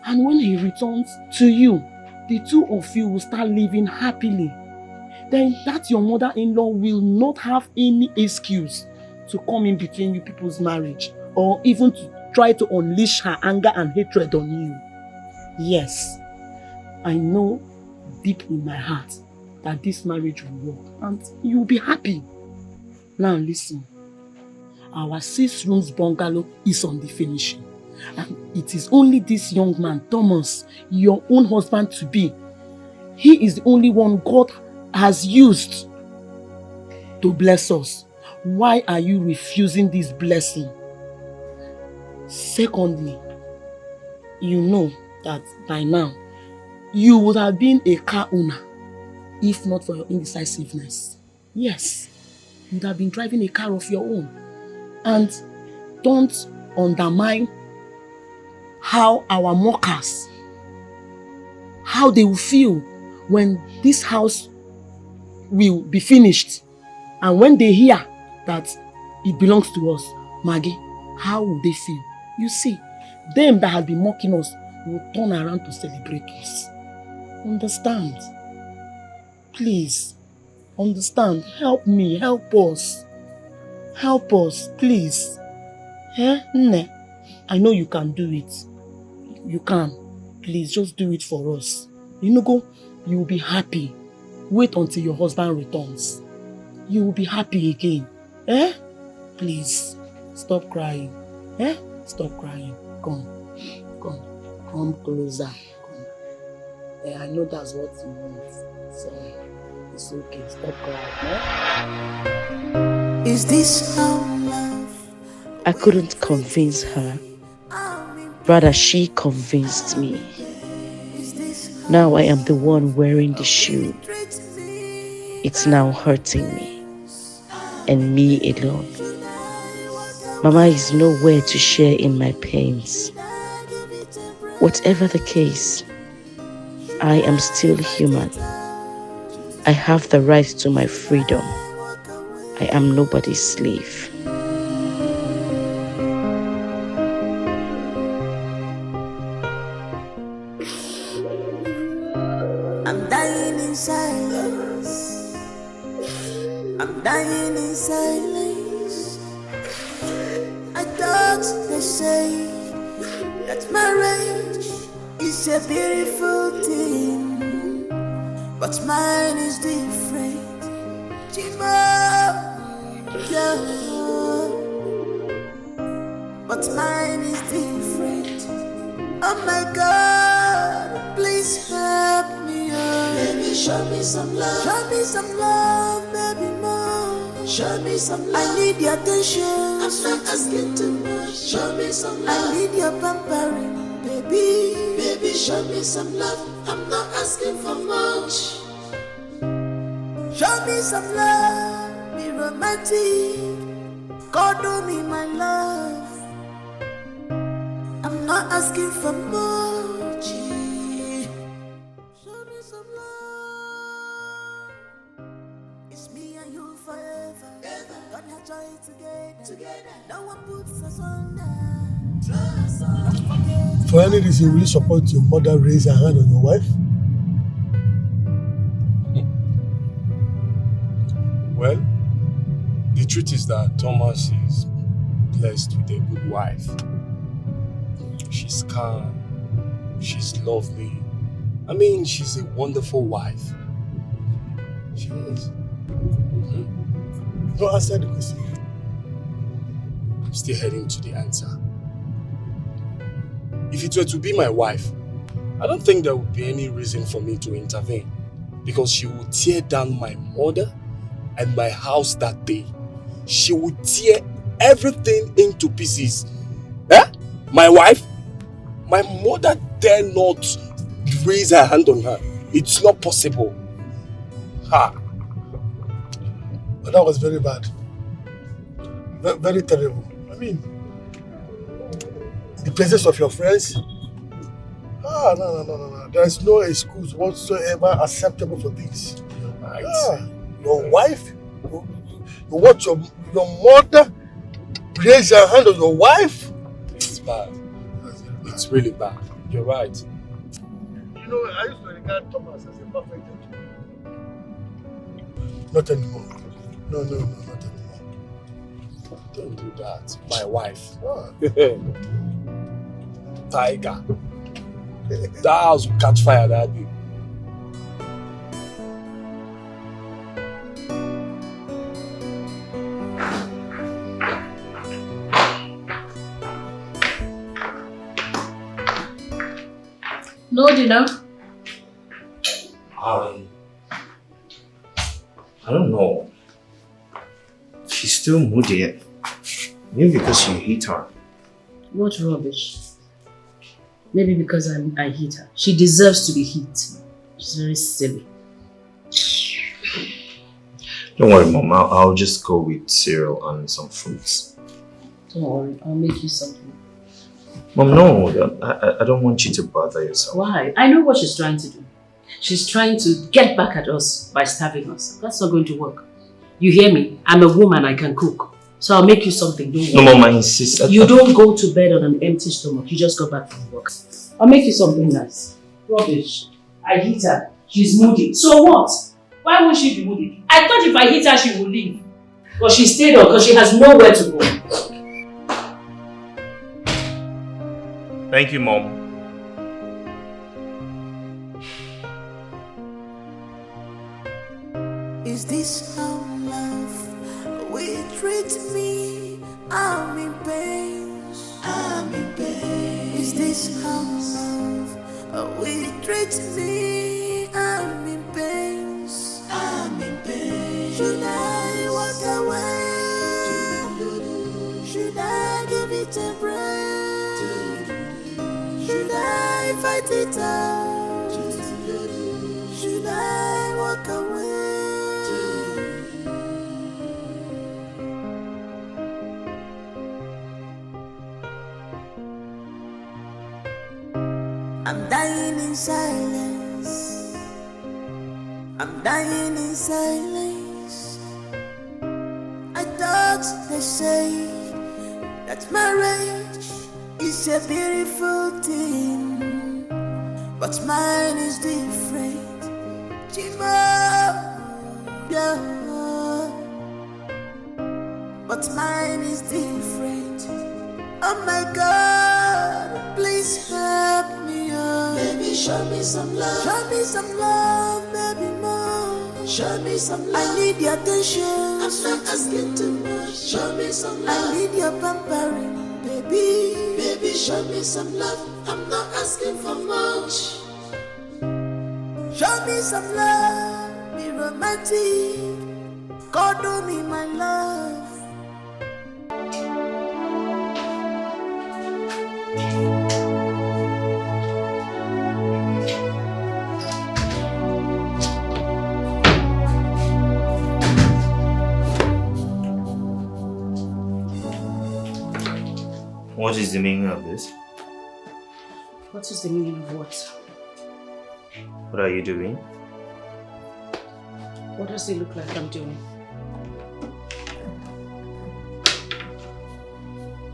And when he returns to you, the two of you will start living happily. Then that your mother-in-law will not have any excuse to come in between you people's marriage or even to try to unleash her anger and hatred on you. Yes, I know deep in my heart that this marriage will work and you will be happy. Now listen, our 6 rooms bungalow is on the finishing and it is only this young man, Thomas, your own husband to be. He is the only one God has used to bless us. Why are you refusing this blessing? Secondly, you know that by now, you would have been a car owner if not for your indecisiveness. Yes, you would have been driving a car of your own. And don't undermine how our mockers, how they will feel when this house will be finished and when they hear that it belongs to us. Maggie, how will they feel? You see, them that have been mocking us will turn around to celebrate us. Understand? Please, understand. Help me, help us. Help us, please. Eh? Nne, I know you can do it. You can. Please, just do it for us. You know, you will be happy. Wait until your husband returns. You will be happy again. Eh? Please, stop crying. Eh? Stop crying. Come. Come. Come closer. Come. Eh, I know that's what you want. So, it's okay. Stop crying. Eh? Is this how love? I couldn't convince her. Rather, she convinced me. Now I am the one wearing the shoe. It's now hurting me. And me alone. Mama is nowhere to share in my pains. Whatever the case, I am still human. I have the right to my freedom. I am nobody's slave. I'm dying in silence. I'm dying in silence. I thought they say that marriage is a beautiful thing, but mine is different. Yeah. But mine is different. Oh my God, please help me. Baby, show me some love. Show me some love, baby, more. Show me some love. I need your attention. I'm not asking too much. Show me some love. I need your pampering, baby. Baby, show me some love. I'm not asking for much. Show me some love. Be romantic. Cuddle me, my love. I'm not asking for much. Show me some love. It's me and you forever. Gonna try it together. No one puts us under. For any reason, will you support your mother raise her hand on your wife? Well, the truth is that Thomas is blessed with a good wife. She's calm, she's lovely. I mean, she's a wonderful wife. She is. Don't answer the question. I'm still heading to the answer. If it were to be my wife, I don't think there would be any reason for me to intervene, because she would tear down my mother and my house that day. She would tear everything into pieces. Eh? My wife? My mother dare not raise her hand on her. It's not possible. Ha! But that was very bad. Very terrible. I mean, in the presence of your friends. No. There is no excuse whatsoever acceptable for this. Right. Your wife? You watch your mother raise her hand on your wife? It's bad. It's really bad. You're right. You know, I used to regard Thomas as a perfect gentleman. Not anymore. No, not anymore. Don't do that. My wife. Tiger. That house will catch fire that day. No dinner? I don't know. She's still moody. Maybe because you hate her. What rubbish. Maybe because I hate her. She deserves to be hit. She's very silly. Don't worry, Mom. I'll just go with cereal and some fruits. Don't worry, I'll make you something. Mom, no. I don't want you to bother yourself. Why? I know what she's trying to do. She's trying to get back at us by starving us. That's not going to work. You hear me? I'm a woman, I can cook. So I'll make you something, don't worry. No, Mom, I insist. You don't go to bed on an empty stomach. You just got back from work. I'll make you something nice. Rubbish. I hit her. She's moody. So what? Why won't she be moody? I thought if I hit her, she would leave. But she stayed on because she has nowhere to go. Thank you, Mom. Is this how love will treat me? I'm in pain. I'm in pain. Is this how love will treat me? I'm in pain. I'm in pain. Should I walk away? Should I give it a break? Should I fight it out? Should I walk away? I'm dying in silence. I'm dying in silence. I thought they say that marriage is a beautiful thing, but mine is different. Chima, yeah. But mine is different. Oh my God, please help me, oh. Baby, show me some love. Show me some love, baby, more. Show me some love. I need your attention. I'm not asking too much. Show me some love. I need your pampering, baby. Baby, show me some love. I'm not asking for much. Show me some love. Be romantic. Cuddle me, my love. What is the meaning of this? What is the meaning of what? What are you doing? What does it look like I'm doing?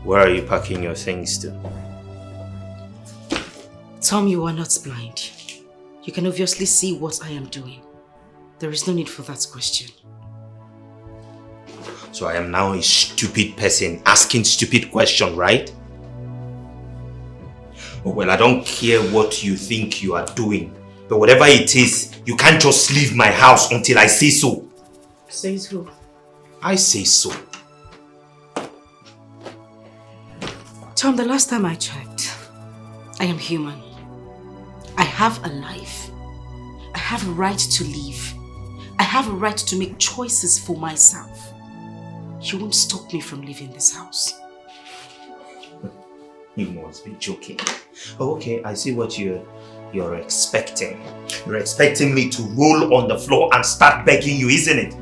Where are you packing your things to? Tom, you are not blind. You can obviously see what I am doing. There is no need for that question. So I am now a stupid person asking stupid questions, right? Well, I don't care what you think you are doing, but whatever it is, you can't just leave my house until I say so. Says who? I say so. Tom, the last time I checked, I am human. I have a life. I have a right to live. I have a right to make choices for myself. You won't stop me from leaving this house. You must be joking. Oh, okay, I see what you're expecting. You're expecting me to roll on the floor and start begging you, isn't it?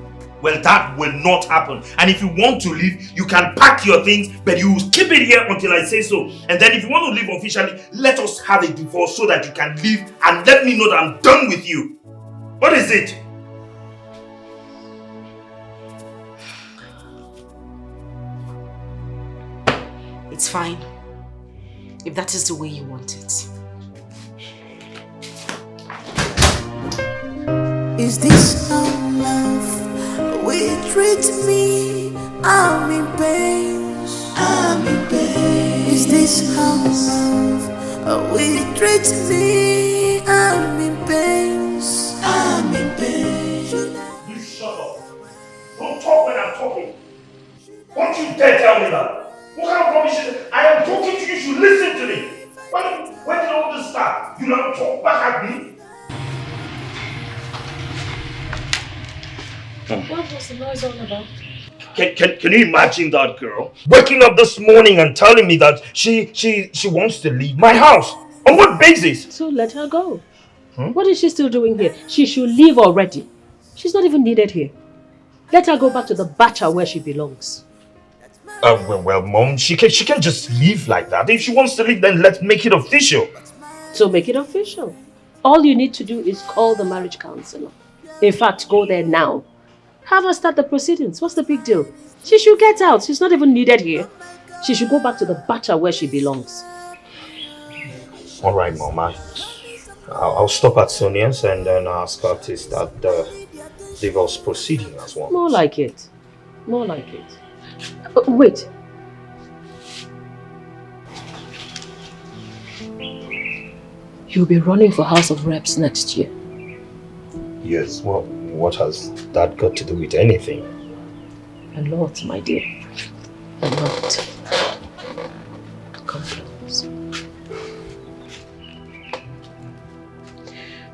Well, that will not happen. And if you want to leave, you can pack your things, but you keep it here until I say so. And then if you want to leave officially, let us have a divorce so that you can leave and let me know that I'm done with you. What is it? It's fine. If that is the way you want it. Is this how love will treat me? I'm in pain. I'm in pain. Is this how love will treat me? I'm in pain. I'm in pain. You shut up. Don't talk when I'm talking. Don't you dare tell me that. What kind of rubbish is it? I am talking to you, you should listen to me. When did all this start? You don't talk back at me? What was the noise all about? Can you imagine that girl waking up this morning and telling me that she wants to leave my house? On what basis? So let her go. What is she still doing here? She should leave already. She's not even needed here. Let her go back to the bacha where she belongs. Well, Mom, she can just leave like that. If she wants to leave, then let's make it official. So make it official. All you need to do is call the marriage counselor. In fact, go there now. Have her start the proceedings. What's the big deal? She should get out. She's not even needed here. She should go back to the bacha where she belongs. All right, Mom. I'll stop at Sonia's and then ask her to start the divorce proceeding as well. More like it. More like it. Wait. You'll be running for House of Reps next year. Yes, well, what has that got to do with anything? A lot, my dear. A lot. Come close.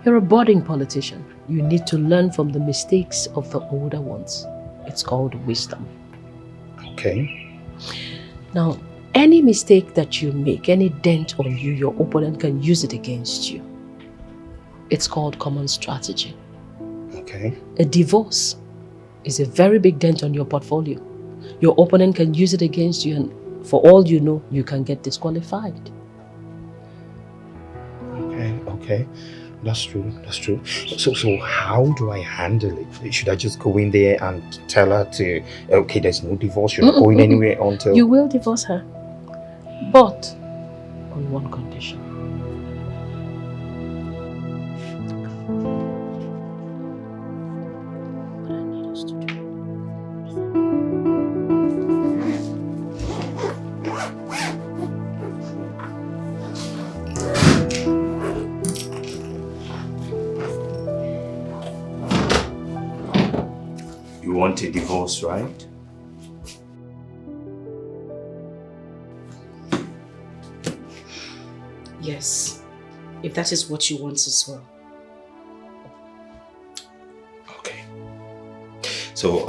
You're a budding politician. You need to learn from the mistakes of the older ones. It's called wisdom. Okay. Now, any mistake that you make, any dent on you, your opponent can use it against you. It's called common strategy. Okay. A divorce is a very big dent on your portfolio. Your opponent can use it against you, and for all you know, you can get disqualified. Okay. Okay, that's true. That's true. So how do I handle it? Should I just go in there and tell her to, okay, there's no divorce, you're not going anywhere until... You will divorce her, but on one condition. You want a divorce, right? Yes, if that is what you want as well. Okay. So,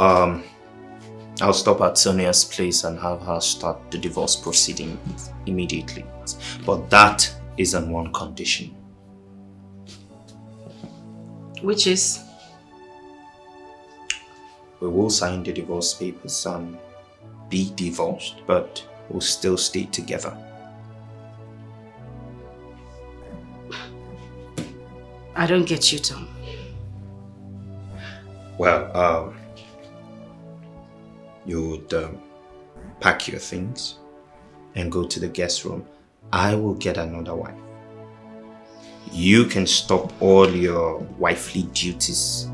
I'll stop at Sonia's place and have her start the divorce proceeding immediately. But that is on one condition. Which is? We will sign the divorce papers and be divorced, but we'll still stay together. I don't get you, Tom. Well, you would pack your things and go to the guest room. I will get another wife. You can stop all your wifely duties.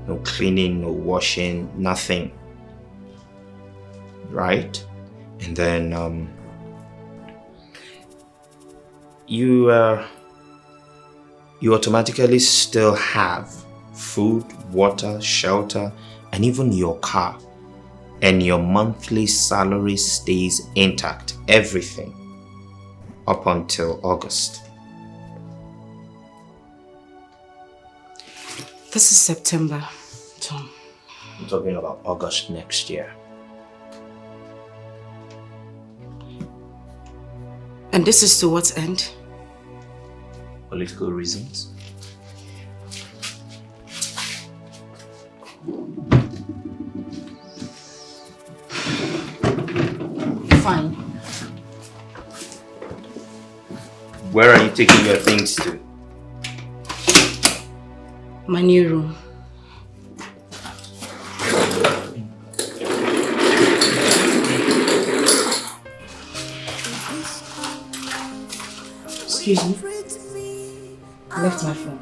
No cleaning, no washing, nothing. Right? And then you automatically still have food, water, shelter, and even your car. And your monthly salary stays intact, everything, up until August. This is September, Tom. I'm talking about August next year. And this is to what end? Political reasons. Fine. Where are you taking your things to? My new room. Excuse me. I left my phone.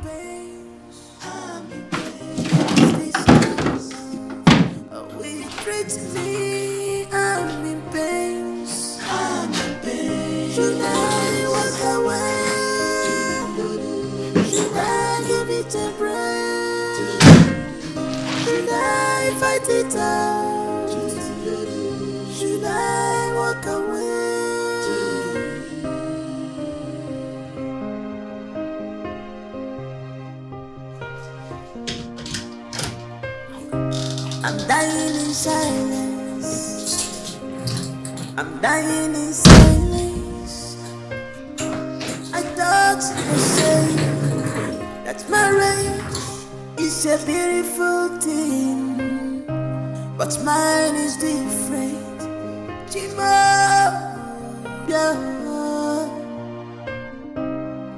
Should I walk away? Should I give it a break? Should I fight it out? Should I walk away? I'm dying in silence. I'm dying in silence. I thought you say that marriage is a beautiful thing, but mine is different. Chima, yeah.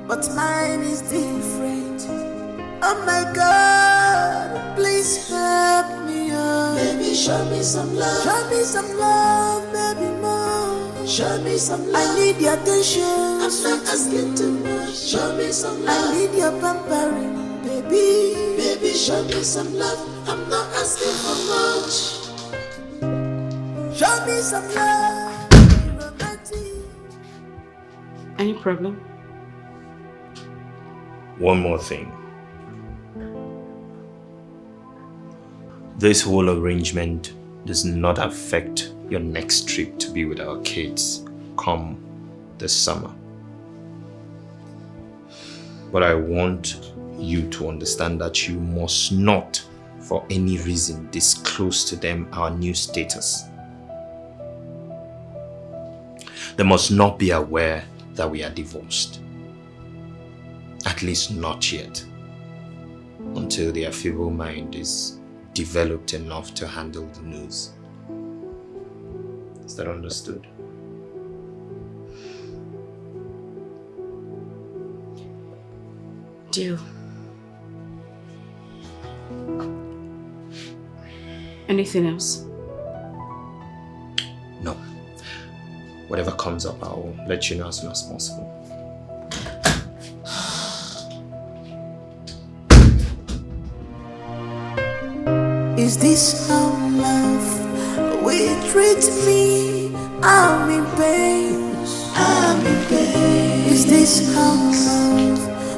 But mine is different. Oh my God, please help me, oh. Baby, show me some love. Show me some love, baby, more. Show me some love. I need your attention. I'm not asking too much. Show me some love. I need your pampering, baby. Baby, show me some love. I'm not asking for much. Show me some love. Romantic. Any problem? One more thing. This whole arrangement does not affect your next trip to be with our kids come this summer. But I want you to understand that you must not, for any reason, disclose to them our new status. They must not be aware that we are divorced. At least not yet. Until their feeble mind is developed enough to handle the news. Is that understood? Deal. Anything else? No. Whatever comes up, I'll let you know as soon as possible. Is this how love will treat me? I'm in pain. I'm in pain. Is this how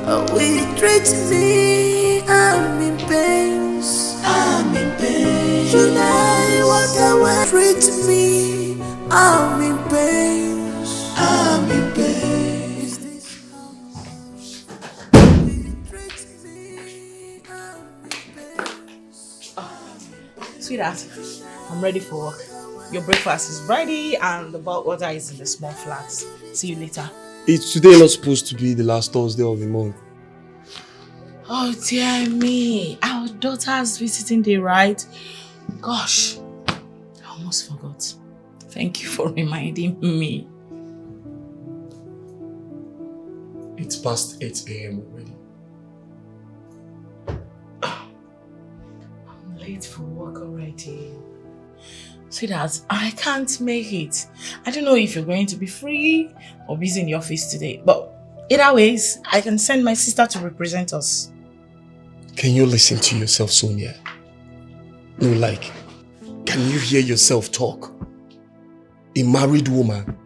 love will treat me? I'm in pain. I'm in pain. Should I walk away? Treat me. I'm in pain. I'm in pain. Is this how love will treat me? I'm Sweetheart, I'm ready for work. Your breakfast is ready and the bulk water is in the small flask. See you later. It's today not supposed to be the last Thursday of the month. Oh dear me, our daughter's visiting day, right? Gosh, I almost forgot. Thank you for reminding me. It's past 8 a.m. already. I'm late for work already. Sweetheart, I can't make it. I don't know if you're going to be free or busy in the office today, but either ways, I can send my sister to represent us. Can you listen to yourself, Sonia? No, like, can you hear yourself talk? A married woman,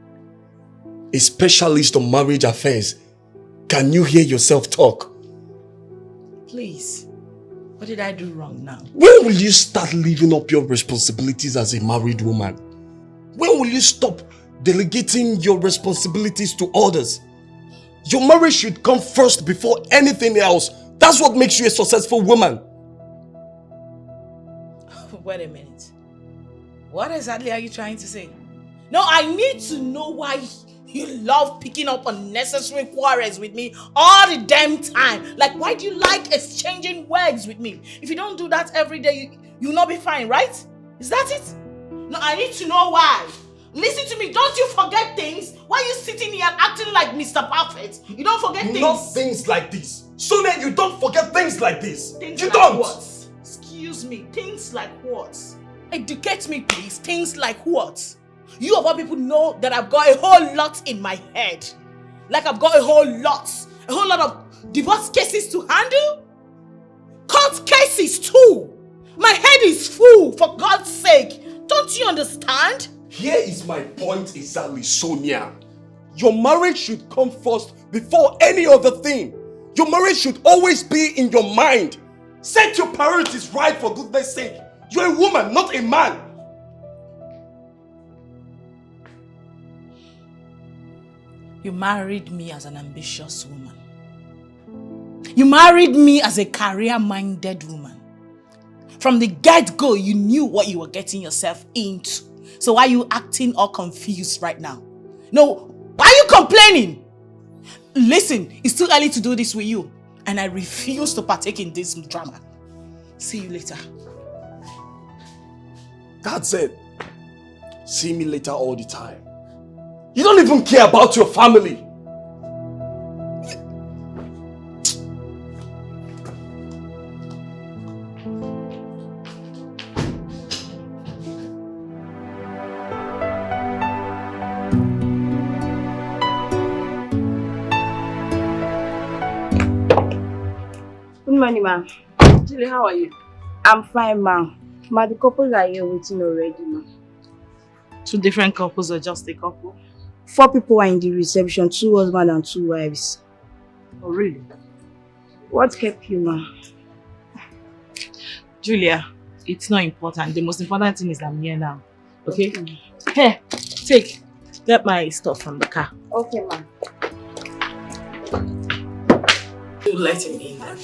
a specialist on marriage affairs. Can you hear yourself talk? Please, what did I do wrong now? When will you start living up your responsibilities as a married woman? When will you stop delegating your responsibilities to others? Your marriage should come first before anything else. That's what makes you a successful woman. Wait a minute. What exactly are you trying to say? No, I need to know why you love picking up unnecessary quarrels with me all the damn time. Like, why do you like exchanging words with me? If you don't do that every day, you'll not be fine, right? Is that it? No, I need to know why. Listen to me, don't you forget things? Why are you sitting here and acting like Mr. Perfect? You don't forget things. Not things like this. Sonia, you don't forget things like this. Things you like don't. What? Excuse me, things like what? Educate me, please. Things like what? You of all people know that I've got a whole lot in my head. Like I've got a whole lot of divorce cases to handle. Court cases too. My head is full, for God's sake. Don't you understand? Here is my point exactly, Sonia. Your marriage should come first before any other thing. Your marriage should always be in your mind. Set your priorities right, for goodness sake. You're a woman, not a man. You married me as an ambitious woman. You married me as a career-minded woman. From the get-go, you knew what you were getting yourself into. So why are you acting all confused right now? No, why are you complaining? Listen, it's too early to do this with you. And I refuse to partake in this drama. See you later. That's it. See me later all the time. You don't even care about your family. Good morning, ma'am. Julie, how are you? I'm fine, ma'am. Ma, the couples are here waiting already, ma'am. 2 different couples or just a couple? 4 people are in the reception, 2 husbands and 2 wives. Oh, really? What kept you, ma'am? Julia, it's not important. The most important thing is I'm here now. Okay? Here, take. Get my stuff from the car. Okay, ma'am. You let him in there.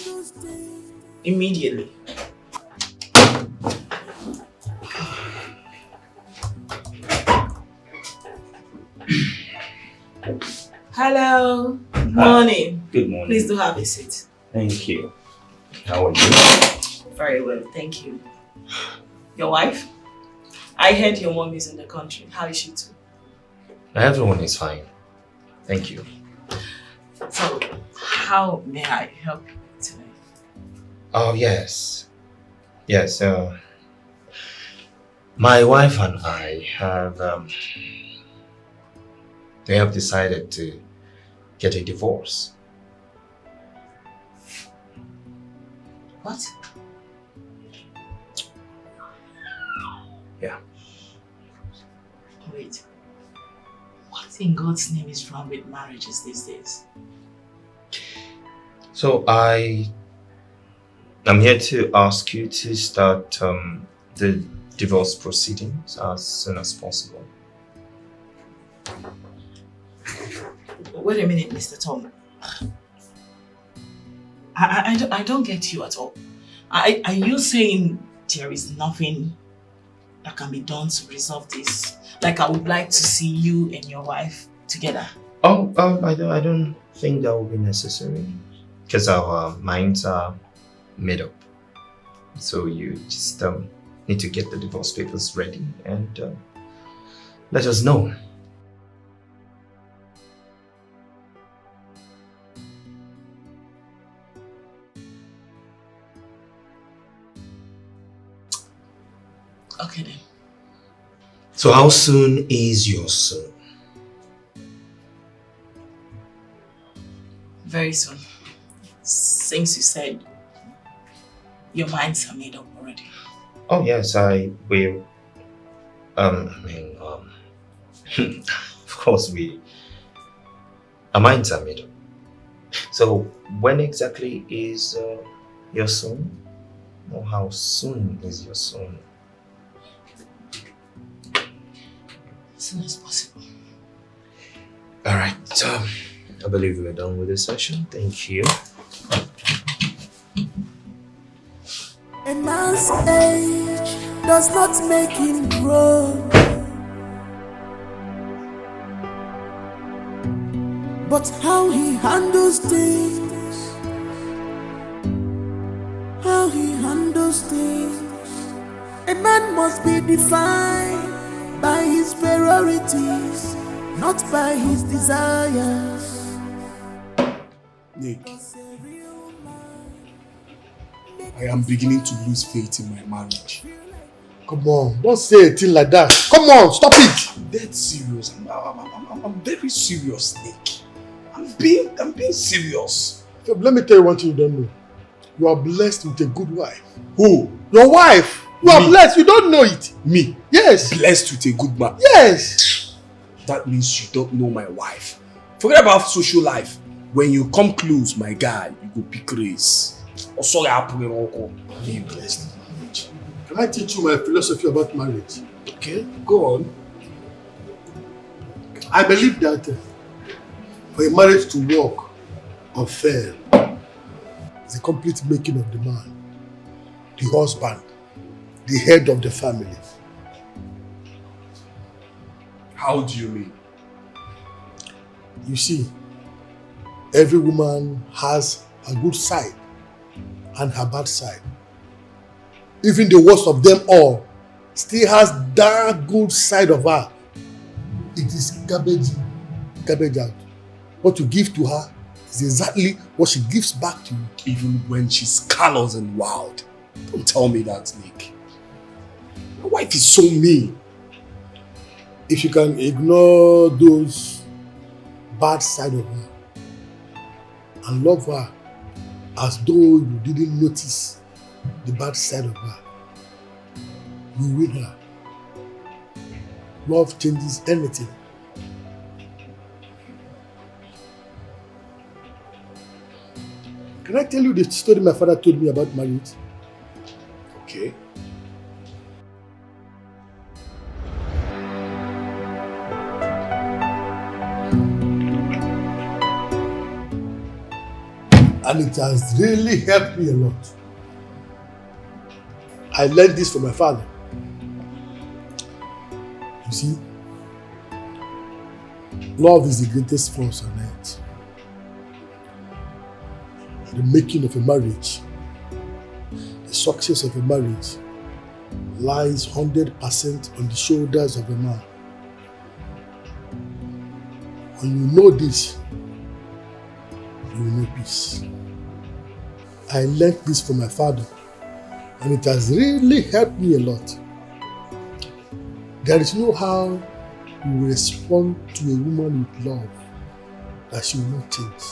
Immediately. Hello. Good morning. Good morning. Please do have a seat. Thank you. How are you? Very well, thank you. Your wife? I heard your mom is in the country. How is she too? Everyone is fine. Thank you. So, how may I help you today? Oh, yes. Yes, my wife and I have, they have decided to get a divorce. What? Yeah. Wait. What in God's name is wrong with marriages these days? So I'm here to ask you to start the divorce proceedings as soon as possible. Wait a minute, Mr. Tom. I don't get you at all. Are you saying there is nothing that can be done to resolve this? Like I would like to see you and your wife together. Oh, I don't think that will be necessary because our minds are made up. So you just need to get the divorce papers ready and let us know. Okay then. So how soon is your soon? Very soon. Since you said your minds are made up already. Oh yes, I will. Of course our minds are made up. So when exactly is your soon? Or how soon is your soon? As soon as possible. Alright, I believe we're done with this session. Thank you. A man's age does not make him grow, but how he handles things, how he handles things. A man must be defined by his priorities, not by his desires. Nick, I am beginning to lose faith in my marriage. Come on, don't say a thing like that. Come on, stop it. I'm dead serious. I'm very serious, Nick. I'm being serious. So let me tell you one thing you don't know. You are blessed with a good wife. Who? Your wife. You are blessed. You don't know it. Me? Yes. Blessed with a good man. Yes. That means you don't know my wife. Forget about social life. When you come close, my guy, you go pick race. Oh, sorry, I'm being blessed. Can I teach you my philosophy about marriage? Okay, go on. I believe that for a marriage to work or fail, it's the complete making of the man, the husband, the head of the family. How do you mean? You see, every woman has a good side and her bad side. Even the worst of them all still has that good side of her. It is garbage out. What you give to her is exactly what she gives back to you. Even when she's callous and wild. Don't tell me that, Nick. My wife is so mean. If you can ignore those bad side of her and love her as though you didn't notice the bad side of her, you win her. Love changes anything. Can I tell you the story my father told me about marriage? Okay. And it has really helped me a lot. I learned this from my father. You see, love is the greatest force on earth. The making of a marriage, the success of a marriage lies 100% on the shoulders of a man. When you know this, peace. I learned this from my father, and it has really helped me a lot. There is no how you will respond to a woman with love that she will not change.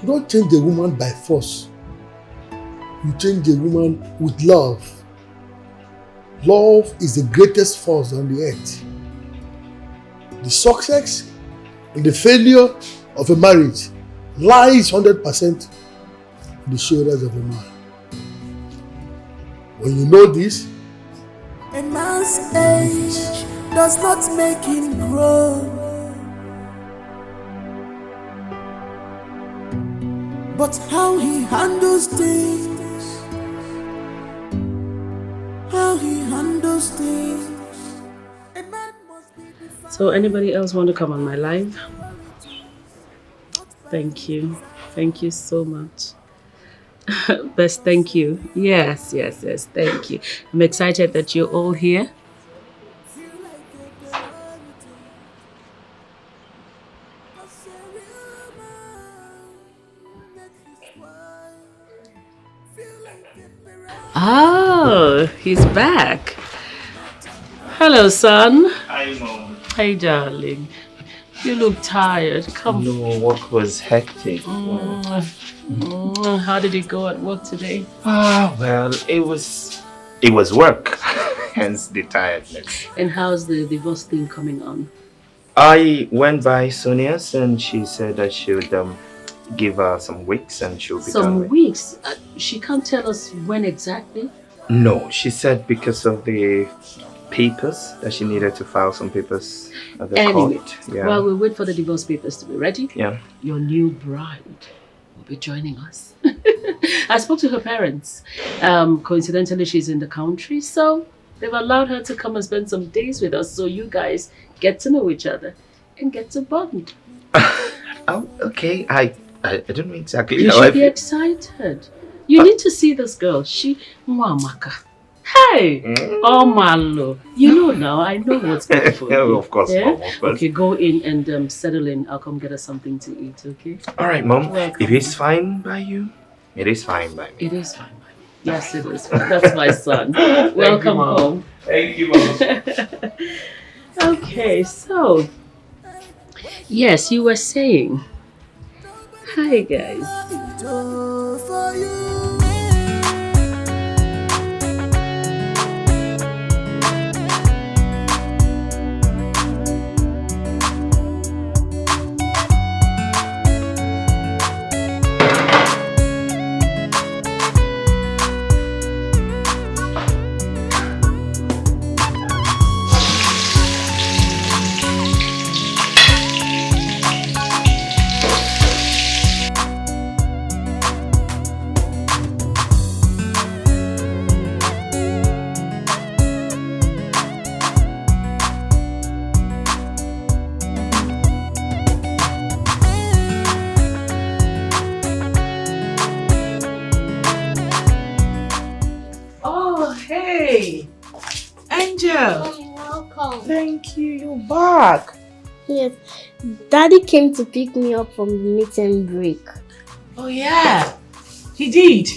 You don't change a woman by force. You change a woman with love. Love is the greatest force on the earth. The success and the failure of a marriage lies 100% on the shoulders of a man. When you know this, a man's age does not make him grow, but how he handles things, how he handles things. So anybody else want to come on my live? Thank you. Thank you so much. Best thank you. Yes, thank you. I'm excited that you're all here. Oh, he's back. Hello, son. Hi, Mom. Hey, darling. You look tired. Come. No, work was hectic. How did it go at work today? Well, it was work, hence the tiredness. And how's the divorce thing coming on? I went by Sonia's and she said that she would give her some weeks and she'll be done Some with. weeks? She can't tell us when exactly? No, she said because of the papers that she needed to file some papers at the court. Yeah. While we wait for the divorce papers to be ready, Yeah. your new bride will be joining us. I spoke to her parents. Coincidentally, she's in the country, so they've allowed her to come and spend some days with us so you guys get to know each other and get to bond. Oh, okay. I don't know exactly You how should I be feel. excited. You need to see this girl. She... Mwamaka. Hey! Oh, Malo. You know now. I know what's good for you. Of course, Yeah? Mom, of course. Okay, go in and settle in. I'll come get us something to eat, okay? All right, Mom. Welcome. If it's fine by you, it is fine by me. It is fine by me. Yes, it is fine. That's my son. Welcome Mom. home. Thank you, Mom. Okay, so... Yes, you were saying... Hi, guys. Hey, Angel. Welcome. Thank you. You're back. Yes, Daddy came to pick me up from the meeting break. Oh yeah, he did.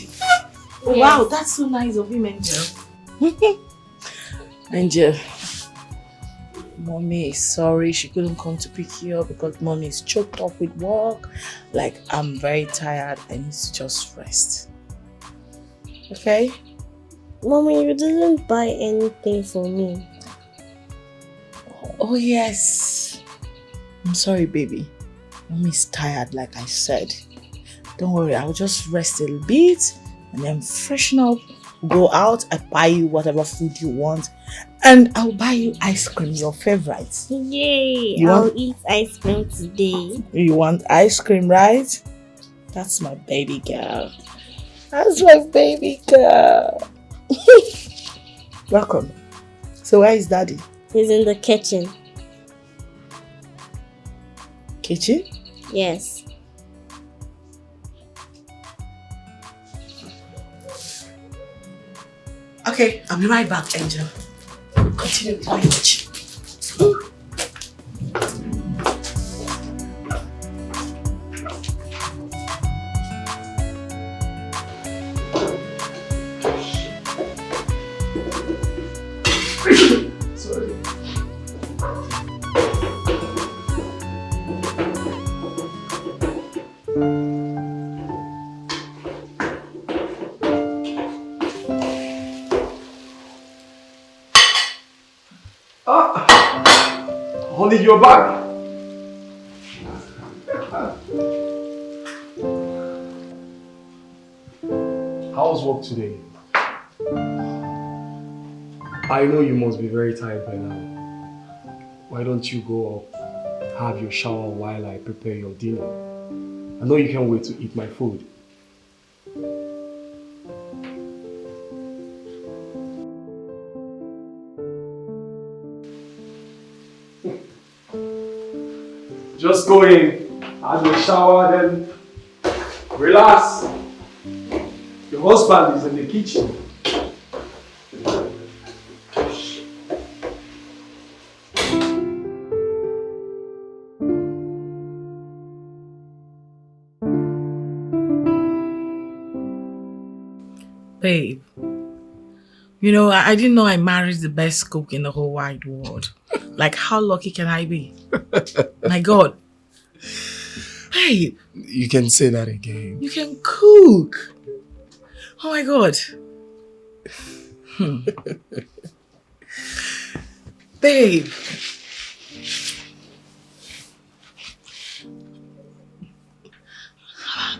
Oh, Yes. wow, that's so nice of him, Angel. Angel, Mommy is sorry she couldn't come to pick you up because Mommy is choked up with work. Like, I'm very tired. I need to just rest. Okay? Mommy, you didn't buy anything for me. Oh yes. I'm sorry, baby. Mommy's tired, like I said. Don't worry, I'll just rest a little bit and then freshen up, go out, I buy you whatever food you want, and I'll buy you ice cream, your favorite. Yay! I'll eat ice cream today. You want ice cream, right? That's my baby girl. That's my baby girl. Welcome. So where is Daddy? He's in the kitchen. Kitchen? Yes. Okay, I'll be right back, Angel. Continue with my watch. Honey, you're back. How's work today? I know you must be very tired by now. Why don't you go up, have your shower while I prepare your dinner? I know you can't wait to eat my food. Just go in, have your shower, then relax. Your husband is in the kitchen. Babe, you know, I didn't know I married the best cook in the whole wide world. Like, how lucky can I be? My God. Babe. You can say that again. You can cook. Oh my God. Babe.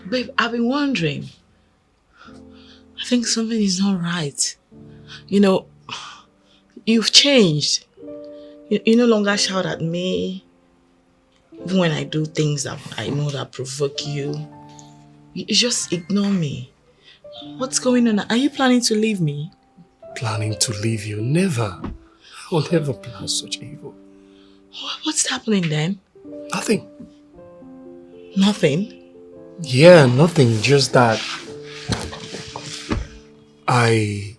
Babe, I've been wondering. I think something is not right. You know, you've changed. You no longer shout at me. Even when I do things that I know that provoke you. You just ignore me. What's going on? Are you planning to leave me? Planning to leave you? Never. I will never plan such evil. What's happening then? Nothing. Nothing? Yeah, nothing. Just that I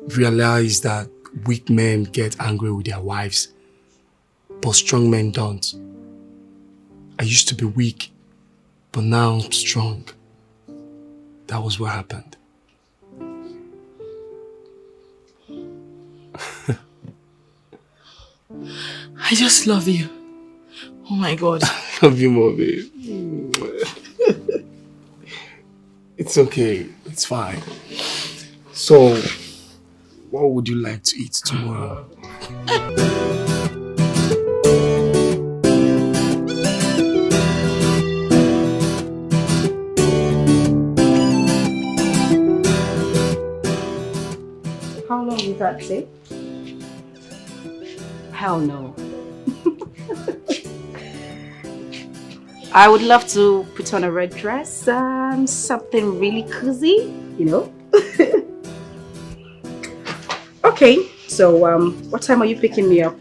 realized that weak men get angry with their wives, but strong men don't. I used to be weak, but now I'm strong. That was what happened. I just love you. Oh my God. I love you more, babe. It's okay. It's fine. So, what would you like to eat tomorrow? How long will that take? Hell no. I would love to put on a red dress, something really cozy, you know? Okay, so what time are you picking me up?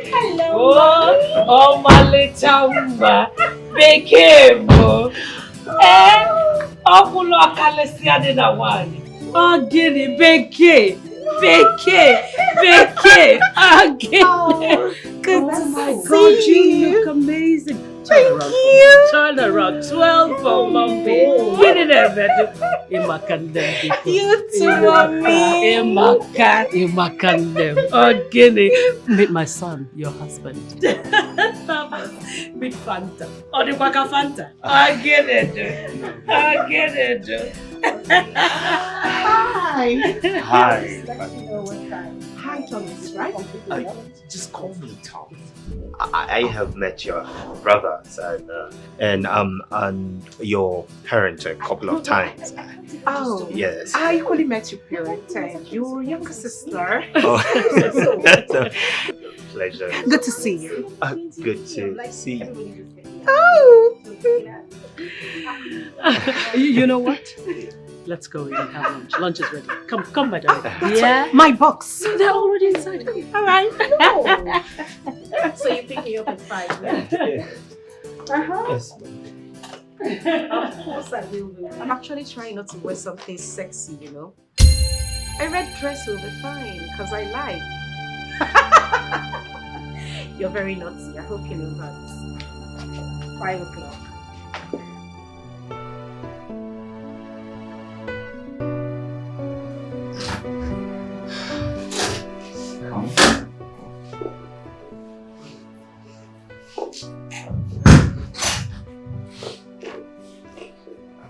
Hello. Oh, my little Ubah. Bekee mo. Ọkùnrin ọ̀kàlẹ̀ sí Adédáwálé. Ọ̀gẹ̀dẹ̀ Bekee. Ọ̀gẹ̀dẹ̀. Good to see you. You look amazing. Thank you. Turn around. 12 for Mommy. Get it there, Imakandem. You too, Mommy. Imakandem. Ọ̀gẹ̀dẹ̀. Meet my son, your husband. Meet Fanta. Odibaka Fanta. Ọ̀gẹ̀dẹ̀. Hi. Hi. Hi, Thomas, right? Just call me Tom. I have met your brothers and your parents a couple of times. Oh, Yes. I equally met your parents and your younger sister. Oh, that's a pleasure. Good to see you. Good to see you. Oh. You know what? Let's go in and have lunch. Lunch is ready. Come, my darling. Yeah. My box. They're already inside. All right. So you pick me up at 5, yeah? Uh-huh. Yes. Of course I will be. I'm actually trying not to wear something sexy, you know. A red dress will be fine, because I like. You're very naughty. I hope you know that. 5 o'clock.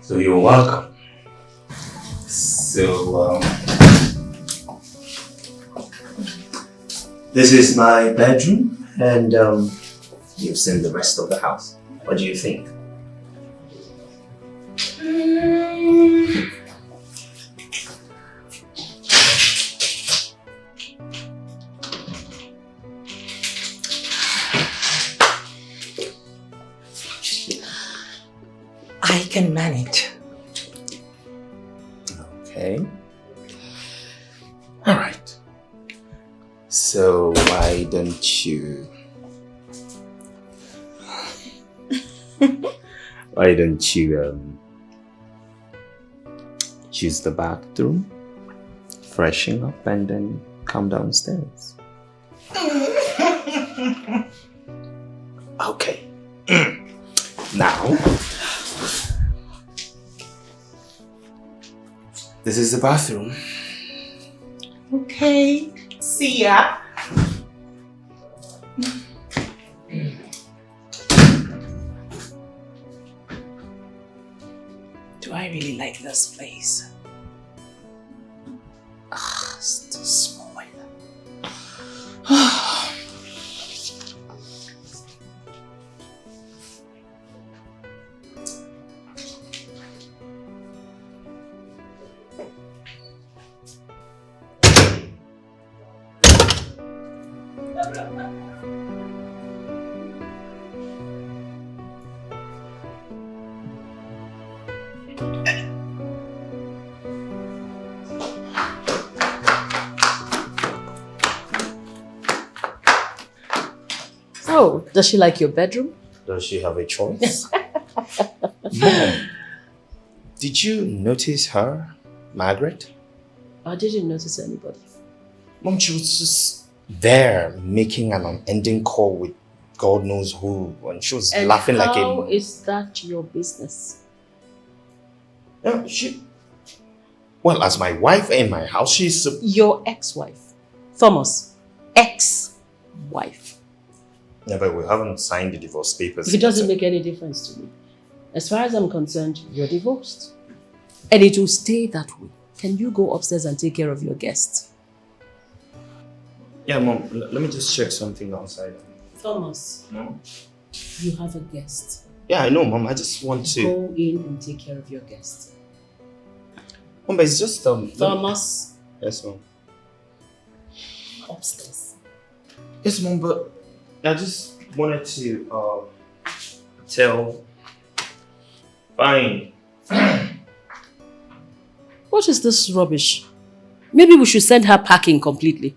So you're welcome. So, this is my bedroom, and you've seen the rest of the house. What do you think? I can manage. Okay. All right. So why don't you use the bathroom, freshen up, and then come downstairs? Okay. Now, this is the bathroom. Okay. See ya. Do I really like this place? It's too small. Oh, does she like your bedroom? Does she have a choice? Mom, did you notice her, Margaret? I didn't notice anybody. Mom, she was just there making an unending call with God knows who, and she was laughing like a... How is that your business? No, well, as my wife in my house, she's... Your ex-wife. Thomas, ex-wife. Yeah, but we haven't signed the divorce papers. It doesn't make any difference to me. As far as I'm concerned, you're divorced. And it will stay that way. Can you go upstairs and take care of your guests? Yeah, Mom, let me just check something outside. Thomas, No? you have a guest. Yeah, I know, Mom. I just want to... Go in and take care of your guest. Mom, but it's just... Thomas. Yes, Mom. Upstairs. Yes, Mom, but I just wanted to tell... Fine. What is this rubbish? Maybe we should send her packing completely.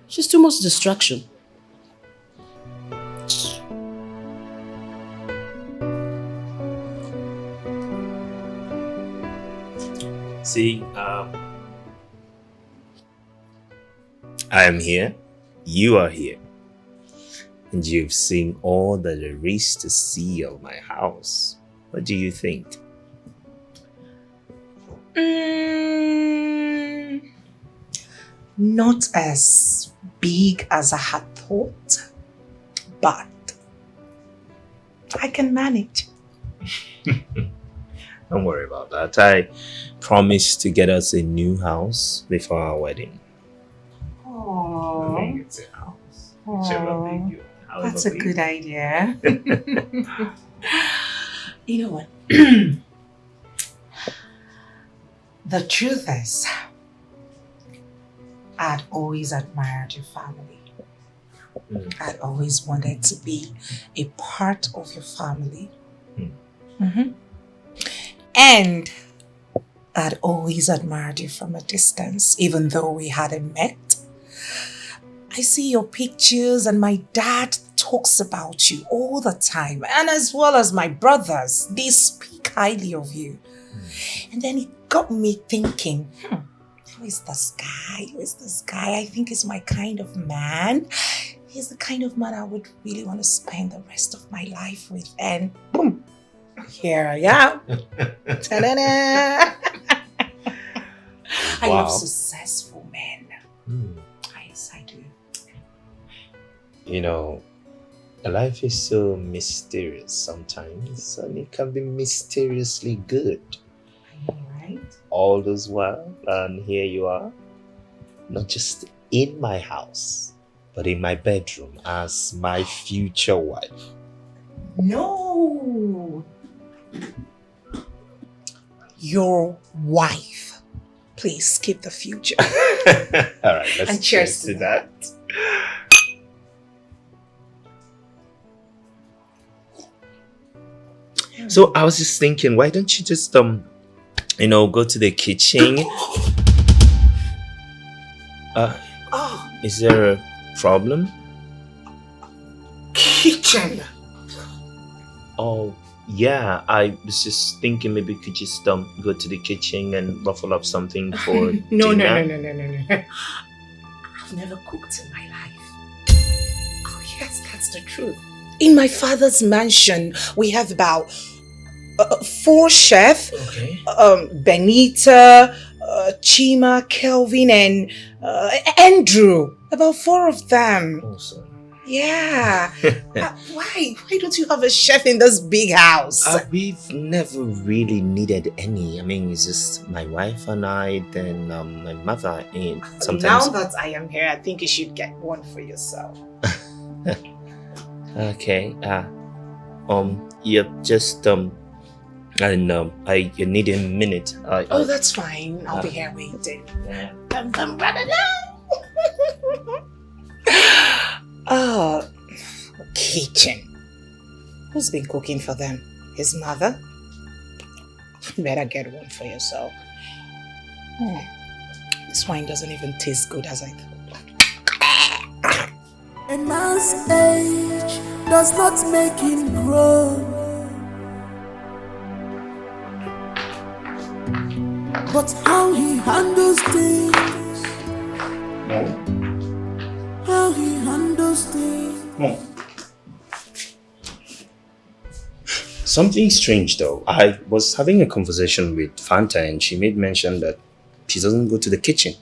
She's too much distraction. See, I am here, you are here, and you've seen all that there is to see of my house. What do you think? Not as big as I had thought, but I can manage. Don't worry about that. I promised to get us a new house before our wedding. Oh, It's a house. Whichever way you- however that's a way. good idea. You know what? The truth is, I'd always admired your family. I'd always wanted to be a part of your family. And I'd always admired you from a distance, even though we hadn't met. I see your pictures and my dad talks about you all the time, and as well as my brothers, they speak highly of you. And then it got me thinking, who is this guy? Who is this guy? I think he's my kind of man. He's the kind of man I would really want to spend the rest of my life with. And boom, here I am. Ta-da-da. I Wow. love successful men. Yes, I do. You know, life is so mysterious sometimes, and it can be mysteriously good. Right? All those while, and here you are, not just in my house, but in my bedroom as my future wife. No. Your wife. Please skip the future. All right, let's And cheers to that. So I was just thinking, why don't you just go to the kitchen? Is there a problem? Kitchen. Oh, yeah. I was just thinking maybe we could just go to the kitchen and ruffle up something for No. dinner. I've never cooked in my life. Oh, yes, that's the truth. In my father's mansion, we have about 4 chefs. Okay. Benita, Chima, Kelvin, and Andrew. About 4 of them. Awesome. Yeah. Why don't you have a chef in this big house? We've never really needed any. I mean, it's just my wife and I, then my mother, and sometimes. Now that I am here, I think you should get one for yourself. Okay. Yeah, just I know. You need a minute. Oh, that's fine. I'll be here waiting. Yeah. Come, run along. Oh, kitchen. Who's been cooking for them? His mother? Better get one for yourself. This wine doesn't even taste good as I thought. A man's age does not make him grow, but how he handles things, how he handles things. Mom. Something strange though. I was having a conversation with Fanta and she made mention that she doesn't go to the kitchen.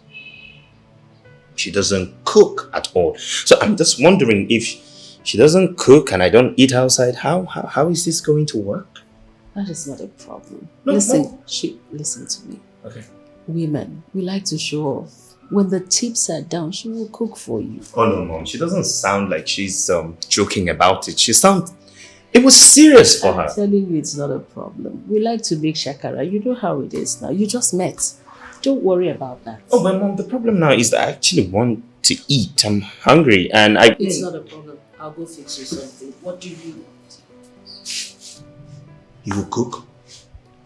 She doesn't cook at all. So I'm just wondering, if she doesn't cook and I don't eat outside, how is this going to work? That is not a problem. No, listen to me. Okay. Women, we like to show off. When the tips are down, she will cook for you. Oh no, Mom. She doesn't sound like she's joking about it. It was serious for her. I'm telling you, it's not a problem. We like to make shakara. You know how it is now. You just met. Don't worry about that. Oh, but Mom, the problem now is that I actually want to eat. I'm hungry and I... It's not a problem. I'll go fix you something. What do you want? You will cook?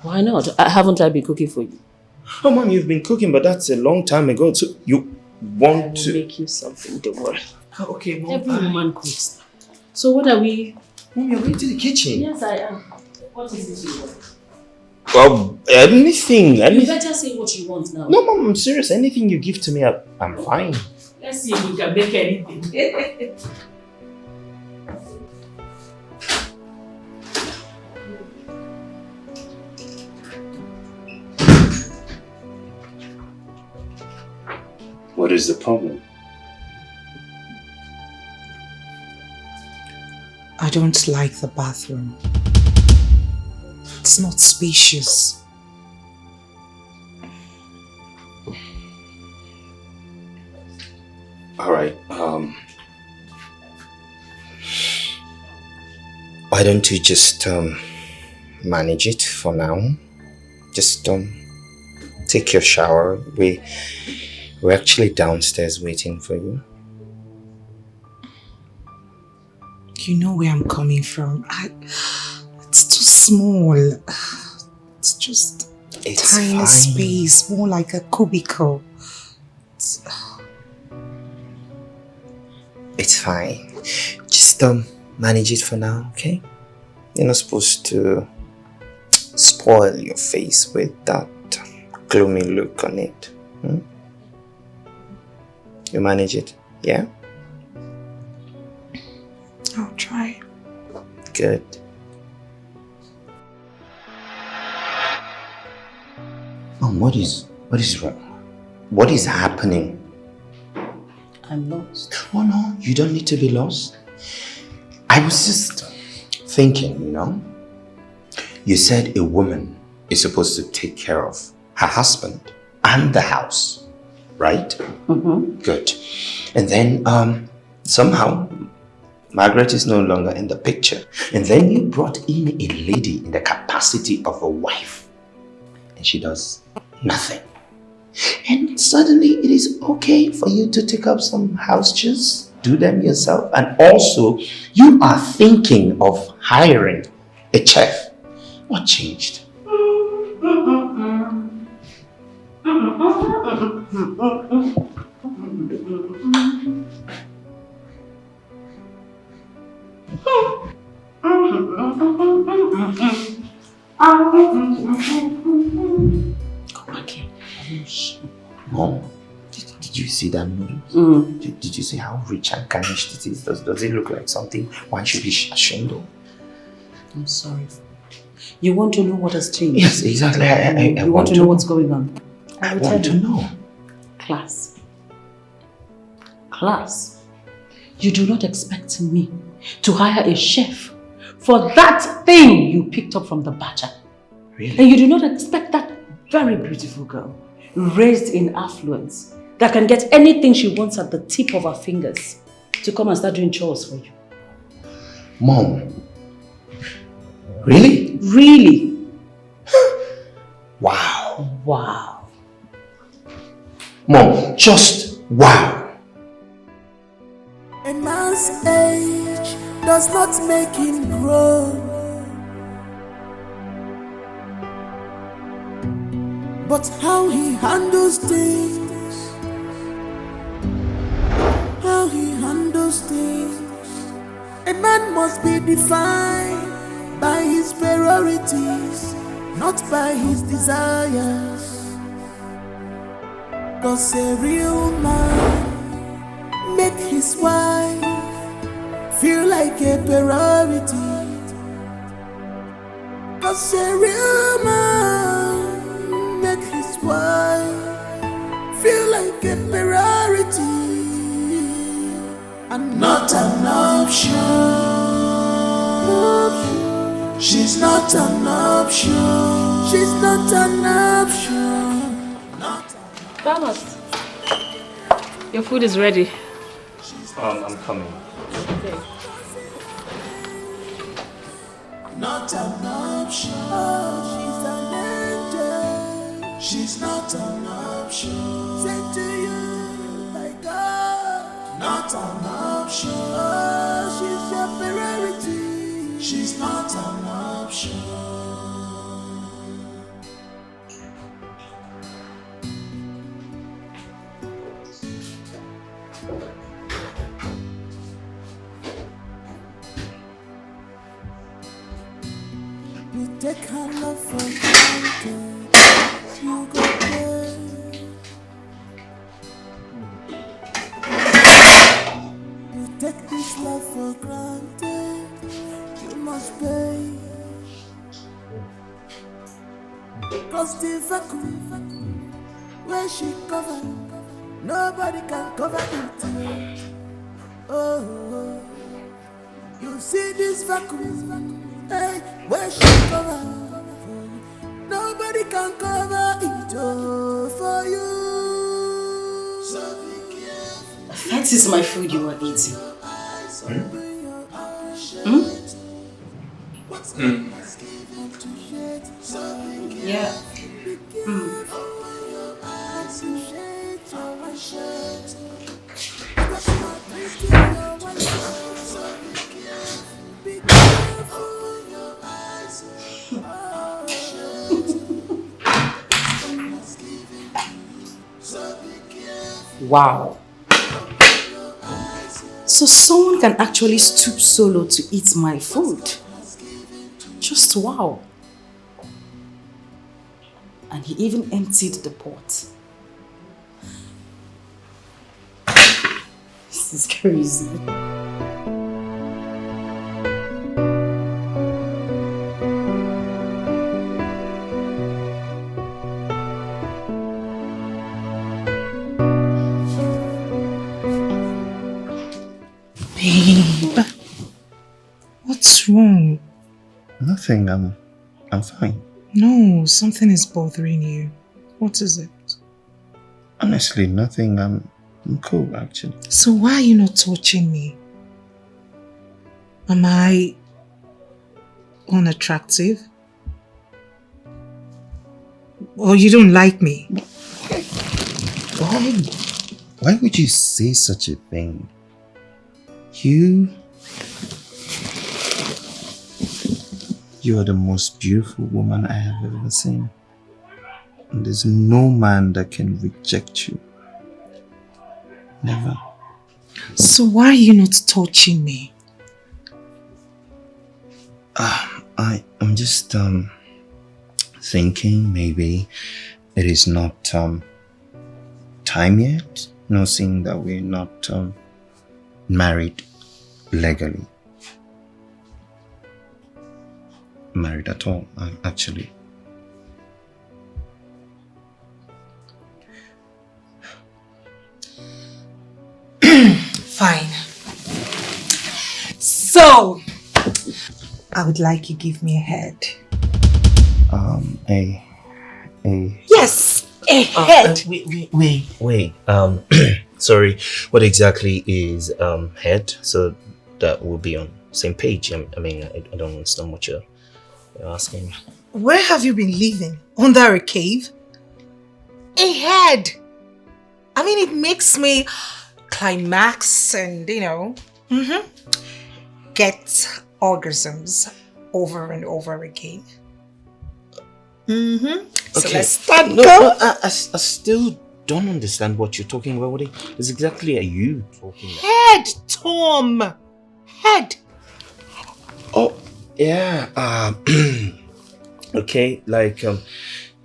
Why not? Haven't I been cooking for you? Oh, Mom, you've been cooking, but that's a long time ago. So you want to... make you something, don't worry. Oh, okay, Mom. Every woman cooks. So what are we... Mom, you're going to the kitchen. Yes, I am. What is it you want? Well, anything. You better say what you want now. No, Mom, I'm serious. Anything you give to me, I'm fine. Let's see if we can make anything. What is the problem? I don't like the bathroom. It's not spacious. All right. Why don't you just manage it for now? Just take your shower. We're actually downstairs waiting for you. You know where I'm coming from. It's too small. It's just a tiny fine. space, more like a cubicle. It's fine. Just manage it for now, okay? You're not supposed to spoil your face with that gloomy look on it. You manage it, yeah? I'll try. Good. Mom, what is wrong? What is happening? I'm lost. Oh no, you don't need to be lost. I was just thinking, You said a woman is supposed to take care of her husband and the house, right? Mm-hmm. Good. And then somehow Margaret is no longer in the picture. And then you brought in a lady in the capacity of a wife. And she does nothing. And suddenly it is okay for you to take up some house chores, do them yourself. And also, you are thinking of hiring a chef. What changed? Mom, did you see that noodles? Did you see how rich and garnished it is? Does it look like something one should be ashamed of? I'm sorry. You want to know what has changed? Yes, exactly. I you want to know what's going on? I want to know. Class. Class. You do not expect me to hire a chef for that thing you picked up from the butcher. Really? And you do not expect that very beautiful girl, raised in affluence, that can get anything she wants at the tip of her fingers, to come and start doing chores for you. Mom. Really? Really. Wow. Wow. Mom, just wow. A man's age does not make him grow, but how he handles things, how he handles things. A man must be defined by his priorities, not by his desires. 'Cause a real man make his wife feel like a priority. 'Cause a real man make his wife feel like a priority and not an option. She's not an option. She's not an option. Thomas, your food is ready. I'm coming. Okay. Not an option. She's an angel. She's not an option. Say to you, my God. Not an option. She's your priority. She's not an option. You take her love for granted. You go there. You take this love for granted. You must pay. 'Cause the vacuum where she covered, nobody can cover it. Oh, you see this vacuum. Hey, where she cover, nobody can cover it for you. So be careful. That is my food you are eating. Yeah. Wow. So someone can actually stoop solo to eat my food. Just wow. And he even emptied the pot. This is crazy. Nothing. I'm fine. No, something is bothering you. What is it? Honestly, nothing. I'm cool, actually. So why are you not touching me? Am I unattractive? Or you don't like me? Why would you say such a thing? You are the most beautiful woman I have ever seen. And there's no man that can reject you. Never. So why are you not touching me? I'm just thinking maybe it is not time yet. No, seeing that we're not married legally. Married at all, actually. Fine. So, I would like you to give me a head. Yes, a head. Wait. Sorry. What exactly is head? So that we'll be on same page. I don't understand what you're asking. Where have you been living? Under a cave? A head. It makes me climax and, get orgasms over and over again. So let's start. No, I still don't understand what you're talking about. What exactly are you talking about? Head, Tom. Head. Oh, yeah. Okay, like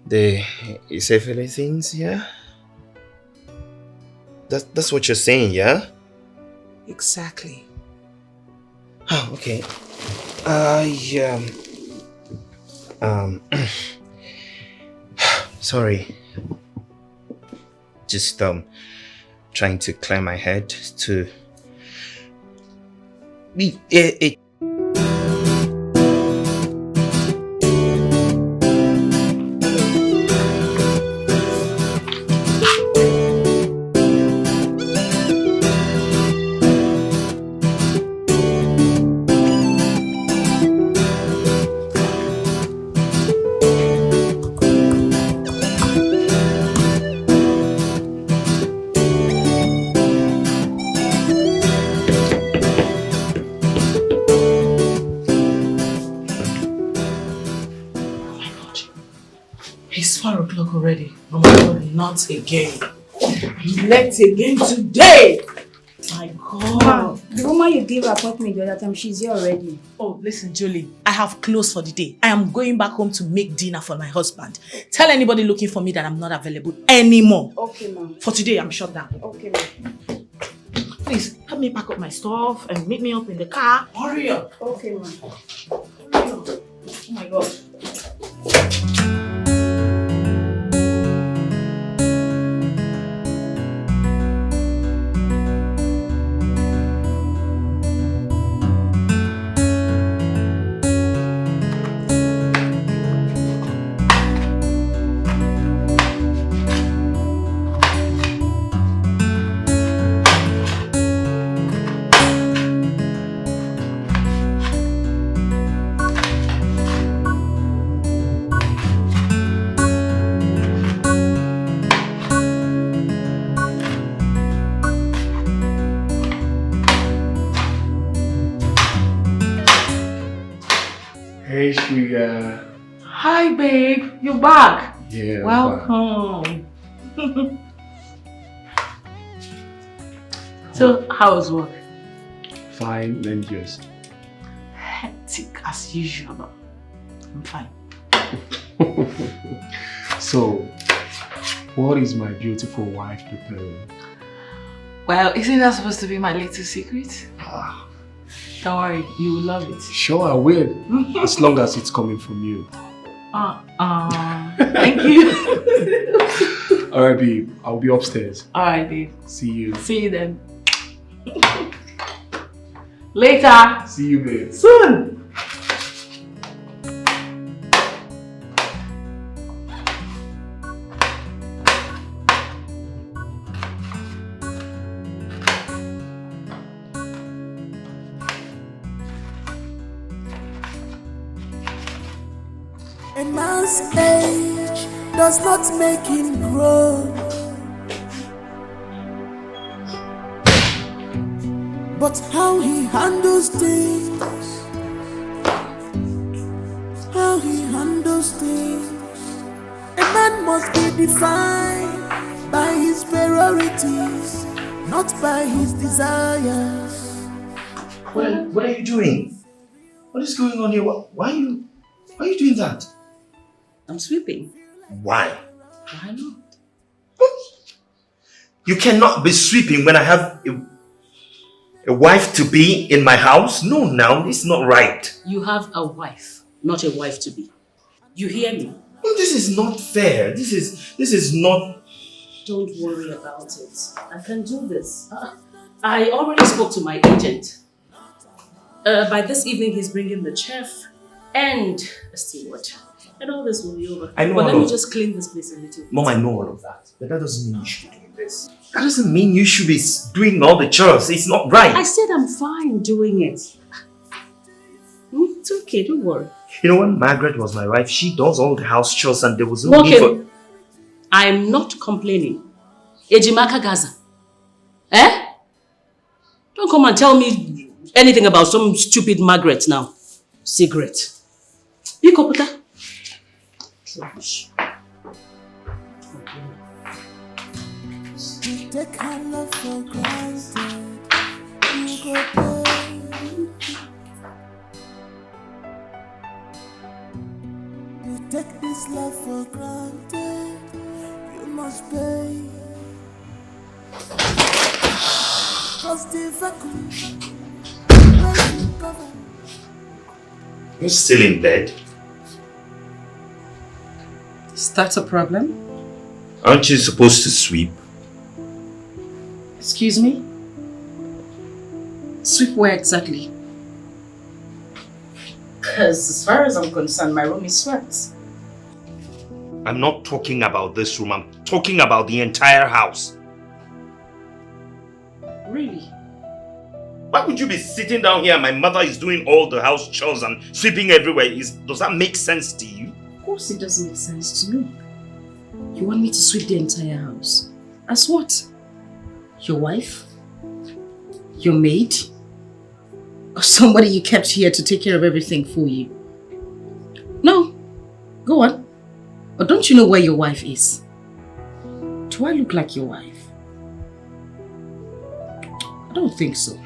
the syphilis things, yeah? That's what you're saying, yeah? Exactly. Oh, okay. Sorry. Just trying to clear my head to it. It's 4 o'clock already. Oh my God, not again. Not again today. My God. The woman you gave appointment the other time, she's here already. Oh, listen, Julie. I have closed for the day. I am going back home to make dinner for my husband. Tell anybody looking for me that I'm not available anymore. Okay, ma'am. For today, I'm shut down. Okay, ma'am. Please, help me pack up my stuff and meet me up in the car. Hurry up. Okay, ma'am. Hurry up. Oh my God. Hey, sugar. Hi, babe. You're back. Yeah. Welcome. So, how was work? Fine, and yours? Hectic as usual, but I'm fine. So, what is my beautiful wife preparing? Well, isn't that supposed to be my little secret? Don't worry, you will love it. Sure, I will. As long as it's coming from you. Thank you. Alright, babe. I'll be upstairs. Alright, babe. See you. See you then. Later. See you, babe. Soon. A man's age does not make him grow, but how he handles things, how he handles things. A man must be defined by his priorities, not by his desires. What are you doing? What is going on here? Why are you doing that? I'm sweeping. Why? Why not? You cannot be sweeping when I have a wife to be in my house. No, now it's not right. You have a wife, not a wife to be. You hear me? This is not fair. This is not. Don't worry about it. I can do this. I already spoke to my agent. By this evening, he's bringing the chef and a steward. And all this will be over. I know. But let me just clean this place a little bit. Mom, I know all of that. But that doesn't mean you should be doing this. That doesn't mean you should be doing all the chores. It's not right. I said I'm fine doing it. It's okay, don't worry. You know, when Margaret was my wife, she does all the house chores and there was no need for... I'm not complaining. Ejimaka Gaza. Eh? Don't come and tell me anything about some stupid Margaret now. Cigarette. You Koputa. Trash. You take her love for granted. You go pay. You take this love for granted. You must pay. Cause the vacuum will cover. You're still in bed. Is that a problem? Aren't you supposed to sweep? Excuse me? Sweep where exactly? Because as far as I'm concerned, my room is swept. I'm not talking about this room. I'm talking about the entire house. Really? Why would you be sitting down here and my mother is doing all the house chores and sweeping everywhere? Does that make sense to you? Of course it doesn't make sense to me. You want me to sweep the entire house? As what? Your wife? Your maid? Or somebody you kept here to take care of everything for you? No. Go on. Or don't you know where your wife is? Do I look like your wife? I don't think so.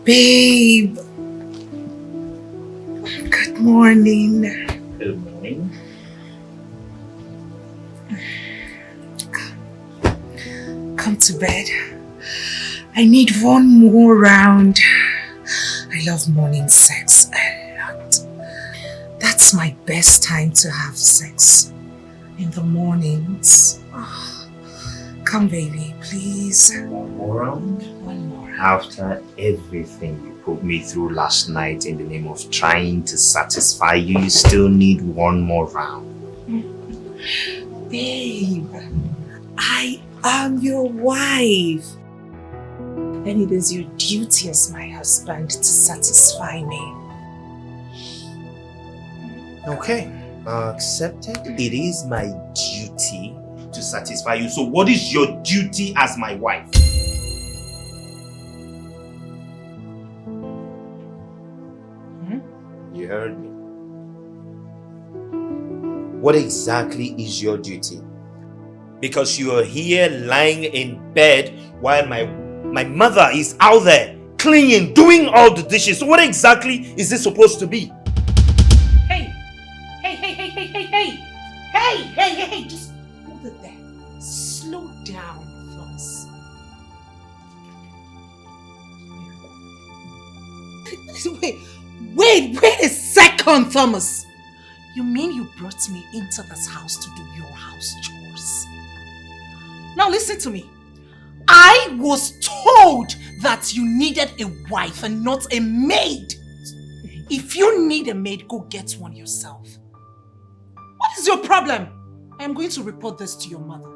Babe, good morning. Good morning. Come to bed. I need one more round. I love morning sex a lot. That's my best time to have sex. In the mornings. Oh, come baby, please. One more round? One more. After everything you put me through last night in the name of trying to satisfy you, you still need one more round. Babe, I am your wife. And it is your duty as my husband to satisfy me. Okay, accepted. It is my duty to satisfy you. So what is your duty as my wife? You heard me. What exactly is your duty? Because you are here lying in bed while my mother is out there cleaning, doing all the dishes. So what exactly is this supposed to be? Hey, just hold it there. Slow down, Thomas. Wait a second, Thomas. You mean you brought me into this house to do your house chores? Now listen to me. I was told that you needed a wife and not a maid. If you need a maid, go get one yourself. What is your problem? I am going to report this to your mother.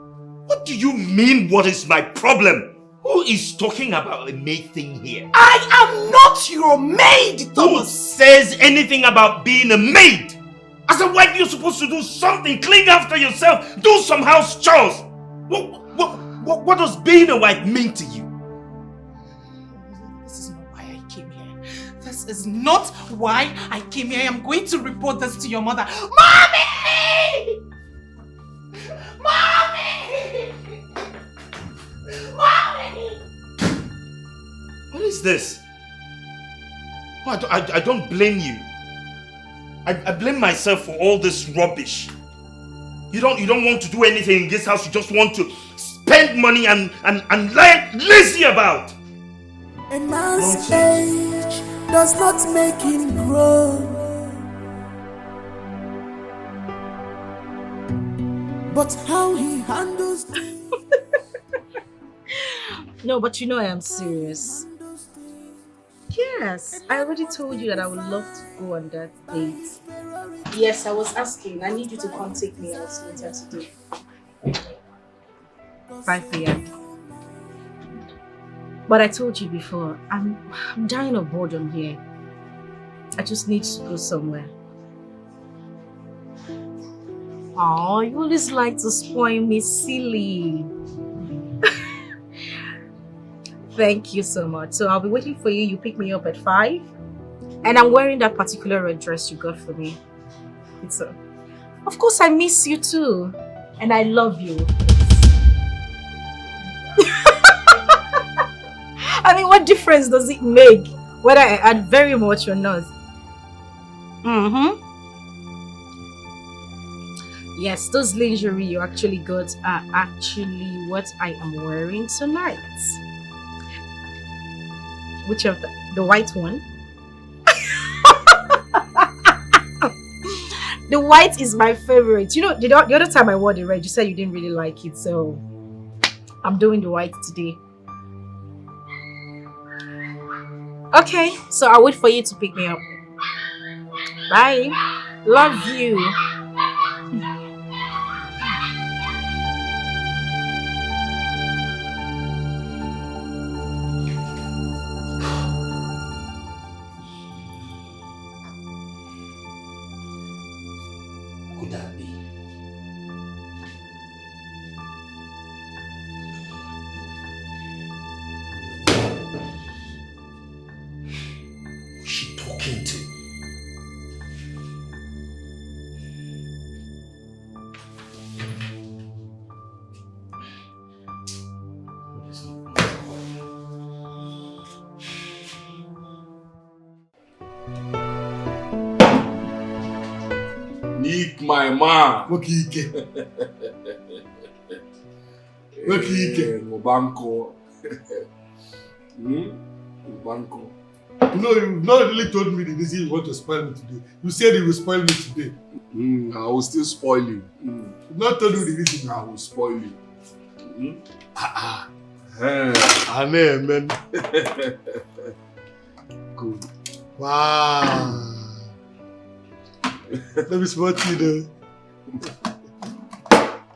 What do you mean, what is my problem? Who is talking about a maid thing here? I am not your maid, Thomas! Who says anything about being a maid? As a wife, you're supposed to do something, clean after yourself, do some house chores. What does being a wife mean to you? This is not why I came here. This is not why I came here. I am going to report this to your mother. Mommy! Mommy! Mommy! What is this? Oh, I don't blame you. I blame myself for all this rubbish. You don't want to do anything in this house. You just want to spend money and lie lazy about. A man's age does not make him grow, but how he handles things. No, but you know I am serious. Yes, I already told you that I would love to go on that date. Yes, I was asking. I need you to come take me out later today. 5 p.m. But I told you before, I'm dying of boredom here. I just need to go somewhere. Oh, you always like to spoil me, silly. Thank you so much. So I'll be waiting for you. You pick me up at 5. And I'm wearing that particular red dress you got for me. Of course, I miss you too. And I love you. I mean, what difference does it make whether I add very much or not? Yes, those lingerie you actually got are actually what I am wearing tonight. Which of the white one? The white is my favorite. You know, the other time I wore the red, you said you didn't really like it, so I'm doing the white today. Okay, so I'll wait for you to pick me up. Bye. Love you. Could that be? Who's she talking to? Nick, my man. Wakike. Wakike. Mobanko. Mobanko. You've not really told me the reason you want to spoil me today. You said you will spoil me today. I will still spoil you. You've not told me the reason. I will spoil you. Amen. Good. Wow. Let me spot you though.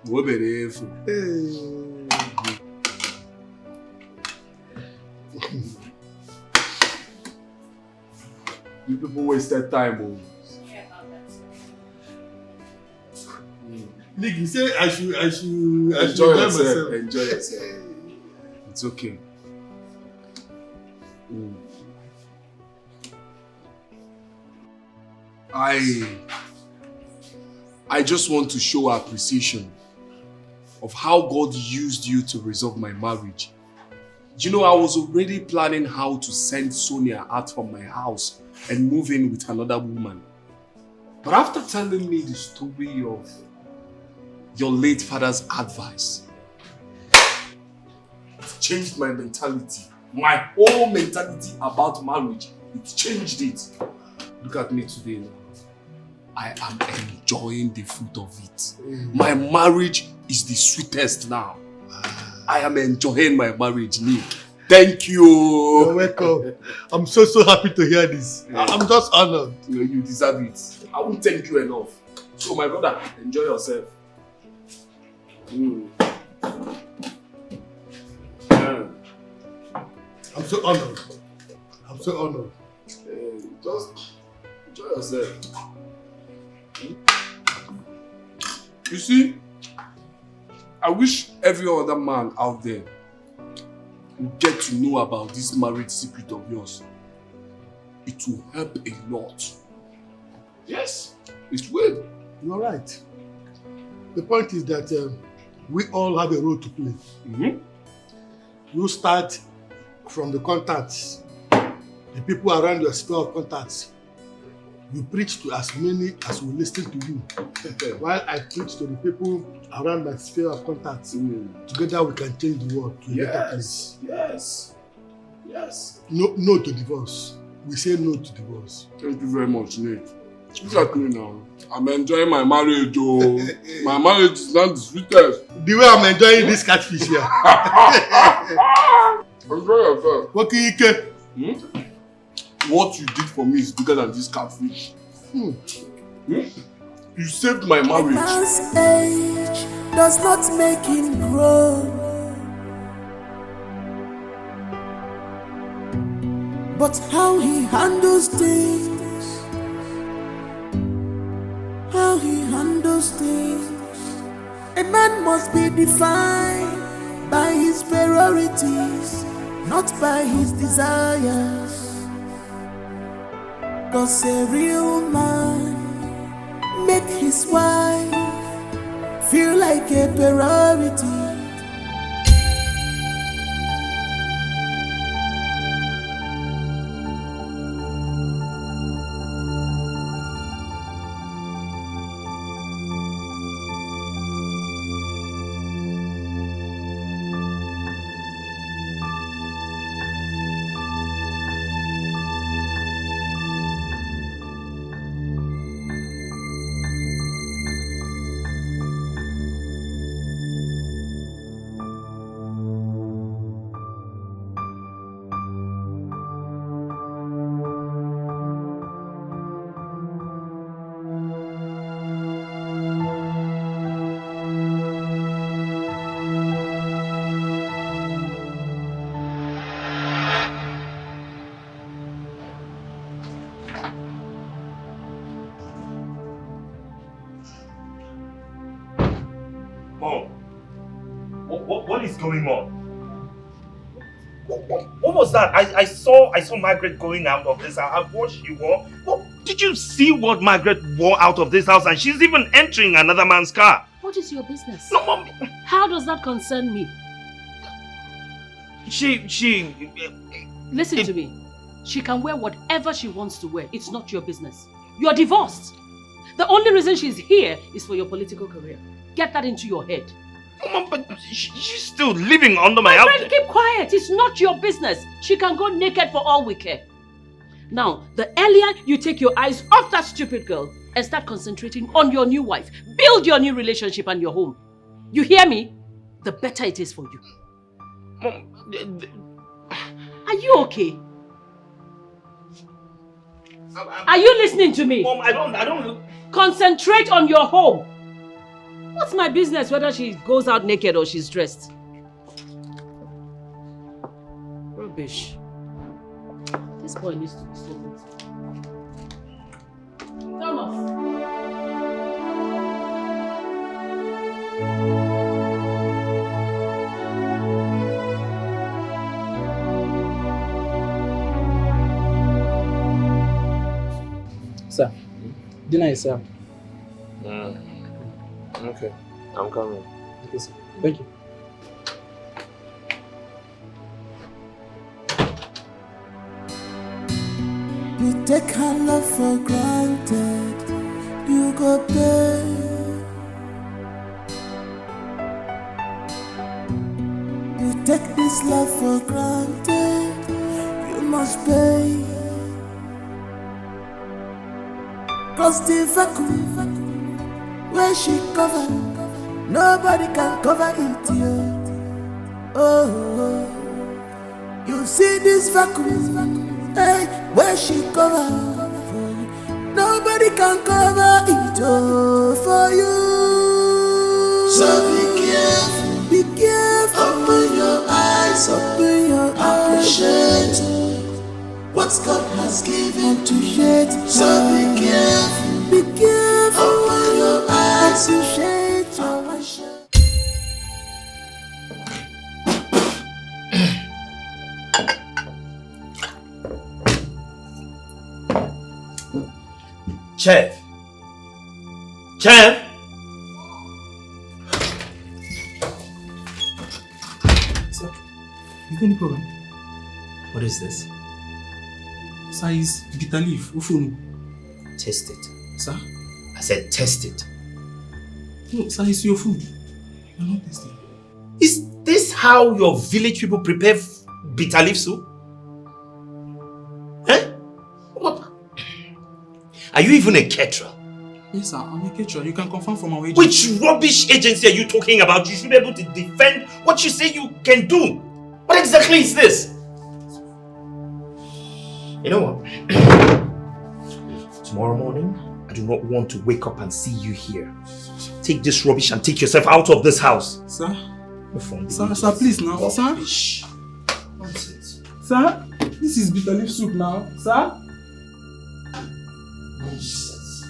What be there? You people wasted time. Nick, you say I should enjoy yourself. Enjoy yourself. It's okay. I just want to show appreciation of how God used you to resolve my marriage. You know, I was already planning how to send Sonia out from my house and move in with another woman. But after telling me the story of your late father's advice, it changed my mentality. My whole mentality about marriage, it changed it. Look at me today now. I am enjoying the fruit of it. My marriage is the sweetest now. I am enjoying my marriage, Nick. Thank you. You're welcome. I'm so happy to hear this. I'm just honored. You deserve it. I won't thank you enough. So my brother, enjoy yourself. Yeah. I'm so honored. I'm so honored. Just enjoy yourself. You see, I wish every other man out there would get to know about this marriage secret of yours. It will help a lot. Yes, it will. You're right. The point is that we all have a role to play. You start from the contacts, the people around your sphere of contacts. You preach to as many as will listen to you, while I preach to the people around my sphere of contacts. Together we can change the world to a better place. Yes. No to divorce. We say no to divorce. Thank you very much, Nick. Look at me now. I'm enjoying my marriage, oh. My marriage is not the sweetest. The way I'm enjoying this catfish here. Enjoy yourself. What can you get? What you did for me is bigger than this catfish. You saved my marriage. A man's age does not make him grow, but how he handles things, how he handles things. A man must be defined by his priorities, not by his desires. 'Cause a real man make his wife feel like a priority. What is going on? What was that? I saw Margaret going out of this house. What she wore? Did you see what Margaret wore out of this house? And she's even entering another man's car. What is your business? No, Mom. How does that concern me? Listen to me. She can wear whatever she wants to wear. It's not your business. You're divorced. The only reason she's here is for your political career. Get that into your head. Mom, but she's still living under my house. My friend, keep quiet. It's not your business. She can go naked for all we care. Now, the earlier you take your eyes off that stupid girl and start concentrating on your new wife, build your new relationship and your home. You hear me? The better it is for you. Mom, are you okay? Are you listening to me? Mom, I don't... Concentrate on your home. What's my business whether she goes out naked or she's dressed? Rubbish. This boy needs to be sold. Thomas. Sir, dinner is served. Okay, I'm coming. Okay, sir. Thank you. take her love for granted, you go pay. You take this love for granted, you must pay. Cause the vacuum where she cover, nobody can cover it here. Oh, you see this vacuum, hey, where she cover, nobody can cover it for you. So be careful, open your eyes, appreciate what God has given to you. So be careful, open your eyes, appreciate your worship. Chef! Chef! Sir, you got any problem? What is this? Sir, it's bitter leaf. Ufunu. Taste it. Sir? I said taste it. No, sir, it's your food. You're not tasting. Is this how your village people prepare bitter leaf soup? Eh? What? Are you even a caterer? Yes, sir, I'm a caterer. You can confirm from our agency. Which rubbish agency are you talking about? You should be able to defend what you say you can do. What exactly is this? You know what? Tomorrow morning, I do not want to wake up and see you here. Take this rubbish and take yourself out of this house. Sir? Sir, please now. Rubbish. Sir? Nonsense. Sir? This is bitter leaf soup now. Sir? Nonsense.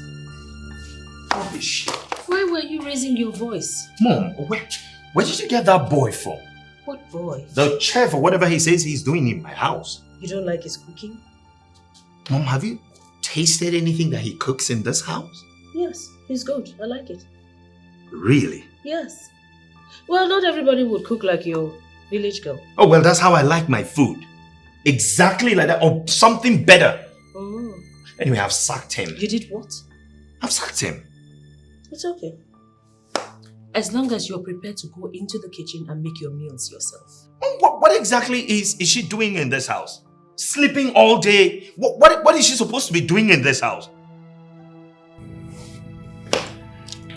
Rubbish. Why were you raising your voice? Mom, where did you get that boy from? What boy? The chef or whatever he says he's doing in my house. You don't like his cooking? Mom, have you tasted anything that he cooks in this house? Yes, he's good. I like it. Really? Yes. Well, not everybody would cook like your village girl. Oh, well, that's how I like my food. Exactly like that, or something better. Oh. Anyway, I've sacked him. You did what? I've sacked him. It's okay. As long as you're prepared to go into the kitchen and make your meals yourself. What exactly is she doing in this house? Sleeping all day? What is she supposed to be doing in this house?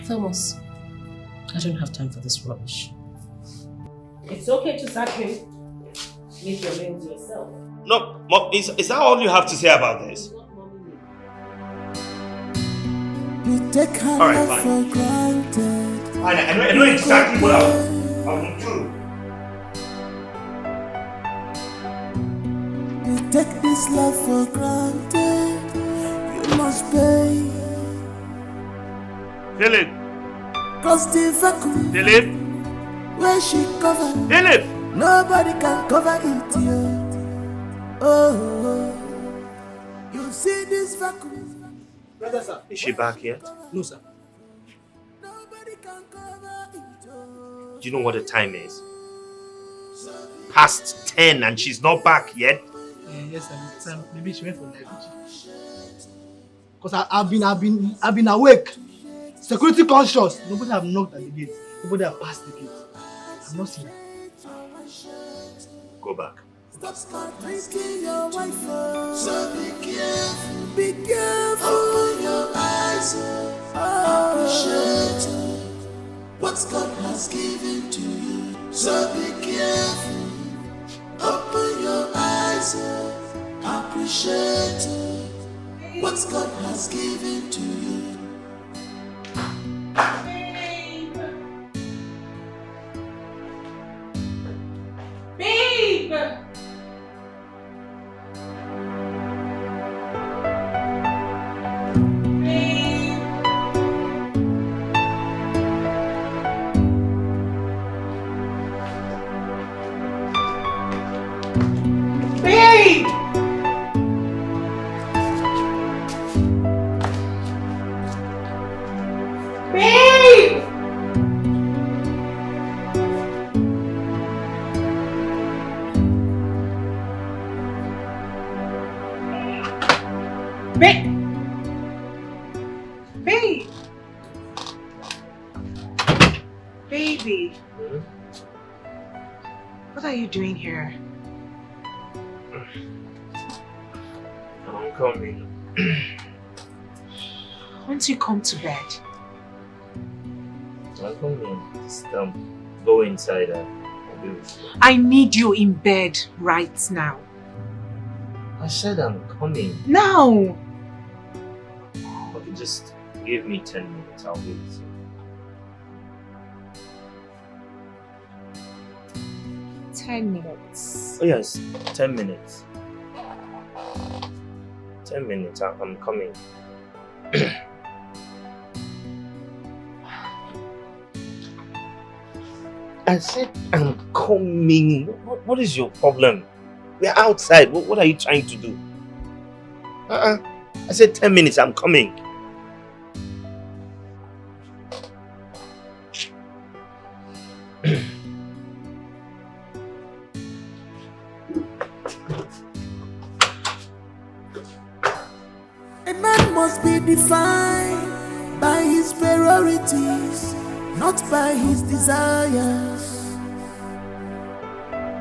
Thomas, I don't have time for this rubbish. It's okay to sack him. Make your meals yourself. No, Mom, is that all you have to say about this? You take her Alright, love fine. for granted. I know exactly what I will do. You take this love for granted, you must pay. Philip! Cause the vacuum Philip! where she cover, Philip! nobody can cover it here. Oh, you see this vacuum. Brother, sir. Is she back yet? No, sir. Do you know what the time is? Past 10 and she's not back yet? Yes, sir. Maybe she went for night. Because I've been awake. Security conscious. Nobody have knocked at the gate. Nobody have passed the gate. I'm not seeing her. Go back. Stop risking your wife. So be careful. Open your eyes. Appreciate what God has given to you. So be careful. Open your eyes. Appreciate what God has given to you. Babe! Babe! Babe! Baby. What are you doing here? I'm coming. Won't you come to bed? I'm coming. Just go inside and I'll be with you. I need you in bed right now. I said I'm coming. Now! Okay, just give me 10 minutes. I'll be with you. 10 minutes. Oh yes, 10 minutes. 10 minutes, I'm coming. I said I'm coming. What is your problem? We're outside. What are you trying to do? I said 10 minutes, I'm coming. A man must be defined by his priorities, not by his desires.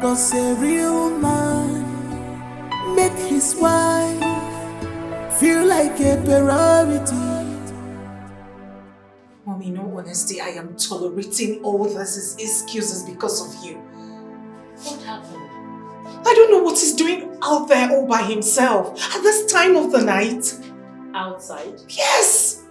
'Cause a real man make his wife feel like a priority. Mommy, in all honesty, I am tolerating all these excuses because of you. What happened? I don't know what he's doing out there all by himself at this time of the night. Outside? Yes!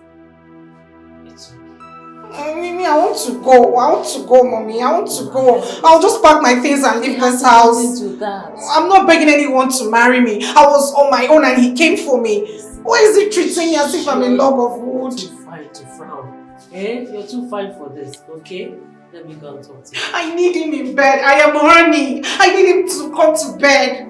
Mimi, I want to go. Mommy. I want to go. I'll just pack my things and leave this house. Do that. I'm not begging anyone to marry me. I was on my own and he came for me. Why is he treating me as if I'm a log of wood? Too fine to frown. You're too fine for this, okay? Let me go and talk to you. I need him in bed. I am horny. I need him to come to bed.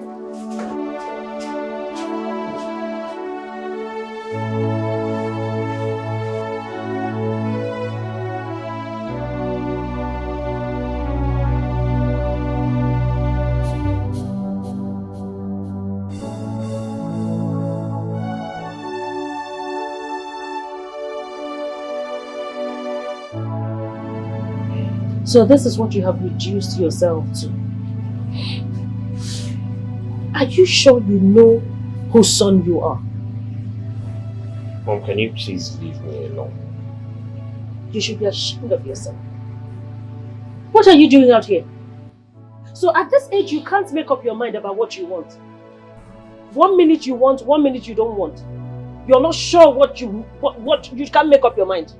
So this is what you have reduced yourself to. Are you sure you know whose son you are? Mom, can you please leave me alone? You should be ashamed of yourself. What are you doing out here? So at this age, you can't make up your mind about what you want. 1 minute you want, 1 minute you don't want. You're not sure what you can't make up your mind.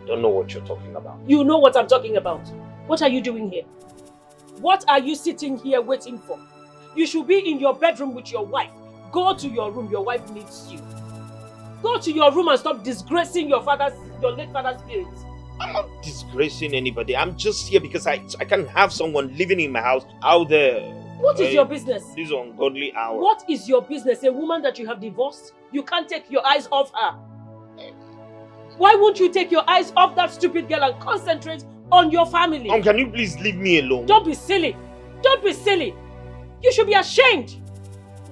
Don't know what you're talking about. You know what I'm talking about. What are you doing here? What are you sitting here waiting for? You should be in your bedroom with your wife. Go to your room, your wife needs you. Go to your room and stop disgracing your late father's spirit. I'm not disgracing anybody. I'm just here because I can't have someone living in my house out there. What is your business? This ungodly hour. What is your business? A woman that you have divorced? You can't take your eyes off her. Why won't you take your eyes off that stupid girl and concentrate on your family? Mom, can you please leave me alone? Don't be silly. Don't be silly. You should be ashamed.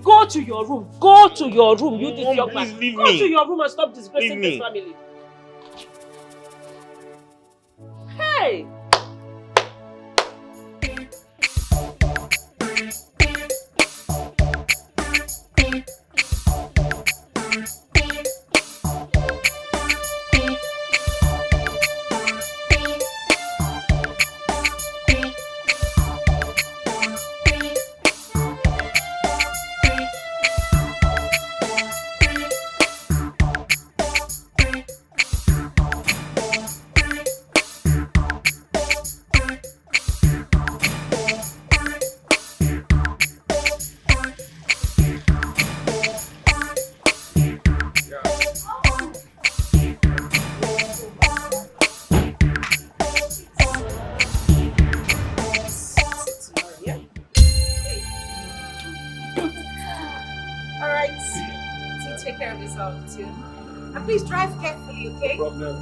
Go to your room. Go to your room. You this young man. Go to your room and stop disgracing this family. Hey! And please drive carefully, okay? No problem.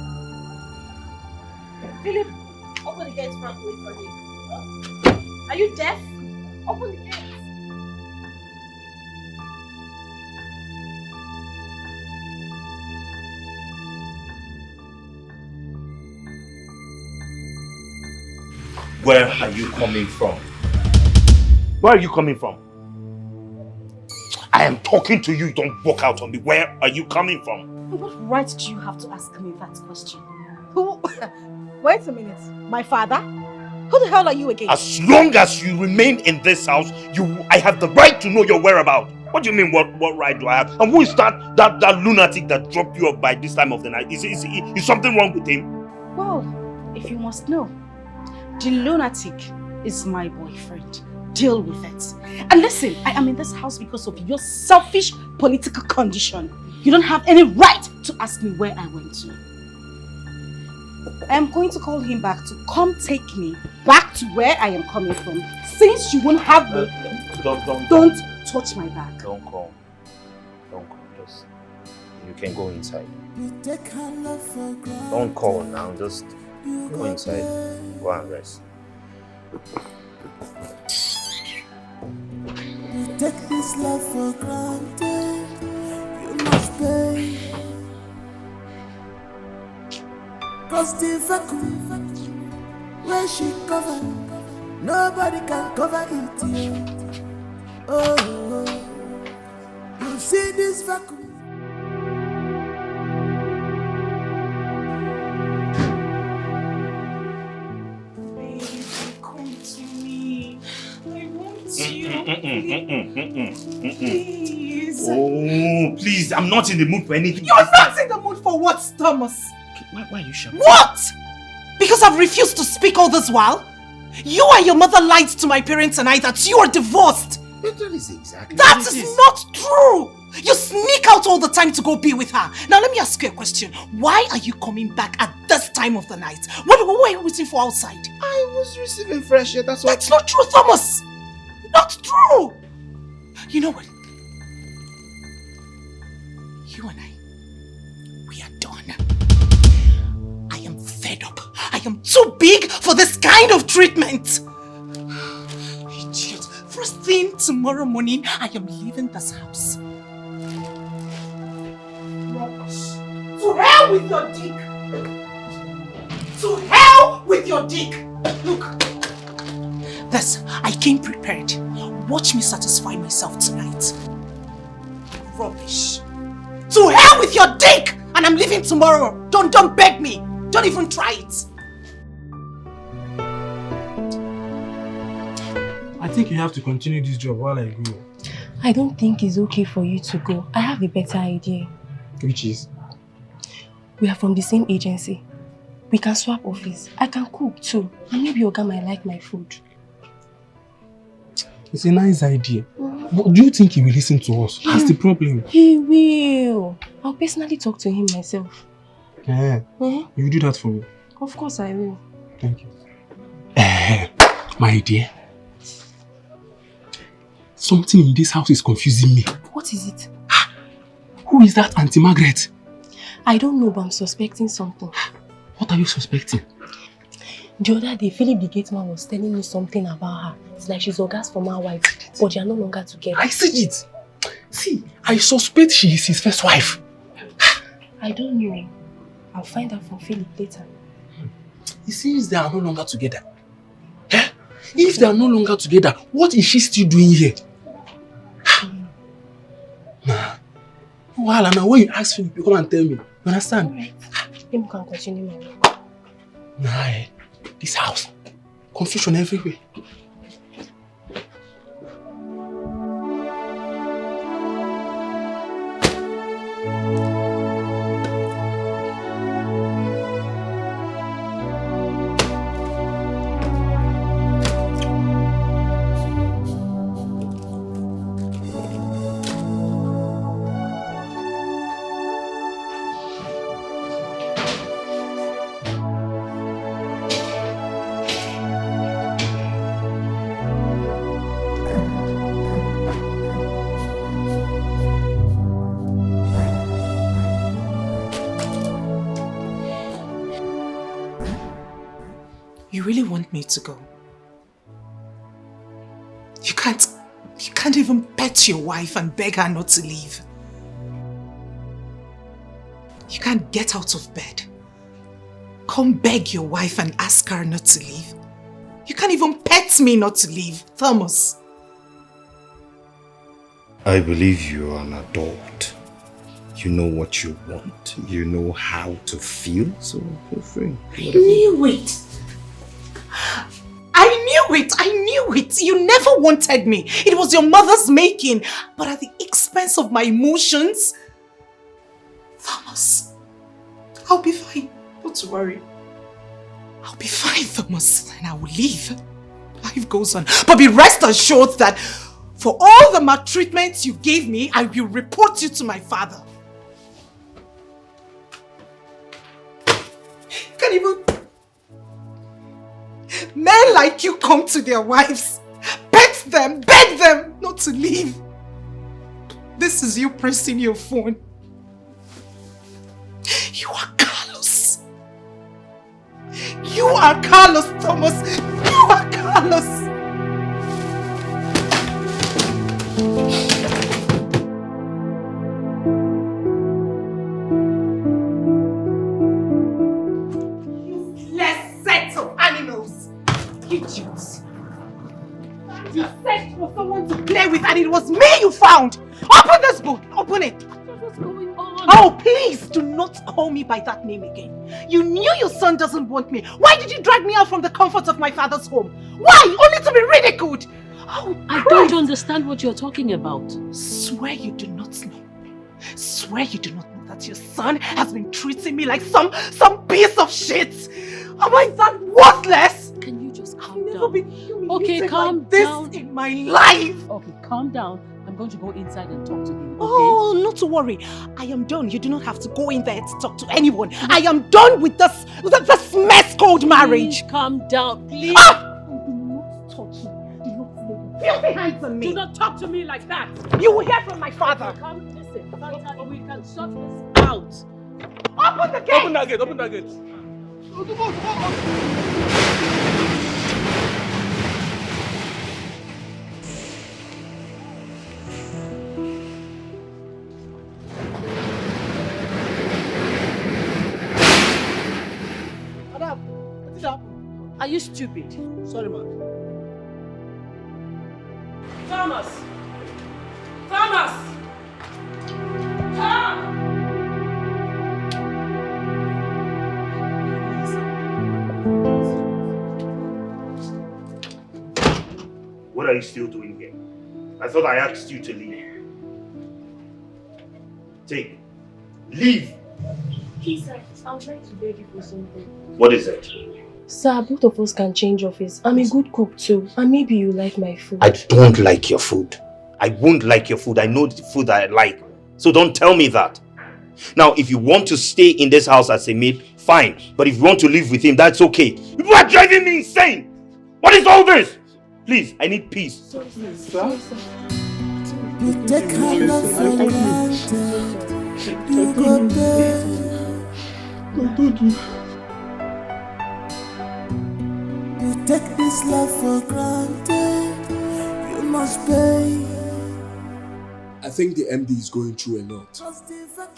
Philip, open the gate properly for me. Are you deaf? Open the gate. Where are you coming from? Where are you coming from? I am talking to you, don't walk out on me. Where are you coming from? What right do you have to ask me that question? Who? Wait a minute. My father? Who the hell are you again? As long as you remain in this house, I have the right to know your whereabouts. What do you mean, what right do I have? And who is that lunatic that dropped you off by this time of the night? Is something wrong with him? Well, if you must know, the lunatic is my boyfriend. Deal with it. And listen, I am in this house because of your selfish political condition. You don't have any right to ask me where I went to. I am going to call him back to come take me back to where I am coming from. Since you won't have me, don't touch my back. Don't call. Just, you can go inside. Don't call now. Just go inside. Go and rest. You take this love for granted. You must pay. Cause the vacuum where she covered, nobody can cover it. Yeah. Oh, you see this vacuum. Please. Oh, please, I'm not in the mood for anything. You're not in the mood for what, Thomas? Why are you shouting? What? Because I've refused to speak all this while? You and your mother lied to my parents and I that you are divorced. That is exactly That is not true. You sneak out all the time to go be with her. Now let me ask you a question. Why are you coming back at this time of the night? What were you waiting for outside? I was receiving fresh air, that's why. That's not true, Thomas. Not true. You know what? You and I, we are done. I am fed up. I am too big for this kind of treatment. Idiot. First thing tomorrow morning, I am leaving this house. Rubbish. To hell with your dick. To hell with your dick. Look. This, I came prepared. Watch me satisfy myself tonight. Rubbish. To hell with your dick! And I'm leaving tomorrow. Don't beg me. Don't even try it. I think you have to continue this job while I go. I don't think it's okay for you to go. I have a better idea. Which is? We are from the same agency. We can swap office. I can cook too. And maybe Oga might like my food. It's a nice idea. But do you think he will listen to us? That's the problem. He will. I'll personally talk to him myself. Yeah. You do that for me? Of course I will. Thank you. My dear. Something in this house is confusing me. What is it? Who is that Auntie Margaret? I don't know, but I'm suspecting something. What are you suspecting? The other day, Philip the gate man was telling me something about her. It's like she's Oga's former wife, but they are no longer together. I said it. See, I suspect she is his first wife. I don't know. I'll find out from Philip later. It seems they are no longer together. Eh? If they are no longer together, what is she still doing here? Nah. Well, now when you ask Philip, you come and tell me. You understand? Alright. Then we can continue my work. Nah, this house. Confusion everywhere. You really want me to go? You can't even pet your wife and beg her not to leave. You can't get out of bed. Come beg your wife and ask her not to leave. You can't even pet me not to leave, Thomas. I believe you are an adult. You know what you want. You know how to feel, so feel free. I knew it. I knew it. You never wanted me. It was your mother's making, but at the expense of my emotions. Thomas, I'll be fine. Don't worry. I'll be fine, Thomas, and I will leave. Life goes on. But be rest assured that for all the maltreatment you gave me, I will report you to my father. Can't even... Men like you come to their wives, pet them, beg them not to leave. This is you pressing your phone. You are callous. You are callous, Thomas. You are callous. Useless set of animals. Idiots. You searched for someone to play with and it was me you found. Open this book. Open it. What's going on? Oh, please do not call me by that name again. You knew your son doesn't want me. Why did you drag me out from the comfort of my father's home? Why? Only to be ridiculed. Oh, I don't understand what you're talking about. Swear you do not know. Swear you do not know that your son has been treating me like some piece of shit. Am I that worthless? Can you just calm I've never down? been humiliated Okay, calm like this down. in my life. Okay, calm down. I'm going to go inside and talk to him, okay? Oh, not to worry. I am done. You do not have to go in there to talk to anyone. I am done with this mess called marriage. Please calm down, please. Ah! Do not touch me. Do not lay your filthy hands on me. Do not talk to me like that. You will hear from my father. Come, listen. Fanta, we can sort this out. Open the gate. Open that gate. Open that gate. Madam, what is happening? Are you stupid? Sorry, man. Thomas! Thomas! Tom! What are you still doing here? I thought I asked you to leave. Take. Leave! Please, sir, I would like to beg you for something. What is it? Sir, both of us can change office. I'm a good cook too, and maybe you like my food. I don't like your food. I won't like your food. I know the food I like. So don't tell me that. Now, if you want to stay in this house as a maid, fine. But if you want to live with him, that's okay. You are driving me insane! What is all this? Please, I need peace. Sorry, sir. Sorry, sir. You take her love for granted. You go there. You take this love for granted. You must pay. I think the MD is going through a lot.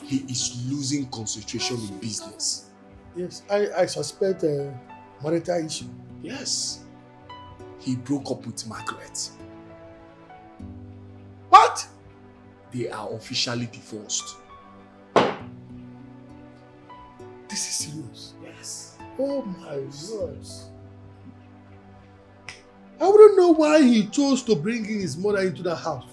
He is losing concentration in business. Yes, I suspect a marital issue. Yes. He broke up with Margaret. What? They are officially divorced. This is serious. Yes. Oh my word. I wouldn't know why he chose to bring in his mother into the house.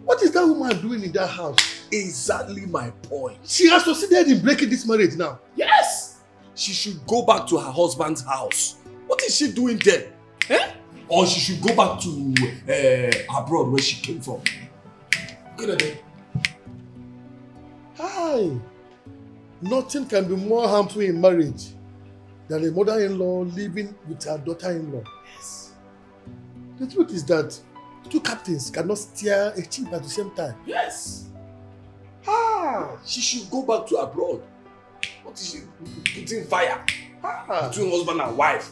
What is that woman doing in that house? Exactly my point. She has succeeded in breaking this marriage now. Yes! She should go back to her husband's house. What is she doing there? Eh? Or she should go back to abroad where she came from. Good idea. Hi. Nothing can be more harmful in marriage than a mother-in-law living with her daughter-in-law. Yes. The truth is that two captains cannot steer a ship at the same time. Yes. She should go back to abroad. What is she putting fire between husband and wife?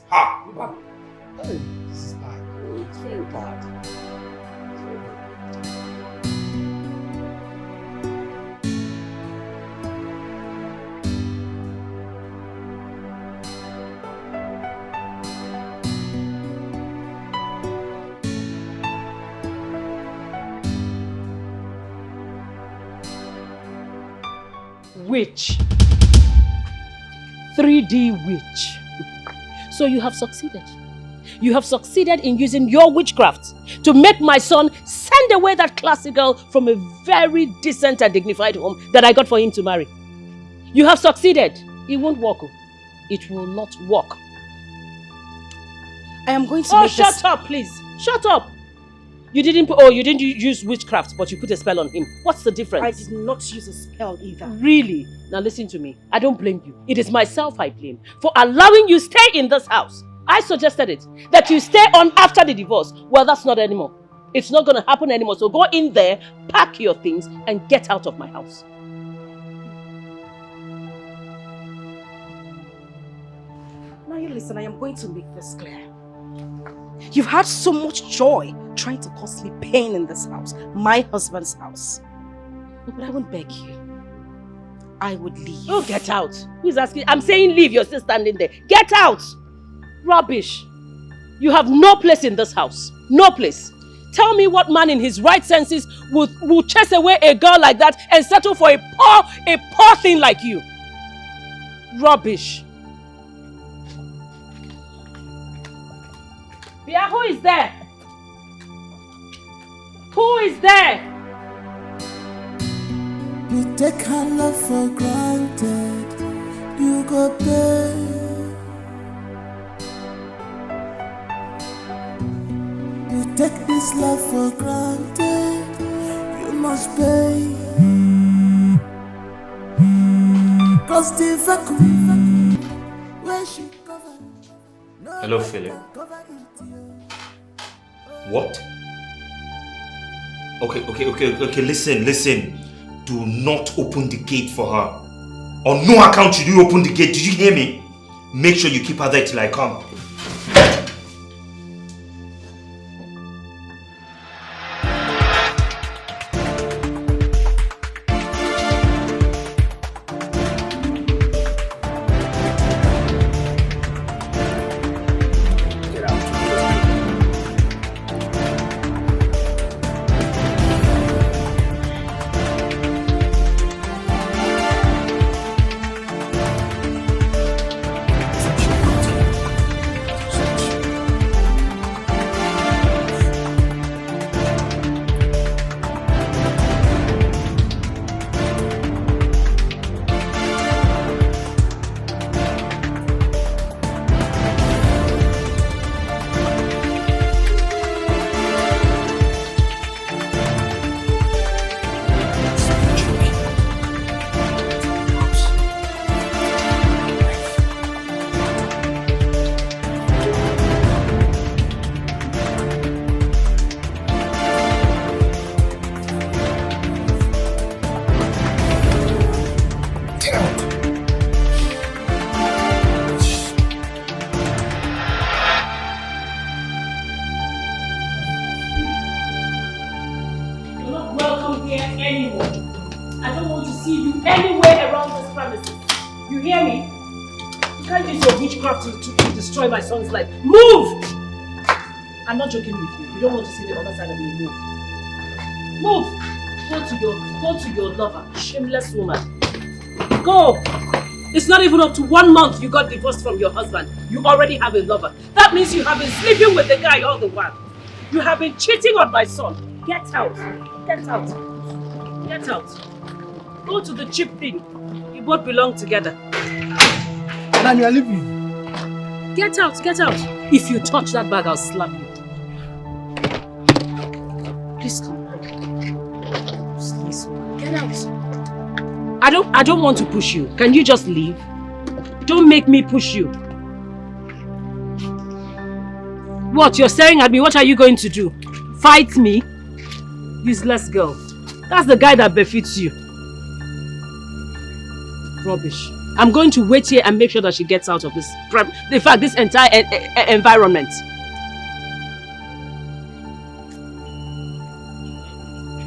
Hey, this is bad. Oh, it's very bad. witch. 3D witch. So you have succeeded. You have succeeded in using your witchcraft to make my son send away that classy girl from a very decent and dignified home that I got for him to marry. You have succeeded. It won't work. It will not work. I am going to make this... Oh, shut up, please. Shut up. You didn't use witchcraft, but you put a spell on him. What's the difference? I did not use a spell either. Really? Now listen to me. I don't blame you. It is myself I blame for allowing you stay in this house. I suggested it. That you stay on after the divorce. Well, that's not anymore. It's not going to happen anymore. So go in there, pack your things, and get out of my house. Now you listen, I am going to make this clear. You've had so much joy trying to cause me pain in this house, my husband's house. But I won't beg you. I would leave. Oh, get out. Who's asking? I'm saying leave. You're still standing there. Get out. Rubbish. You have no place in this house. No place. Tell me what man in his right senses will chase away a girl like that and settle for a poor thing like you. Rubbish. Bia, who is there? Who is there? You take her love for granted. You go pay. You take this love for granted. You must pay. Cause the vacuum where she covered. Hello, Philip. What? Okay, listen. Do not open the gate for her. On no account should you open the gate. Did you hear me? Make sure you keep her there till I come. Destroy my son's life. Move! I'm not joking with you. You don't want to see the other side of me. Move. Go to your lover. Shameless woman. Go. It's not even up to 1 month you got divorced from your husband. You already have a lover. That means you have been sleeping with the guy all the while. You have been cheating on my son. Get out. Get out. Get out. Go to the cheap thing. You both belong together. Madam, you are leaving. Get out, get out. If you touch that bag, I'll slap you. Please come. Please, get out. I don't want to push you. Can you just leave? Don't make me push you. What? You're staring at me. What are you going to do? Fight me? Useless girl. That's the guy that befits you. Rubbish. I'm going to wait here and make sure that she gets out of this, in fact, this entire environment.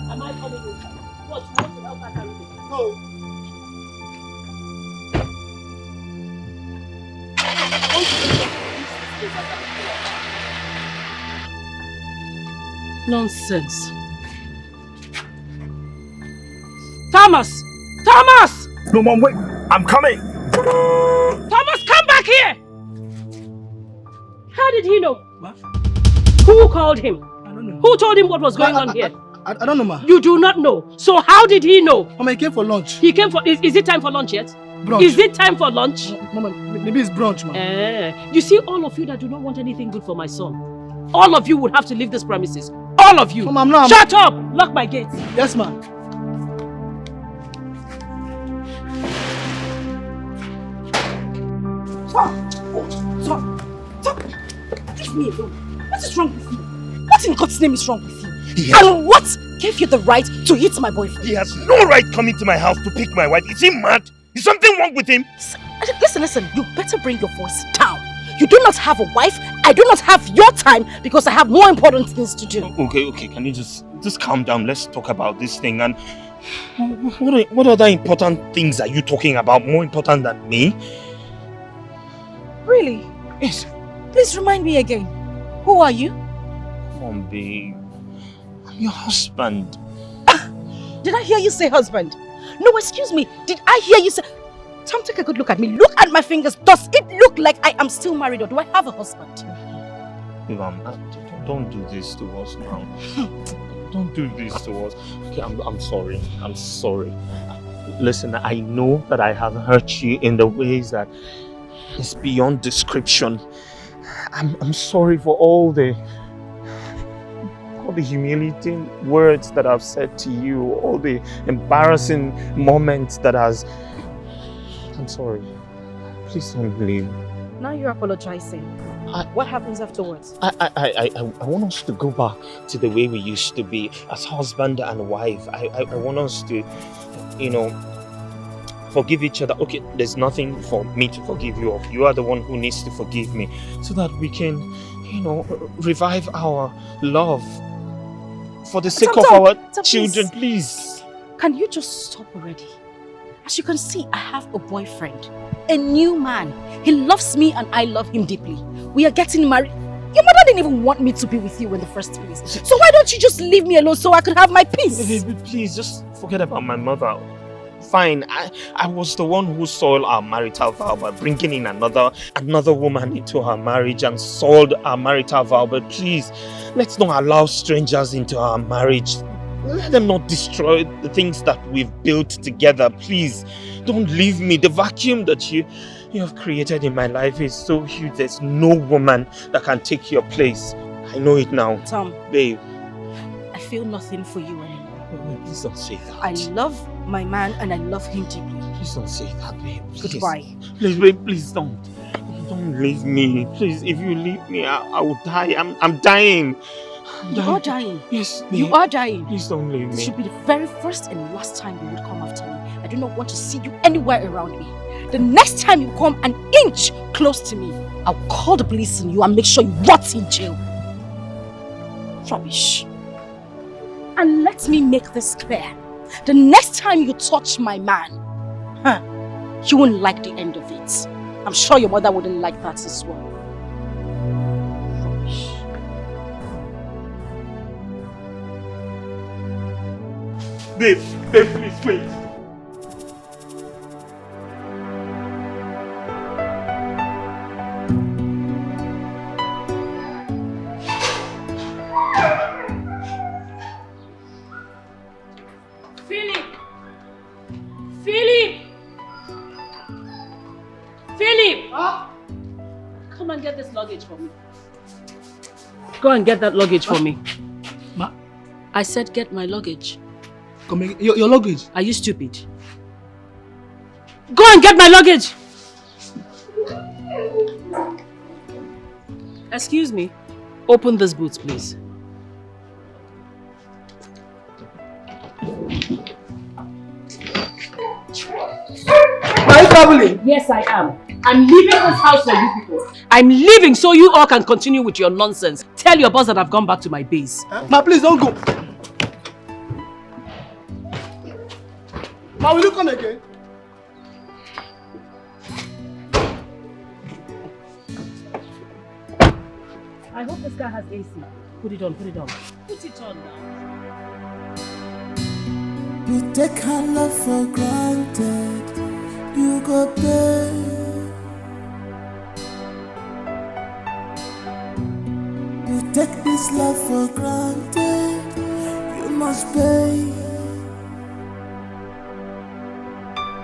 Am I coming with her? What? You want to help her carry this? No. Nonsense. Thomas! Thomas! No, Mom, wait. I'm coming. Thomas, come back here! How did he know? What? Who called him? I don't know. Who told him what was going on here? I don't know, ma. You do not know. So how did he know? Mama, he came for lunch. He came for... Is it time for lunch yet? Brunch. Is it time for lunch? Mama, maybe it's brunch, ma. You see, all of you that do not want anything good for my son, all of you would have to leave this premises. All of you. Mama, I'm not... Shut up! Lock my gates. Yes, ma'am. Stop! Leave me alone. What is wrong with you? What in God's name is wrong with you? And what gave you the right to hit my boyfriend? He has no right coming to my house to pick my wife. Is he mad? Is something wrong with him? Listen, you better bring your voice down. You do not have a wife. I do not have your time because I have more important things to do. Okay, can you just calm down? Let's talk about this thing. And what other important things are you talking about? More important than me? Really? Yes. Please remind me again. Who are you? Come on, babe. I'm your husband. Did I hear you say husband? No, excuse me. Did I hear you say... Tom, take a good look at me. Look at my fingers. Does it look like I am still married or do I have a husband? Babe, don't do this to us now. Don't do this to us. Okay, I'm sorry. I'm sorry. Listen, I know that I have hurt you in the ways that is beyond description. I'm sorry for all the humiliating words that I've said to you, all the embarrassing moments that I'm sorry. Please don't leave. Now you're apologizing. What happens afterwards? I want us to go back to the way we used to be as husband and wife. I want us to, forgive each other. Okay, there's nothing for me to forgive you of. You are the one who needs to forgive me so that we can, revive our love for the sake of our children, please. Can you just stop already? As you can see, I have a boyfriend, a new man. He loves me and I love him deeply. We are getting married. Your mother didn't even want me to be with you in the first place. So why don't you just leave me alone so I could have my peace? Please, just forget about my mother. Fine, I was the one who soiled our marital vow by bringing in another woman into our marriage and soiled our marital vow. But please, let's not allow strangers into our marriage. Let them not destroy the things that we've built together. Please, don't leave me. The vacuum that you have created in my life is so huge. There's no woman that can take your place. I know it now. Tom. Babe. I feel nothing for you anymore. Please don't say that. I love my man and I love him deeply. Please don't say that, babe. Goodbye. Please, babe, please don't. Don't leave me. Please, if you leave me, I will die. I'm dying. You are dying. Yes, babe. You are dying. Please don't leave me. This should be the very first and last time you would come after me. I do not want to see you anywhere around me. The next time you come an inch close to me, I'll call the police on you and make sure you rot in jail. Rubbish. And let me make this clear. The next time you touch my man, you won't like the end of it. I'm sure your mother wouldn't like that as well. Babe, please wait. Philip! Come and get this luggage for me. Go and get that luggage for me. Ma? I said get my luggage. Come again. Your luggage? Are you stupid? Go and get my luggage! Excuse me. Open this boot, please. Are you traveling? Yes, I am. I'm leaving this house for you people. I'm leaving so you all can continue with your nonsense. Tell your boss that I've gone back to my base. Ma, please don't go. Ma, will you come again? I hope this car has AC. Put it on, put it on. Put it on now. You take her love for granted. you go pay. You take this love for granted, you must pay.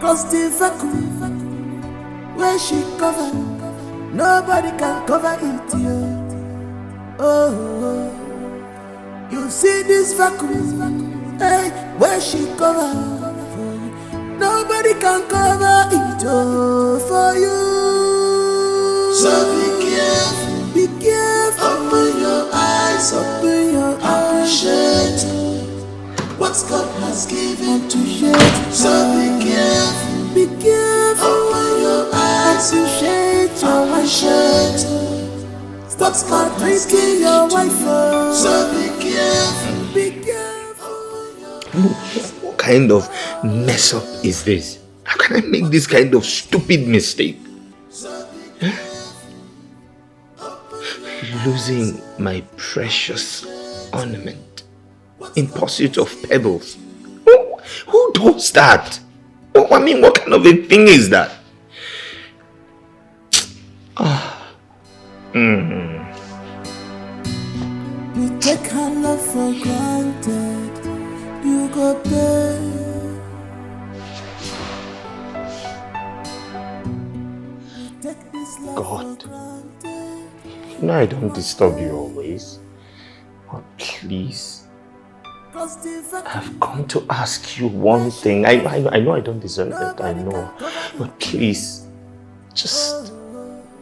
Cause the vacuum where she cover, nobody can cover it, yeah. Oh, you see this vacuum, hey, where she cover, nobody can cover it, oh, for you. So be careful, open your eyes, appreciate what God has given to you. So be careful, open your eyes, appreciate. Stop drinking your wife. So be careful. What kind of mess up is this? How can I make this kind of stupid mistake? Losing my precious ornament in pursuit of pebbles. Who does that? I mean, what kind of a thing is that? You take her love for granted, you go pay. God, you know I don't disturb you always, but please, I've come to ask you one thing. I know I don't deserve it, I know, but please, just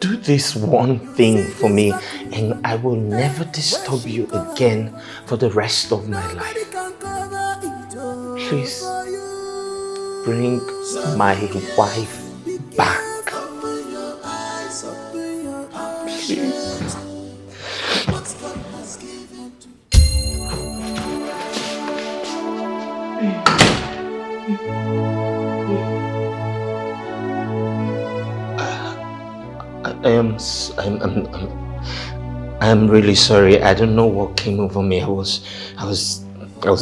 do this one thing for me and I will never disturb you again for the rest of my life. Please, bring my wife back. Please. I'm really sorry. I don't know what came over me. I was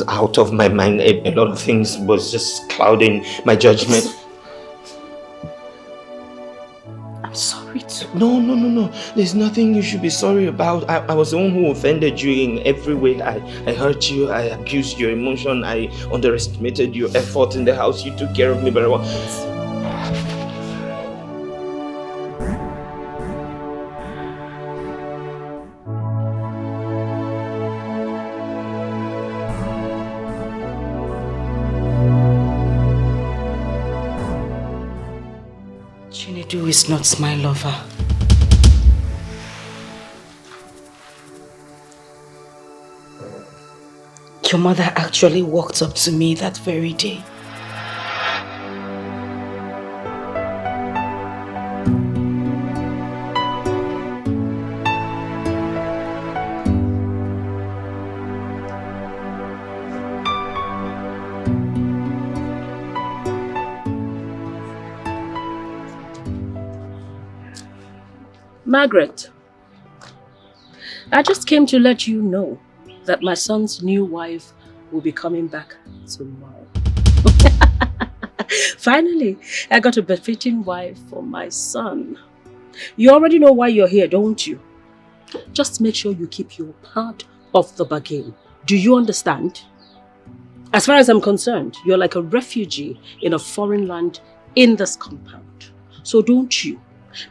out of my mind. A lot of things was just clouding my judgment. I'm sorry too. No. There's nothing you should be sorry about. I was the one who offended you in every way. I hurt you. I abused your emotion. I underestimated your effort in the house. You took care of me very well. Chinedu is not my lover. Your mother actually walked up to me that very day. Margaret, I just came to let you know that my son's new wife will be coming back tomorrow. Finally, I got a befitting wife for my son. You already know why you're here, don't you? Just make sure you keep your part of the bargain. Do you understand? As far as I'm concerned, you're like a refugee in a foreign land in this compound. So don't you,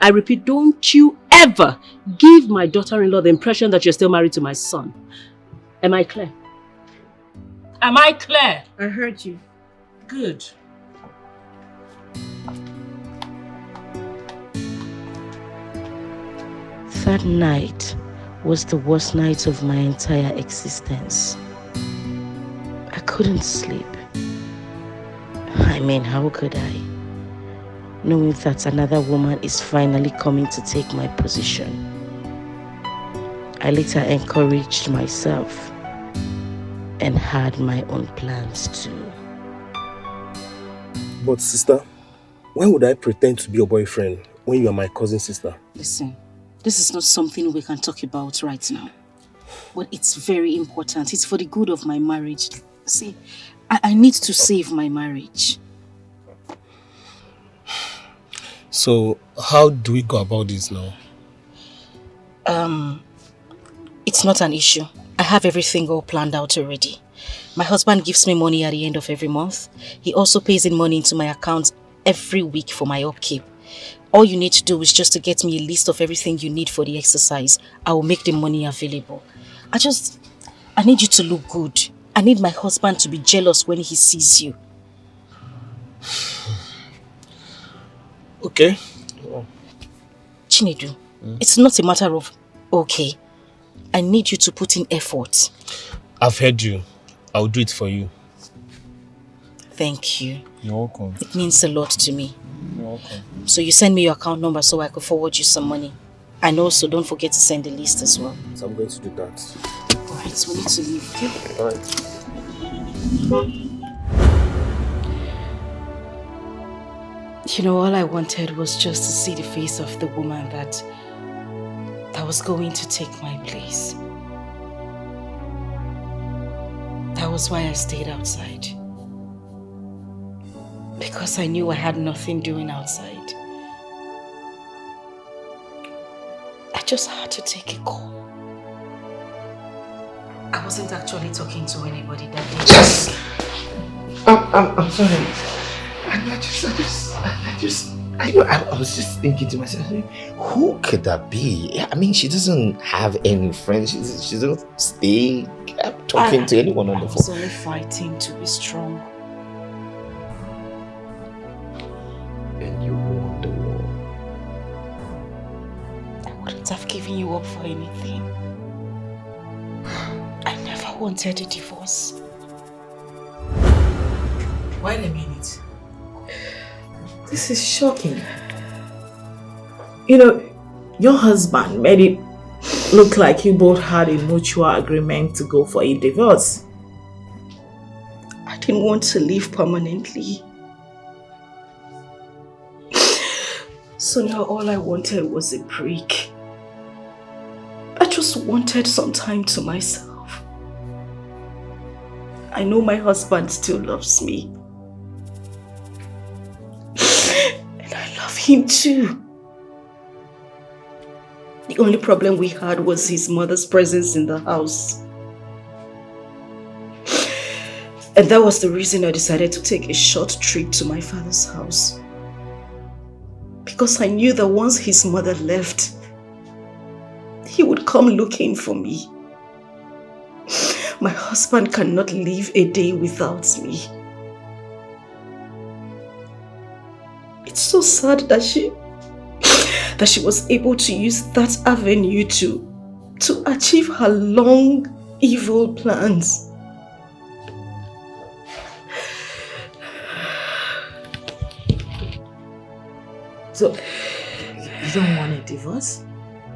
I repeat, don't you ever give my daughter-in-law the impression that you're still married to my son. Am I clear? Am I clear? I heard you. Good. That night was the worst night of my entire existence. I couldn't sleep. I mean, how could I? Knowing that another woman is finally coming to take my position. I later encouraged myself and had my own plans too. But sister, why would I pretend to be your boyfriend when you are my cousin sister? Listen, this is not something we can talk about right now. But it's very important. It's for the good of my marriage. See, I need to save my marriage. So, how do we go about this now? It's not an issue. I have everything all planned out already. My husband gives me money at the end of every month. He also pays in money into my account every week for my upkeep. All you need to do is just to get me a list of everything you need for the exercise. I will make the money available. I need you to look good. I need my husband to be jealous when he sees you. Okay. Chinedu, it's not a matter of okay. I need you to put in effort. I've heard you. I'll do it for you. Thank you. You're welcome. It means a lot to me. You're welcome. So you send me your account number so I could forward you some money. And also don't forget to send the list as well. So I'm going to do that. Alright, we need to leave, okay? Alright. You know, all I wanted was just to see the face of the woman that was going to take my place. That was why I stayed outside. Because I knew I had nothing doing outside. I just had to take a call. I wasn't actually talking to anybody that day. Yes! I'm sorry. I was just thinking to myself, who could that be? I mean, she doesn't have any friends. She doesn't stay talking to anyone on the phone. I was only fighting to be strong. And you won the war. I wouldn't have given you up for anything. I never wanted a divorce. Wait a minute. This is shocking. You know, your husband made it look like you both had a mutual agreement to go for a divorce. I didn't want to live permanently. So now all I wanted was a break. I just wanted some time to myself. I know my husband still loves me. And I love him too. The only problem we had was his mother's presence in the house. And that was the reason I decided to take a short trip to my father's house. Because I knew that once his mother left, he would come looking for me. My husband cannot live a day without me. It's so sad that she was able to use that avenue to achieve her long, evil plans. So, you don't want a divorce?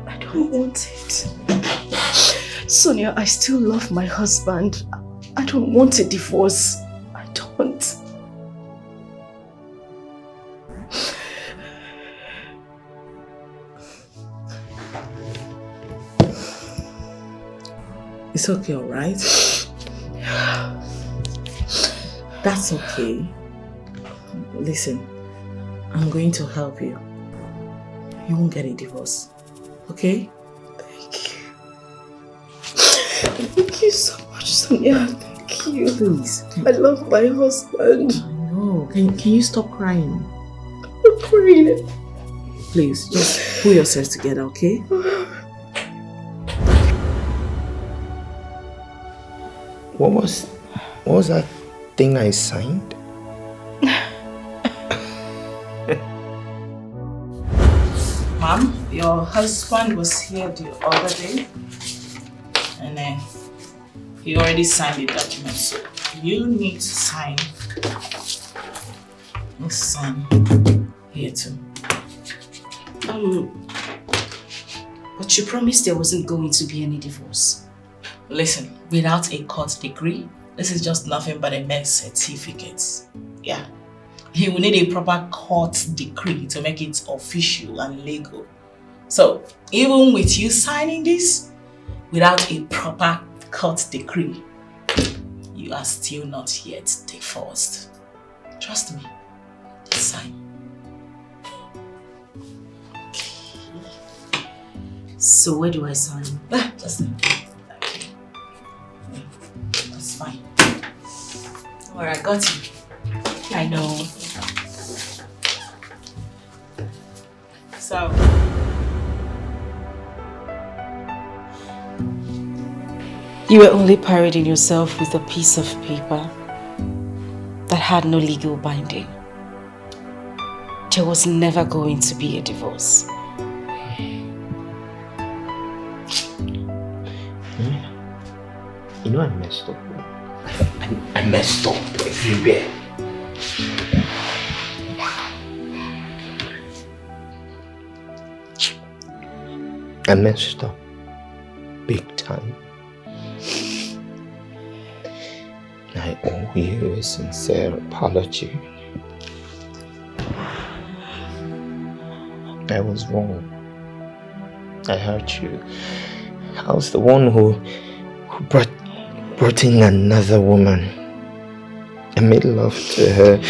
I don't want it. Sonia, I still love my husband. I don't want a divorce. I don't. It's okay, alright? That's okay. Listen, I'm going to help you. You won't get a divorce. Okay? Thank you. Thank you so much, Sonia. Thank you. Please. I love my husband. I know. Can you stop crying? I'm crying. Please, just pull yourself together, okay? What was that thing I signed? Mom, your husband was here the other day and then he already signed the document, so you need to sign. Let's sign here too. But you promised there wasn't going to be any divorce. Listen, without a court degree, this is just nothing but a mere certificate. Yeah. He will need a proper court decree to make it official and legal. So, even with you signing this, without a proper court decree, you are still not yet divorced. Trust me. Just sign. So where do I sign? That's fine. Alright, I got you. I know. So you were only parading yourself with a piece of paper that had no legal binding. There was never going to be a divorce. You know I messed up. I messed up everywhere. I messed up big time. I owe you a sincere apology. I was wrong. I hurt you. I was the one who brought in another woman. I made love to her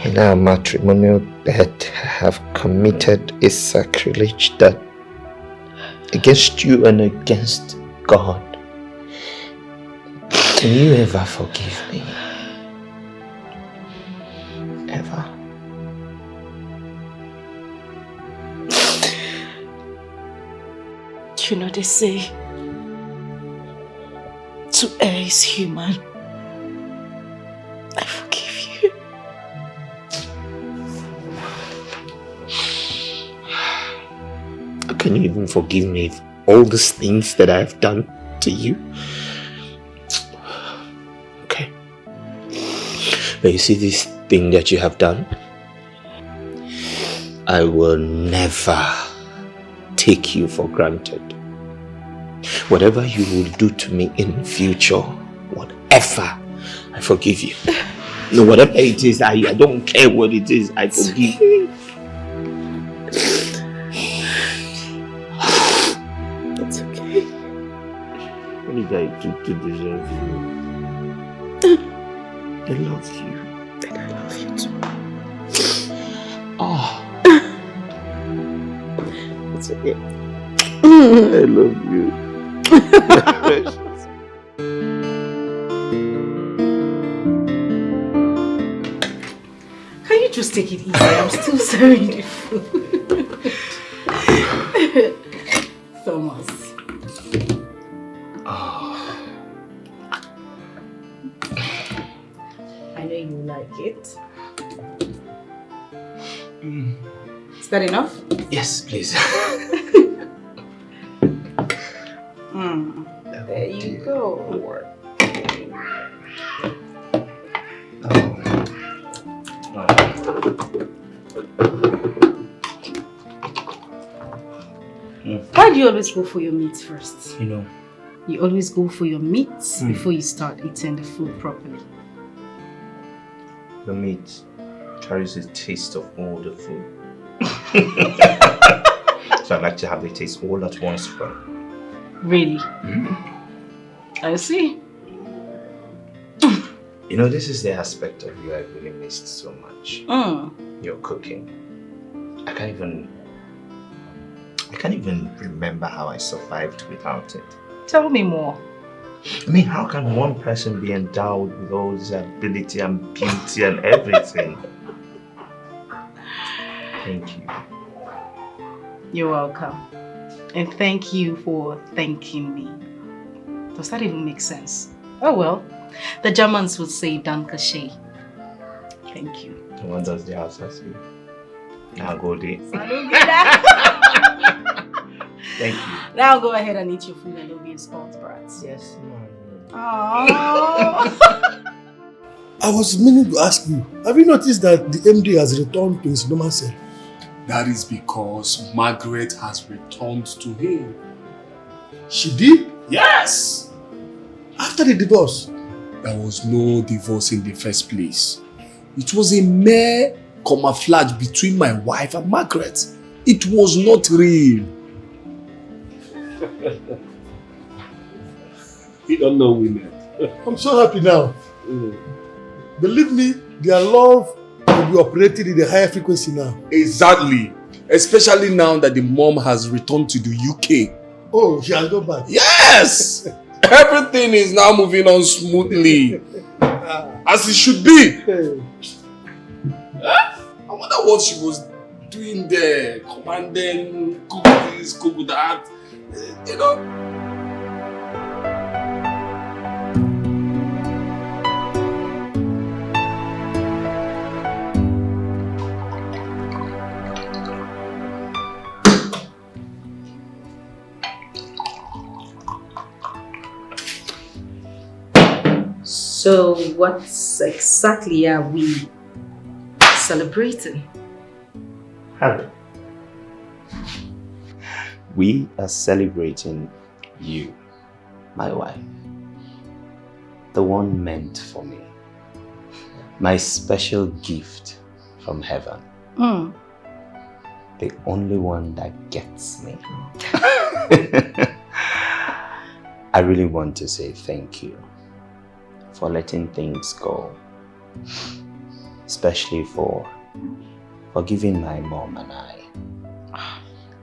in our matrimonial bed. I have committed a sacrilege that against you and against God. Can you ever forgive me? Ever? You know they say to err is human. I forgive you. How can you even forgive me for all these things that I've done to you? Okay. But you see this thing that you have done? I will never take you for granted. Whatever you will do to me in future, whatever, I forgive you. No, whatever it is, I don't care what it is, I forgive you. It's okay. What did I do to deserve you? I love you. And I love you too. Oh. It's okay. I love you. Can you just take it easy? I'm still serving the food. Thomas. I know you like it. Is that enough? Yes, please. There you go. Why do you always go for your meats first? You know. You always go for your meats before you start eating the food properly. The meat carries the taste of all the food. So I'd like to have the taste all at once from. Really? I see. You know, this is the aspect of you I really missed so much. Your cooking. I can't even remember how I survived without it. Tell me more. I mean, how can one person be endowed with all this ability and beauty and everything? Thank you. You're welcome. And thank you for thanking me. Does that even make sense? Oh well, the Germans would say Danke schön. Thank you. And what does the Hausa say? Nagode. Thank you. Now go ahead and eat your food and don't be a spoiled brat. Yes, ma'am. I was meaning to ask you, have you noticed that the MD has returned to his normal self? That is because Margaret has returned to him. She did? Yes! After the divorce? There was no divorce in the first place. It was a mere camouflage between my wife and Margaret. It was not real. You don't know women. I'm so happy now. Believe me, their love will be operating in a higher frequency now. Exactly. Especially now that the mom has returned to the UK. Oh, she has gone back. Yes! Everything is now moving on smoothly. As it should be. I wonder what she was doing there. Commanding, cook this, cook that. You know? So what exactly are we celebrating? Harry, we are celebrating you, my wife, the one meant for me, my special gift from heaven, the only one that gets me. I really want to say thank you for letting things go, especially for forgiving my mom and I.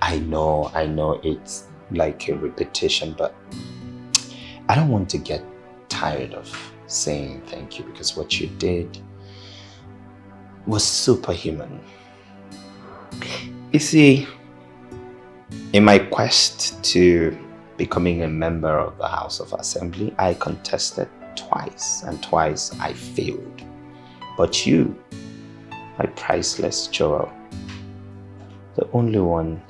I know it's like a repetition, but I don't want to get tired of saying thank you because what you did was superhuman. You see, in my quest to becoming a member of the House of Assembly, I contested twice, and twice I failed. But you, my priceless Joel, the only one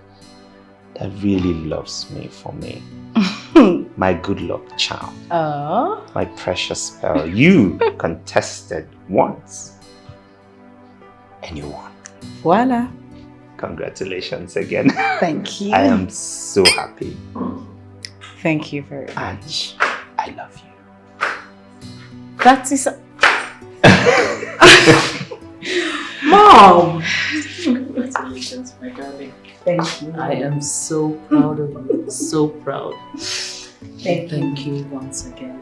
that really loves me for me, my good luck charm, my precious pearl, you contested once and you won. Voila. Congratulations again. Thank you. I am so happy. Thank you very much. I love you. That is... Mom! Congratulations, my darling. Thank you. I am so proud of you. So proud. Thank you once again.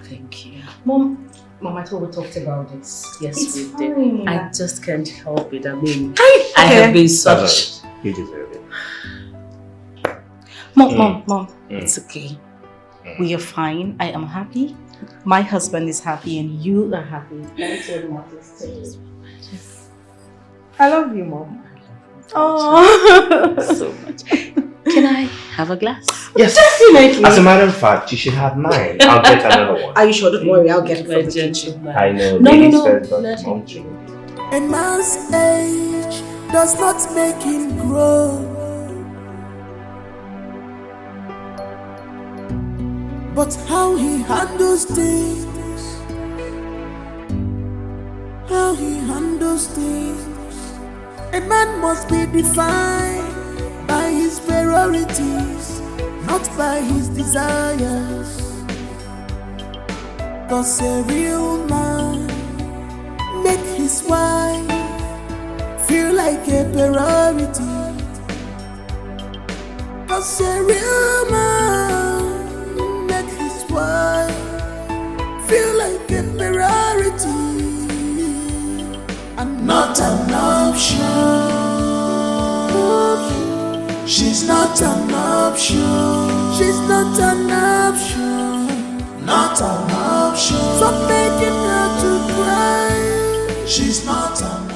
Thank you. Mom, I thought we talked about this. Yes, It's we fine. did. I just can't help it. I mean, I I have been such... You deserve it. Mom, it's okay. We are fine. I am happy. My husband is happy and you are happy. That's what matters to us. I love you, Mom. Oh, so much. Can I have a glass? Yes. Definitely. As a matter of fact, you should have mine. I'll get another one. Are you sure? Don't worry, I'll get it from the kitchen. I know. No, ladies no, no. first, but Let mom him too. A man's age does not make him grow, but how he handles things, how he handles things. A man must be defined by his priorities, not by his desires. 'Cause a real man make his wife feel like a priority. 'Cause a real man make his wife feel like a priority and not an option. She's not an option. She's not an option. Not an option. Stop making her to cry. She's not an